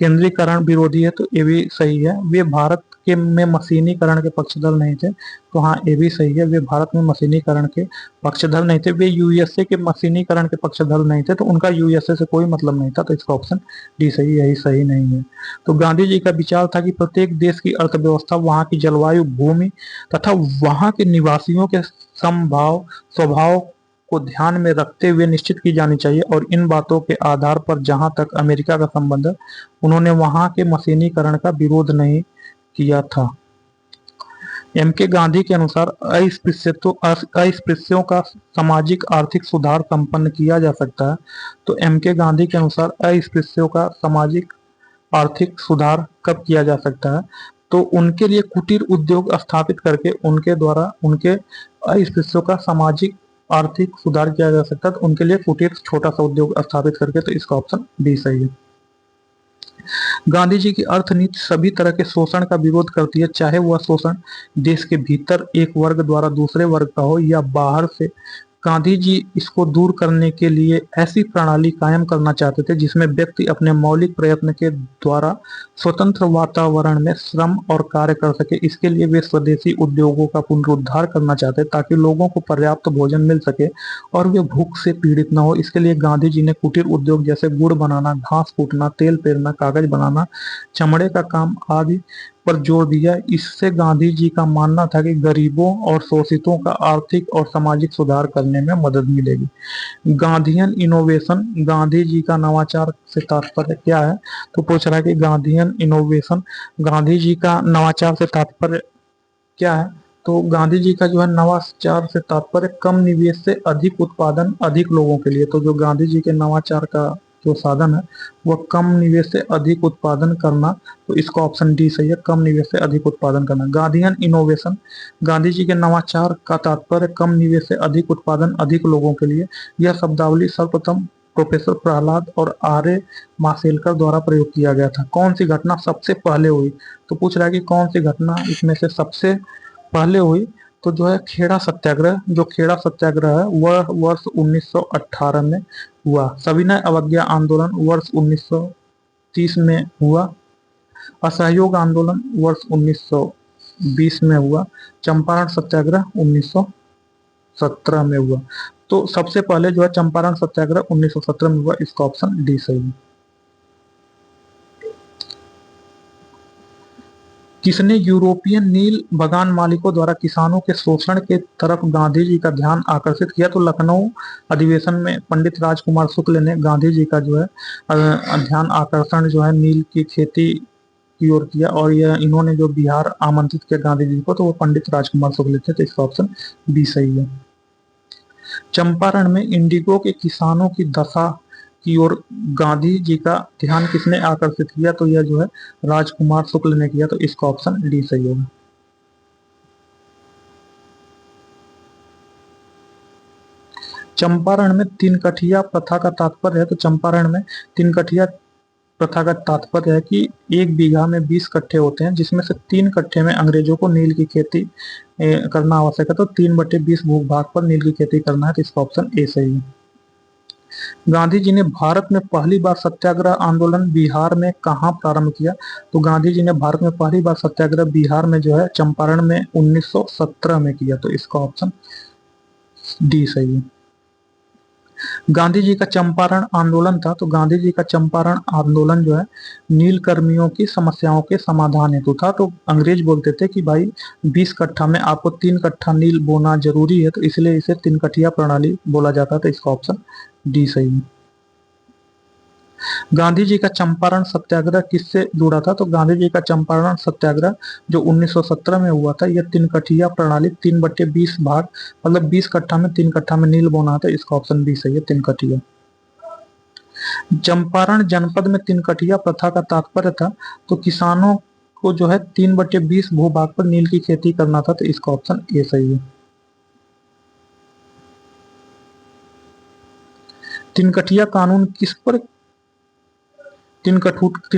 केंद्रीकरण विरोधी है, तो ये भी सही है। वे भारत के में मशीनीकरण के पक्षधर नहीं थे, तो हाँ ये भी सही है। वे भारत में मशीनीकरण के पक्षधर नहीं थे। वे यूएसए के मशीनीकरण के पक्षधर नहीं थे, तो उनका यूएसए से कोई मतलब नहीं था, तो इसका ऑप्शन डी सही, यही सही नहीं है। तो गांधी जी का विचार था कि प्रत्येक देश की अर्थव्यवस्था वहां की जलवायु, भूमि तथा वहां के निवासियों के समभाव स्वभाव को ध्यान में रखते हुए निश्चित की जानी चाहिए, और इन बातों के आधार पर जहां तक अमेरिका का संबंध है, उन्होंने वहां के मशीनीकरण का विरोध नहीं किया था। एम के गांधी के अनुसार अस्पृश्यों का सामाजिक आर्थिक सुधार संपन्न किया जा सकता है। तो एम के गांधी के अनुसार अस्पृश्यों का सामाजिक आर्थिक सुधार कब किया जा सकता है? तो उनके लिए कुटीर उद्योग स्थापित करके उनके द्वारा उनके अस्पृश्यों का सामाजिक आर्थिक सुधार किया जा सकता है, तो उनके लिए कुटीर छोटा सा उद्योग स्थापित करके, तो इसका ऑप्शन बी सही है। गांधी जी की अर्थनीति सभी तरह के शोषण का विरोध करती है, चाहे वह शोषण देश के भीतर एक वर्ग द्वारा दूसरे वर्ग का हो या बाहर से। गांधी जी इसको दूर करने के लिए ऐसी प्रणाली कायम करना चाहते थे जिसमें व्यक्ति अपने मौलिक प्रयत्न के द्वारा स्वतंत्र वातावरण में श्रम और कार्य कर सके। इसके लिए वे स्वदेशी उद्योगों का पुनरुद्धार करना चाहते ताकि लोगों को पर्याप्त भोजन मिल सके और वे भूख से पीड़ित न हो। इसके लिए गांधी जी ने कुटीर उद्योग जैसे गुड़ बनाना, घास कूटना, तेल पेरना, कागज बनाना, चमड़े का काम आदि पर जोर दिया। इससे गांधी जी का मानना था कि गरीबों और शोषितों का आर्थिक और सामाजिक सुधार करने में मदद मिलेगी। गांधीयन इनोवेशन, गांधी जी का नवाचार से तात्पर्य क्या है? तो पूछ रहा है कि गांधीयन इनोवेशन, गांधी जी का नवाचार से तात्पर्य क्या है? तो गांधी जी का जो है नवाचार से तात्पर्य कम निवेश से अधिक उत्पादन अधिक लोगों के लिए। तो जो गांधी जी के नवाचार का जो साधन है वह कम निवेश से अधिक उत्पादन करना, तो इसका ऑप्शन डी सही है, कम निवेश से अधिक उत्पादन करना। गांधीयन इनोवेशन, गांधी जी के नवाचार का तात्पर्य कम निवेश से अधिक उत्पादन अधिक लोगों के लिए। यह शब्दावली सर्वप्रथम प्रोफेसर प्रहलाद और आर्य माशेलकर द्वारा प्रयोग किया गया था। कौन सी घटना सबसे पहले हुई? तो पूछ रहा है कि कौन सी घटना इसमें से सबसे पहले हुई? तो जो है खेड़ा सत्याग्रह, जो खेड़ा सत्याग्रह है वह वर्ष 1918 में हुआ। सविनय अवज्ञा आंदोलन वर्ष 1930 में हुआ। असहयोग आंदोलन वर्ष 1920 में हुआ। चंपारण सत्याग्रह 1917 में हुआ। तो सबसे पहले जो है चंपारण सत्याग्रह 1917 में हुआ, इसका ऑप्शन डी सही है। किसने यूरोपियन नील बगान मालिकों द्वारा किसानों के शोषण के तरफ गांधी जी का ध्यान आकर्षित किया? तो लखनऊ अधिवेशन में पंडित राजकुमार शुक्ल ने गांधी जी का जो है ध्यान आकर्षण जो है नील की खेती की ओर किया, और यह इन्होंने जो बिहार आमंत्रित किया गांधी जी को, तो वो पंडित राजकुमार शुक्ल थे, तो इसका ऑप्शन बी सही है। चंपारण में इंडिगो के किसानों की दशा की ओर गांधी जी का ध्यान किसने आकर्षित किया? तो यह जो है राजकुमार शुक्ल ने किया, तो इसका ऑप्शन डी सही होगा। चंपारण में तीन कठिया प्रथा का तात्पर्य है, तो चंपारण में तीन कठिया प्रथा का तात्पर्य है कि एक बीघा में 20 कट्ठे होते हैं, जिसमें से 3 कट्ठे में अंग्रेजों को नील की खेती करना आवश्यक है, तो 3/20 भूभाग पर नील की खेती करना है, तो इसका ऑप्शन ए सही है। गांधी जी ने भारत में पहली बार सत्याग्रह आंदोलन बिहार में कहाँ प्रारंभ किया? तो गांधी जी ने भारत में पहली बार सत्याग्रह बिहार में जो है चंपारण में 1917 में किया। तो इसका ऑप्शन डी सही है। गांधी जी का चंपारण आंदोलन था, तो गांधी जी का चंपारण आंदोलन जो है नील कर्मियों की समस्याओं के समाधान हेतु था। तो अंग्रेज बोलते थे कि भाई 20 कट्ठा में आपको 3 कट्ठा नील बोना जरूरी है, तो इसलिए इसे 3 कट्ठिया प्रणाली बोला जाता था। इसका ऑप्शन डी सही है। गांधी जी का चंपारण सत्याग्रह किससे जुड़ा था? तो गांधी जी का चंपारण सत्याग्रह जो 1917 में हुआ था, यह 3 कट्ठिया प्रणाली 3/20 भाग, मतलब 20 कट्ठा में 3 कट्ठा में नील बोना था। इसका ऑप्शन बी सही है, 3 कट्ठिया। चंपारण जनपद में 3 कट्ठिया प्रथा का तात्पर्य था, तो किसानों को जो है 3/20 भूभाग पर नील की खेती करना था। तो इसका ऑप्शन ए सही है। 3 कट्ठिया कानून किस पर तीन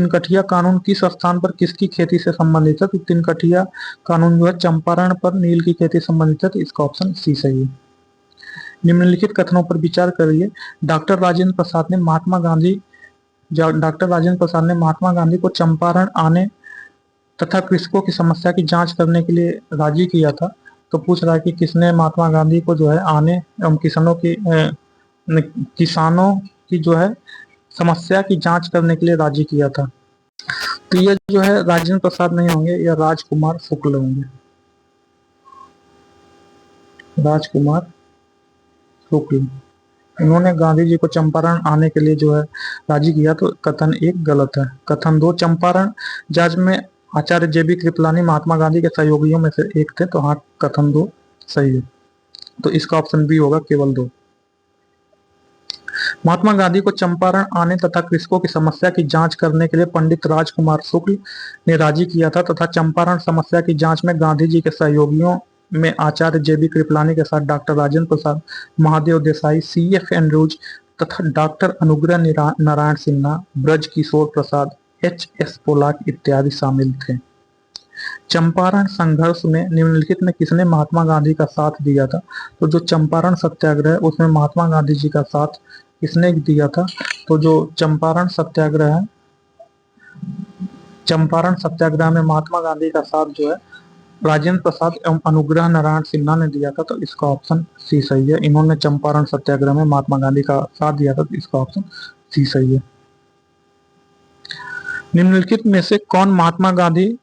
कठिया कानून किस स्थान पर किसकी खेती से संबंधित है? तो 3 कठिया कानून जो है चंपारण पर नील की खेती संबंधित है। तो इसका ऑप्शन सी सही है। निम्नलिखित कथनों पर विचार करिए। डॉक्टर राजेंद्र प्रसाद ने महात्मा गांधी को चंपारण आने तथा कृषकों की समस्या की जांच करने के लिए राजी किया था। तो पूछ रहा है कि किसने महात्मा गांधी को जो है आने एवं किसानों की जो है समस्या की जांच करने के लिए राजी किया था? तो ये जो है राजेंद्र प्रसाद नहीं होंगे, यह राजकुमार शुक्ल होंगे। राजकुमार शुक्ल, इन्होंने गांधी जी को चंपारण आने के लिए जो है राजी किया। तो कथन 1 गलत है। कथन 2, चंपारण जांच में आचार्य जेबी कृपलानी महात्मा गांधी के सहयोगियों में से एक थे। तो हाँ, कथन 2 सही है। तो इसका ऑप्शन बी होगा, केवल 2। महात्मा गांधी को चंपारण आने तथा कृषकों की समस्या की जांच करने के लिए पंडित राजकुमार शुक्ल ने राजी किया था तथा चंपारण समस्या की जांच में गांधी जी के सहयोगियों में आचार्य जेबी कृपलानी के साथ doctor Rajendra Prasad, Mahadev Desai, CF Andrews तथा doctor Anugrah Narayan Sinha, Braj Kishore Prasad, HS Pollock इत्यादि शामिल थे। चंपारण संघर्ष में निम्नलिखित में किसने महात्मा गांधी का साथ दिया था? तो जो चंपारण सत्याग्रह है उसमें महात्मा गांधी जी का साथ किसने दिया था? तो जो चंपारण सत्याग्रह है, चंपारण सत्याग्रह में महात्मा गांधी का साथ जो है राजेंद्र प्रसाद एवं अनुग्रह नारायण सिन्हा ने दिया था। तो इसका ऑप्शन सी सही है। इन्होंने चंपारण सत्याग्रह में महात्मा गांधी का साथ दिया था। तो इसका ऑप्शन सी सही है। निम्नलिखित में से कौन महात्मा गांधी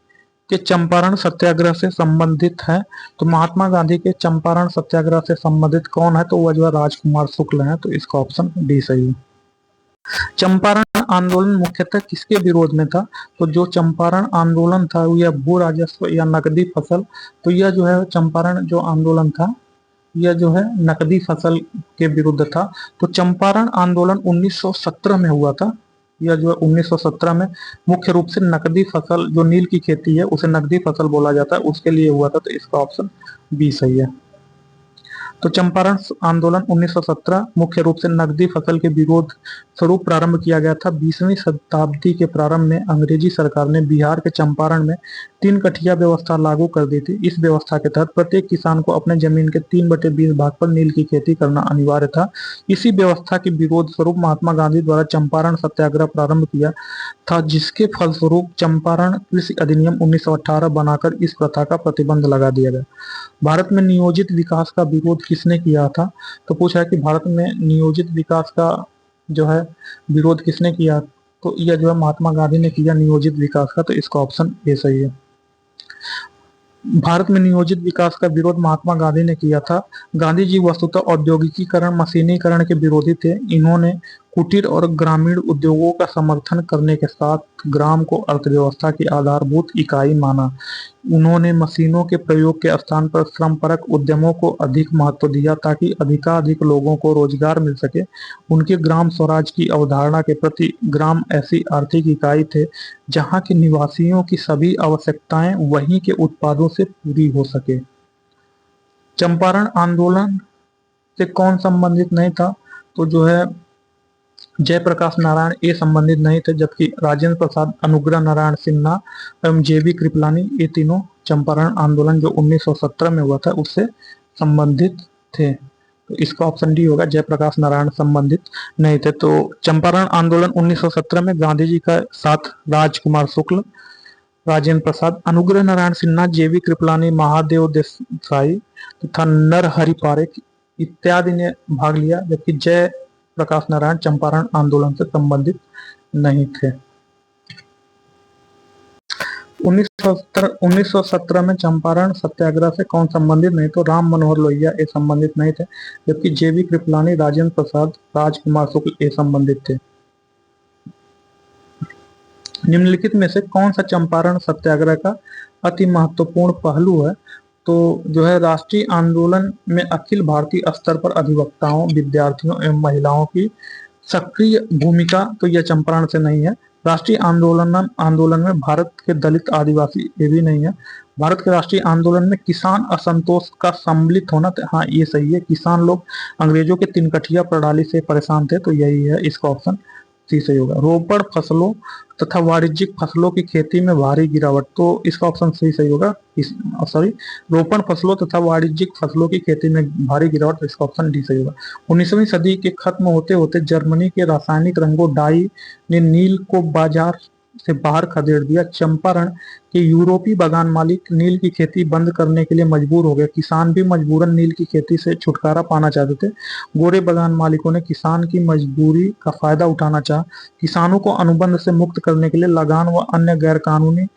के चंपारण सत्याग्रह से संबंधित है? तो महात्मा गांधी के चंपारण सत्याग्रह से संबंधित कौन है? तो वह जो है राजकुमार शुक्ल है। तो इसका ऑप्शन डी सही है। चंपारण आंदोलन मुख्यतः किसके विरोध में था? तो जो चंपारण आंदोलन था यह भू राजस्व या नकदी फसल, तो यह जो है चंपारण जो आंदोलन था यह जो है नकदी फसल के विरुद्ध था। तो चंपारण आंदोलन 1917 में हुआ था। यह जो है 1917 में मुख्य रूप से नकदी फसल, जो नील की खेती है उसे नकदी फसल बोला जाता है, उसके लिए हुआ था। तो इसका ऑप्शन बी सही है। तो चंपारण आंदोलन 1917 मुख्य रूप से नकदी फसल के विरोध स्वरूप प्रारंभ किया गया था। 20वीं शताब्दी के प्रारंभ में अंग्रेजी सरकार ने बिहार के चंपारण में 3 कठिया व्यवस्था लागू कर दी थी। इस व्यवस्था के तहत प्रत्येक किसान को अपने जमीन के 3/20 भाग पर नील की खेती करना अनिवार्य था। इसी व्यवस्था के विरोध स्वरूप महात्मा गांधी द्वारा चंपारण सत्याग्रह प्रारंभ किया था, जिसके फलस्वरूप चंपारण कृषि अधिनियम 1918 बनाकर इस प्रथा का प्रतिबंध लगा दिया गया। भारत में नियोजित विकास का विरोध किसने किया था? तो पूछा है कि भारत में नियोजित विकास का जो है विरोध किसने किया? तो यह जो है महात्मा गांधी ने किया नियोजित विकास का। तो इसका ऑप्शन ए सही है। भारत में नियोजित विकास का विरोध महात्मा गांधी ने किया था। गांधी जी वस्तुतः औद्योगिकीकरण, मशीनीकरण के विरोधी थे। इन्होंने कुटीर और ग्रामीण उद्योगों का समर्थन करने के साथ ग्राम को अर्थव्यवस्था की आधारभूत इकाई माना। उन्होंने मशीनों के प्रयोग के स्थान पर श्रमपरक उद्यमों को अधिक महत्व दिया ताकि अधिकाधिक लोगों को रोजगार मिल सके। उनके ग्राम स्वराज की अवधारणा के प्रति ग्राम ऐसी आर्थिक इकाई थे जहां के निवासियों की सभी आवश्यकताएं वहीं के उत्पादों से पूरी हो सके। चंपारण आंदोलन से कौन संबंधित नहीं था? तो जो है जयप्रकाश नारायण ये संबंधित नहीं थे, जबकि राजेंद्र प्रसाद, अनुग्रह नारायण सिन्हा एवं JB कृपलानी ये तीनों चंपारण आंदोलन जो 1917 में हुआ था उससे संबंधित थे। तो इसका ऑप्शन डी होगा, जयप्रकाश नारायण संबंधित नहीं थे। तो चंपारण आंदोलन 1917 में गांधी जी का साथ राजकुमार शुक्ल, राजेंद्र प्रसाद, अनुग्रह नारायण सिन्हा, जेवी कृपलानी, महादेव देसाई तथा नरहरि पारेख इत्यादि ने भाग लिया, जबकि जय प्रकाश नारायण चंपारण आंदोलन से संबंधित नहीं थे। 1917 में चंपारण सत्याग्रह से कौन संबंधित नहीं? तो राम मनोहर लोहिया ये संबंधित नहीं थे, जबकि जेबी कृपलानी, राजेंद्र प्रसाद, राजकुमार शुक्ल ये संबंधित थे। निम्नलिखित में से कौन सा चंपारण सत्याग्रह का अति महत्वपूर्ण पहलू है? तो जो है राष्ट्रीय आंदोलन में अखिल भारतीय स्तर पर अधिवक्ताओं, विद्यार्थियों एवं महिलाओं की सक्रिय भूमिका, तो यह चंपारण से नहीं है। राष्ट्रीय आंदोलन में भारत के दलित, आदिवासी ये भी नहीं है। भारत के राष्ट्रीय आंदोलन में किसान असंतोष का सम्मिलित होना, हाँ ये सही है, किसान लोग अंग्रेजों के तिनकठिया प्रणाली से परेशान थे, तो यही है, इसका ऑप्शन सी सही होगा। रोपण फसलों तथा वाणिज्यिक फसलों की खेती में भारी गिरावट, तो इसका ऑप्शन सी सही होगा। रोपण फसलों तथा वाणिज्यिक फसलों की खेती में भारी गिरावट, तो इसका ऑप्शन डी सही होगा। 19वीं सदी के खत्म होते होते जर्मनी के रासायनिक रंगों डाई ने नील को बाजार से बाहर खदेड़ दिया। चंपारण के यूरोपीय बागान मालिक नील की खेती बंद करने के लिए मजबूर हो गए। किसान भी मजबूरन नील की खेती से छुटकारा पाना चाहते थे। गोरे बागान मालिकों ने किसान की मजबूरी का फायदा उठाना चाहा। किसानों को अनुबंध से मुक्त करने के लिए लगान व अन्य गैर कानूनी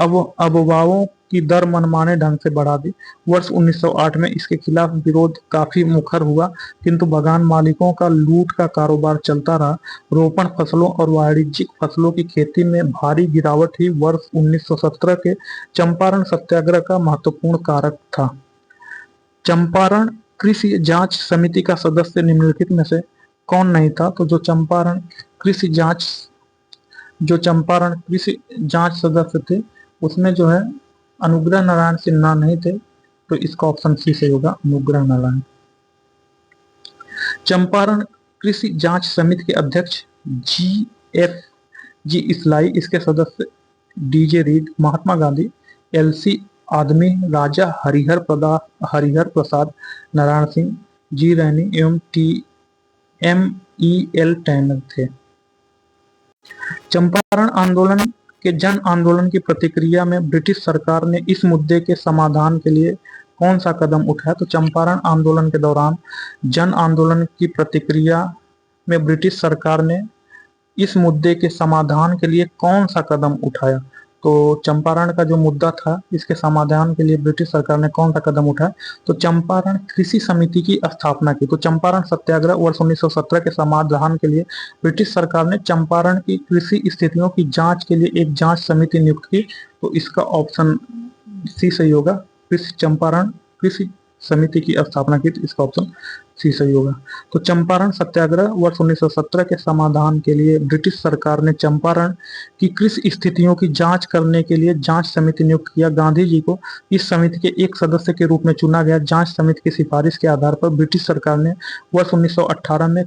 अफवाहों की दर मनमाने ढंग से बढ़ा दी। वर्ष 1908 में इसके खिलाफ विरोध काफी मुखर हुआ, किंतु बागान मालिकों का लूट का कारोबार चलता रहा। रोपण फसलों और वाणिज्यिक फसलों की खेती में भारी गिरावट ही वर्ष 1917 के चंपारण सत्याग्रह का महत्वपूर्ण कारक था। चंपारण कृषि जांच समिति का सदस्य निम्नलिखित में से कौन नहीं था? तो जो चंपारण कृषि जांच सदस्य थे उसमें जो है अनुग्रह नारायण सिन्हा नहीं थे, तो इसका ऑप्शन सी सही होगा, अनुग्रह नारायण। चंपारण कृषि जांच समिति के अध्यक्ष जी इसलाई, इसके सदस्य DJ read, Mahatma Gandhi, LC आदमी, राजा हरिहर प्रसाद, नारायण सिंह, जी रैनी एवं TMEL टैनर थे। चंपारण आंदोलन के जन आंदोलन की प्रतिक्रिया में ब्रिटिश सरकार ने इस मुद्दे के समाधान के लिए कौन सा कदम उठाया? तो चंपारण आंदोलन के दौरान जन आंदोलन की प्रतिक्रिया में ब्रिटिश सरकार ने इस मुद्दे के समाधान के लिए कौन सा कदम उठाया? तो चंपारण का जो मुद्दा था इसके समाधान के लिए ब्रिटिश सरकार ने कौन सा कदम उठाया? तो चंपारण कृषि समिति की स्थापना की। तो चंपारण सत्याग्रह वर्ष 1917 के समाधान के लिए ब्रिटिश सरकार ने चंपारण की कृषि स्थितियों की जांच के लिए एक जांच समिति नियुक्त की, तो इसका ऑप्शन सी सही होगा। चंपारण कृषि समिति की स्थापना की, तो इसका ऑप्शन सी सही होगा। तो चंपारण सत्याग्रह वर्ष 1917 के समाधान के लिए ब्रिटिश सरकार ने चंपारण की कृषि स्थितियों की जांच करने के लिए जांच समिति नियुक्त किया। गांधी जी को इस समिति के एक सदस्य के रूप में चुना गया। जांच समिति की सिफारिश के आधार पर ब्रिटिश सरकार ने वर्ष 1918 में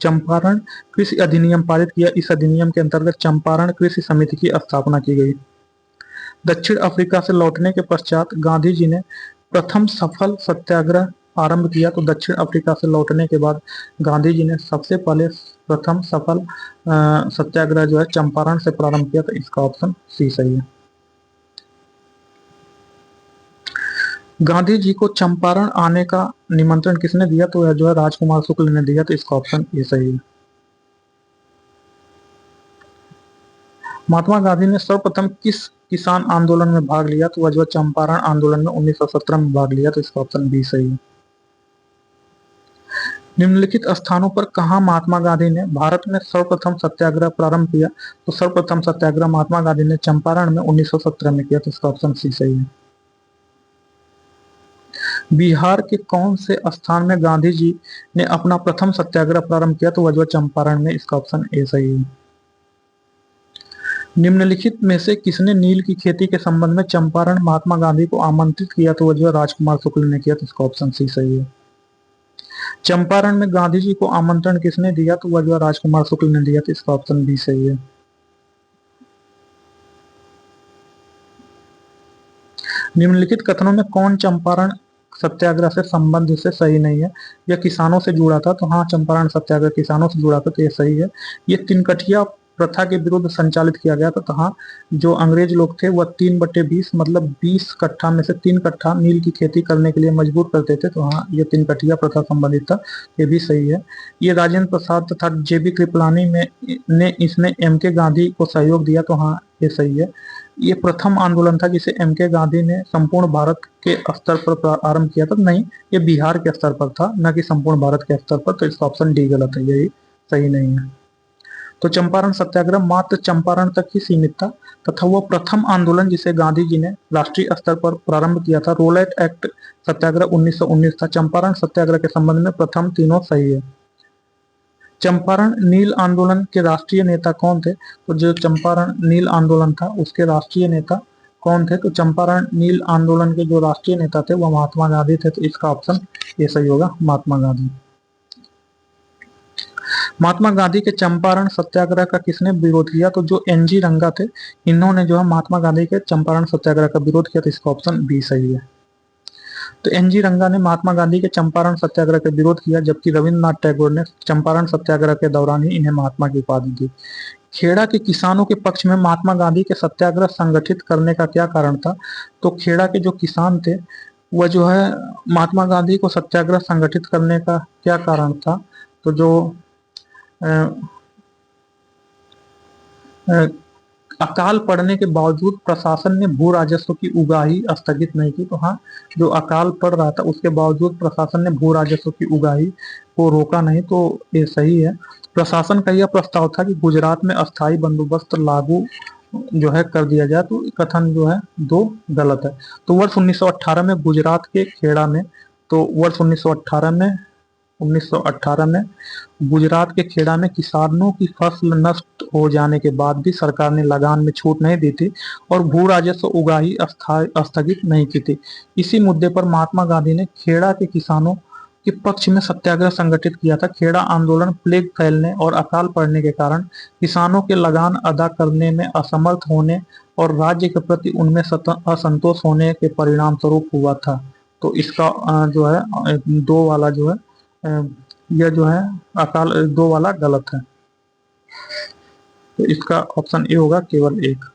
चंपारण कृषि अधिनियम पारित किया। इस अधिनियम के अंतर्गत चंपारण कृषि समिति की स्थापना की गई। दक्षिण अफ्रीका से लौटने के पश्चात गांधी जी ने प्रथम सफल सत्याग्रह आरंभ किया। तो दक्षिण अफ्रीका से लौटने के बाद गांधी जी ने सबसे पहले प्रथम सफल सत्याग्रह जो है चंपारण से प्रारंभ किया, तो इसका ऑप्शन सी सही है। गांधी जी को चंपारण आने का निमंत्रण किसने दिया? तो यह जो है राजकुमार शुक्ल ने दिया, तो इसका ऑप्शन ए सही है। महात्मा गांधी ने सर्वप्रथम किस किसान आंदोलन में भाग लिया? तो वह जो चंपारण आंदोलन में 1917 में भाग लिया, तो इसका ऑप्शन बी सही है। निम्नलिखित स्थानों पर कहां महात्मा गांधी ने भारत में सर्वप्रथम सत्याग्रह प्रारंभ किया? तो सर्वप्रथम सत्याग्रह महात्मा गांधी ने चंपारण में 1917 में किया, तो इसका ऑप्शन सी सही है। बिहार के कौन से स्थान में गांधी जी ने अपना प्रथम सत्याग्रह प्रारंभ किया? तो वह जो चंपारण में, इसका ऑप्शन ए सही है। निम्नलिखित में से किसने नील की खेती के संबंध में चंपारण महात्मा गांधी को आमंत्रित किया? तो वह जो राजकुमार शुक्ल ने किया, तो इसका ऑप्शन सी सही है। चंपारण में गांधी जी को आमंत्रण किसने दिया? तो वह जो राजकुमार शुक्ल ने दिया, तो इसका ऑप्शन बी सही है। निम्नलिखित कथनों में कौन चंपारण सत्याग्रह से संबंध से सही नहीं है। यह किसानों से जुड़ा था, तो हाँ चंपारण सत्याग्रह किसानों से जुड़ा था, तो ये सही है। ये तिनकठिया प्रथा के विरुद्ध संचालित किया गया था, तो हाँ जो अंग्रेज लोग थे वह 3/20 मतलब 20 कट्ठा में से 3 कट्ठा नील की खेती करने के लिए मजबूर करते थे, तो हाँ ये तिनकठिया प्रथा संबंधित था, ये भी सही है। ये राजेंद्र प्रसाद तथा जेबी कृपलानी ने इसमें एम के गांधी को सहयोग दिया, तो हाँ ये सही है। ये प्रथम आंदोलन था जिसे एम के गांधी ने संपूर्ण भारत के स्तर पर प्रारंभ किया था, नहीं ये बिहार के स्तर पर था, न कि संपूर्ण भारत के स्तर पर, तो इसका ऑप्शन डी गलत है, यही सही नहीं है। तो चंपारण सत्याग्रह मात्र चंपारण तक ही सीमित था तथा वह प्रथम आंदोलन जिसे गांधी जी ने राष्ट्रीय स्तर पर प्रारंभ किया था। रोलेट एक्ट सत्याग्रह 1919 था। चंपारण सत्याग्रह के संबंध में प्रथम तीनों सही है। चंपारण नील आंदोलन के राष्ट्रीय नेता कौन थे? तो जो चंपारण नील आंदोलन था उसके राष्ट्रीय नेता कौन थे? तो चंपारण नील आंदोलन के जो राष्ट्रीय नेता थे वह महात्मा गांधी थे, तो इसका ऑप्शन ये सही होगा, महात्मा गांधी। महात्मा गांधी के चंपारण सत्याग्रह का किसने विरोध किया? तो जो एनजी रंगा थे, इन्होंने जो है महात्मा गांधी के चंपारण सत्याग्रह का विरोध किया, तो इसका ऑप्शन बी सही है। तो एनजी रंगा ने महात्मा गांधी के चंपारण सत्याग्रह का विरोध किया, जबकि रविंद्रनाथ टैगोर ने चंपारण सत्याग्रह के दौरान ही इन्हें महात्मा की उपाधि दी। खेड़ा के किसानों के पक्ष में महात्मा गांधी के सत्याग्रह संगठित करने का क्या कारण था? तो खेड़ा के जो किसान थे वह जो है महात्मा गांधी को सत्याग्रह संगठित करने का क्या कारण था? तो जो अ, अ, अकाल पड़ने के बावजूद प्रशासन ने भू राजस्व की उगाही स्थगित नहीं की, तो हाँ जो अकाल पड़ रहा था उसके बावजूद प्रशासन ने भू राजस्व की उगाही को रोका नहीं, तो ये सही है। प्रशासन का यह प्रस्ताव था कि गुजरात में अस्थायी बंदोबस्त लागू जो है कर दिया जाए, तो कथन जो है दो गलत है। तो वर्ष 1918 में गुजरात के खेड़ा में, तो वर्ष 1918 में गुजरात के खेड़ा में किसानों की फसल नष्ट हो जाने के बाद भी सरकार ने लगान में छूट नहीं दी थी और भू राजस्व उगाही स्थगित नहीं की थी। इसी मुद्दे पर महात्मा गांधी ने खेड़ा के किसानों के पक्ष में सत्याग्रह संगठित किया था। खेड़ा आंदोलन प्लेग फैलने और अकाल पड़ने के कारण किसानों के लगान अदा करने में असमर्थ होने और राज्य के प्रति उनमें असंतोष होने के परिणाम स्वरूप हुआ था। तो इसका जो है दो वाला जो है यह जो है अकाल दो वाला गलत है, तो इसका ऑप्शन ए होगा केवल एक।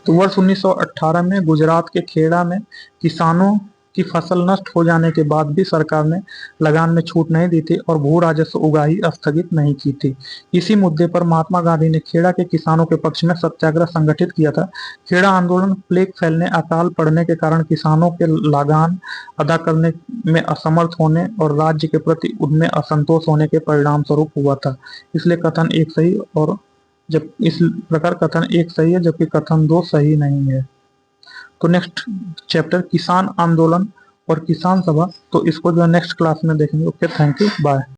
तो वर्ष 1918 में गुजरात के खेड़ा में किसानों की फसल नष्ट हो जाने के बाद भी सरकार ने लगान में छूट नहीं दी थी और भू राजस्व उगाही स्थगित नहीं की थी। इसी मुद्दे पर महात्मा गांधी ने खेड़ा के किसानों के पक्ष में सत्याग्रह संगठित किया था। खेड़ा आंदोलन प्लेग फैलने, अकाल पड़ने के कारण किसानों के लगान अदा करने में असमर्थ होने और राज्य के प्रति उनमें असंतोष होने के परिणाम स्वरूप हुआ था, इसलिए कथन एक सही, और जब इस प्रकार कथन एक सही है जबकि कथन दो सही नहीं है। तो नेक्स्ट चैप्टर किसान आंदोलन और किसान सभा, तो इसको जो है नेक्स्ट क्लास में देखेंगे। Okay, thank you, bye.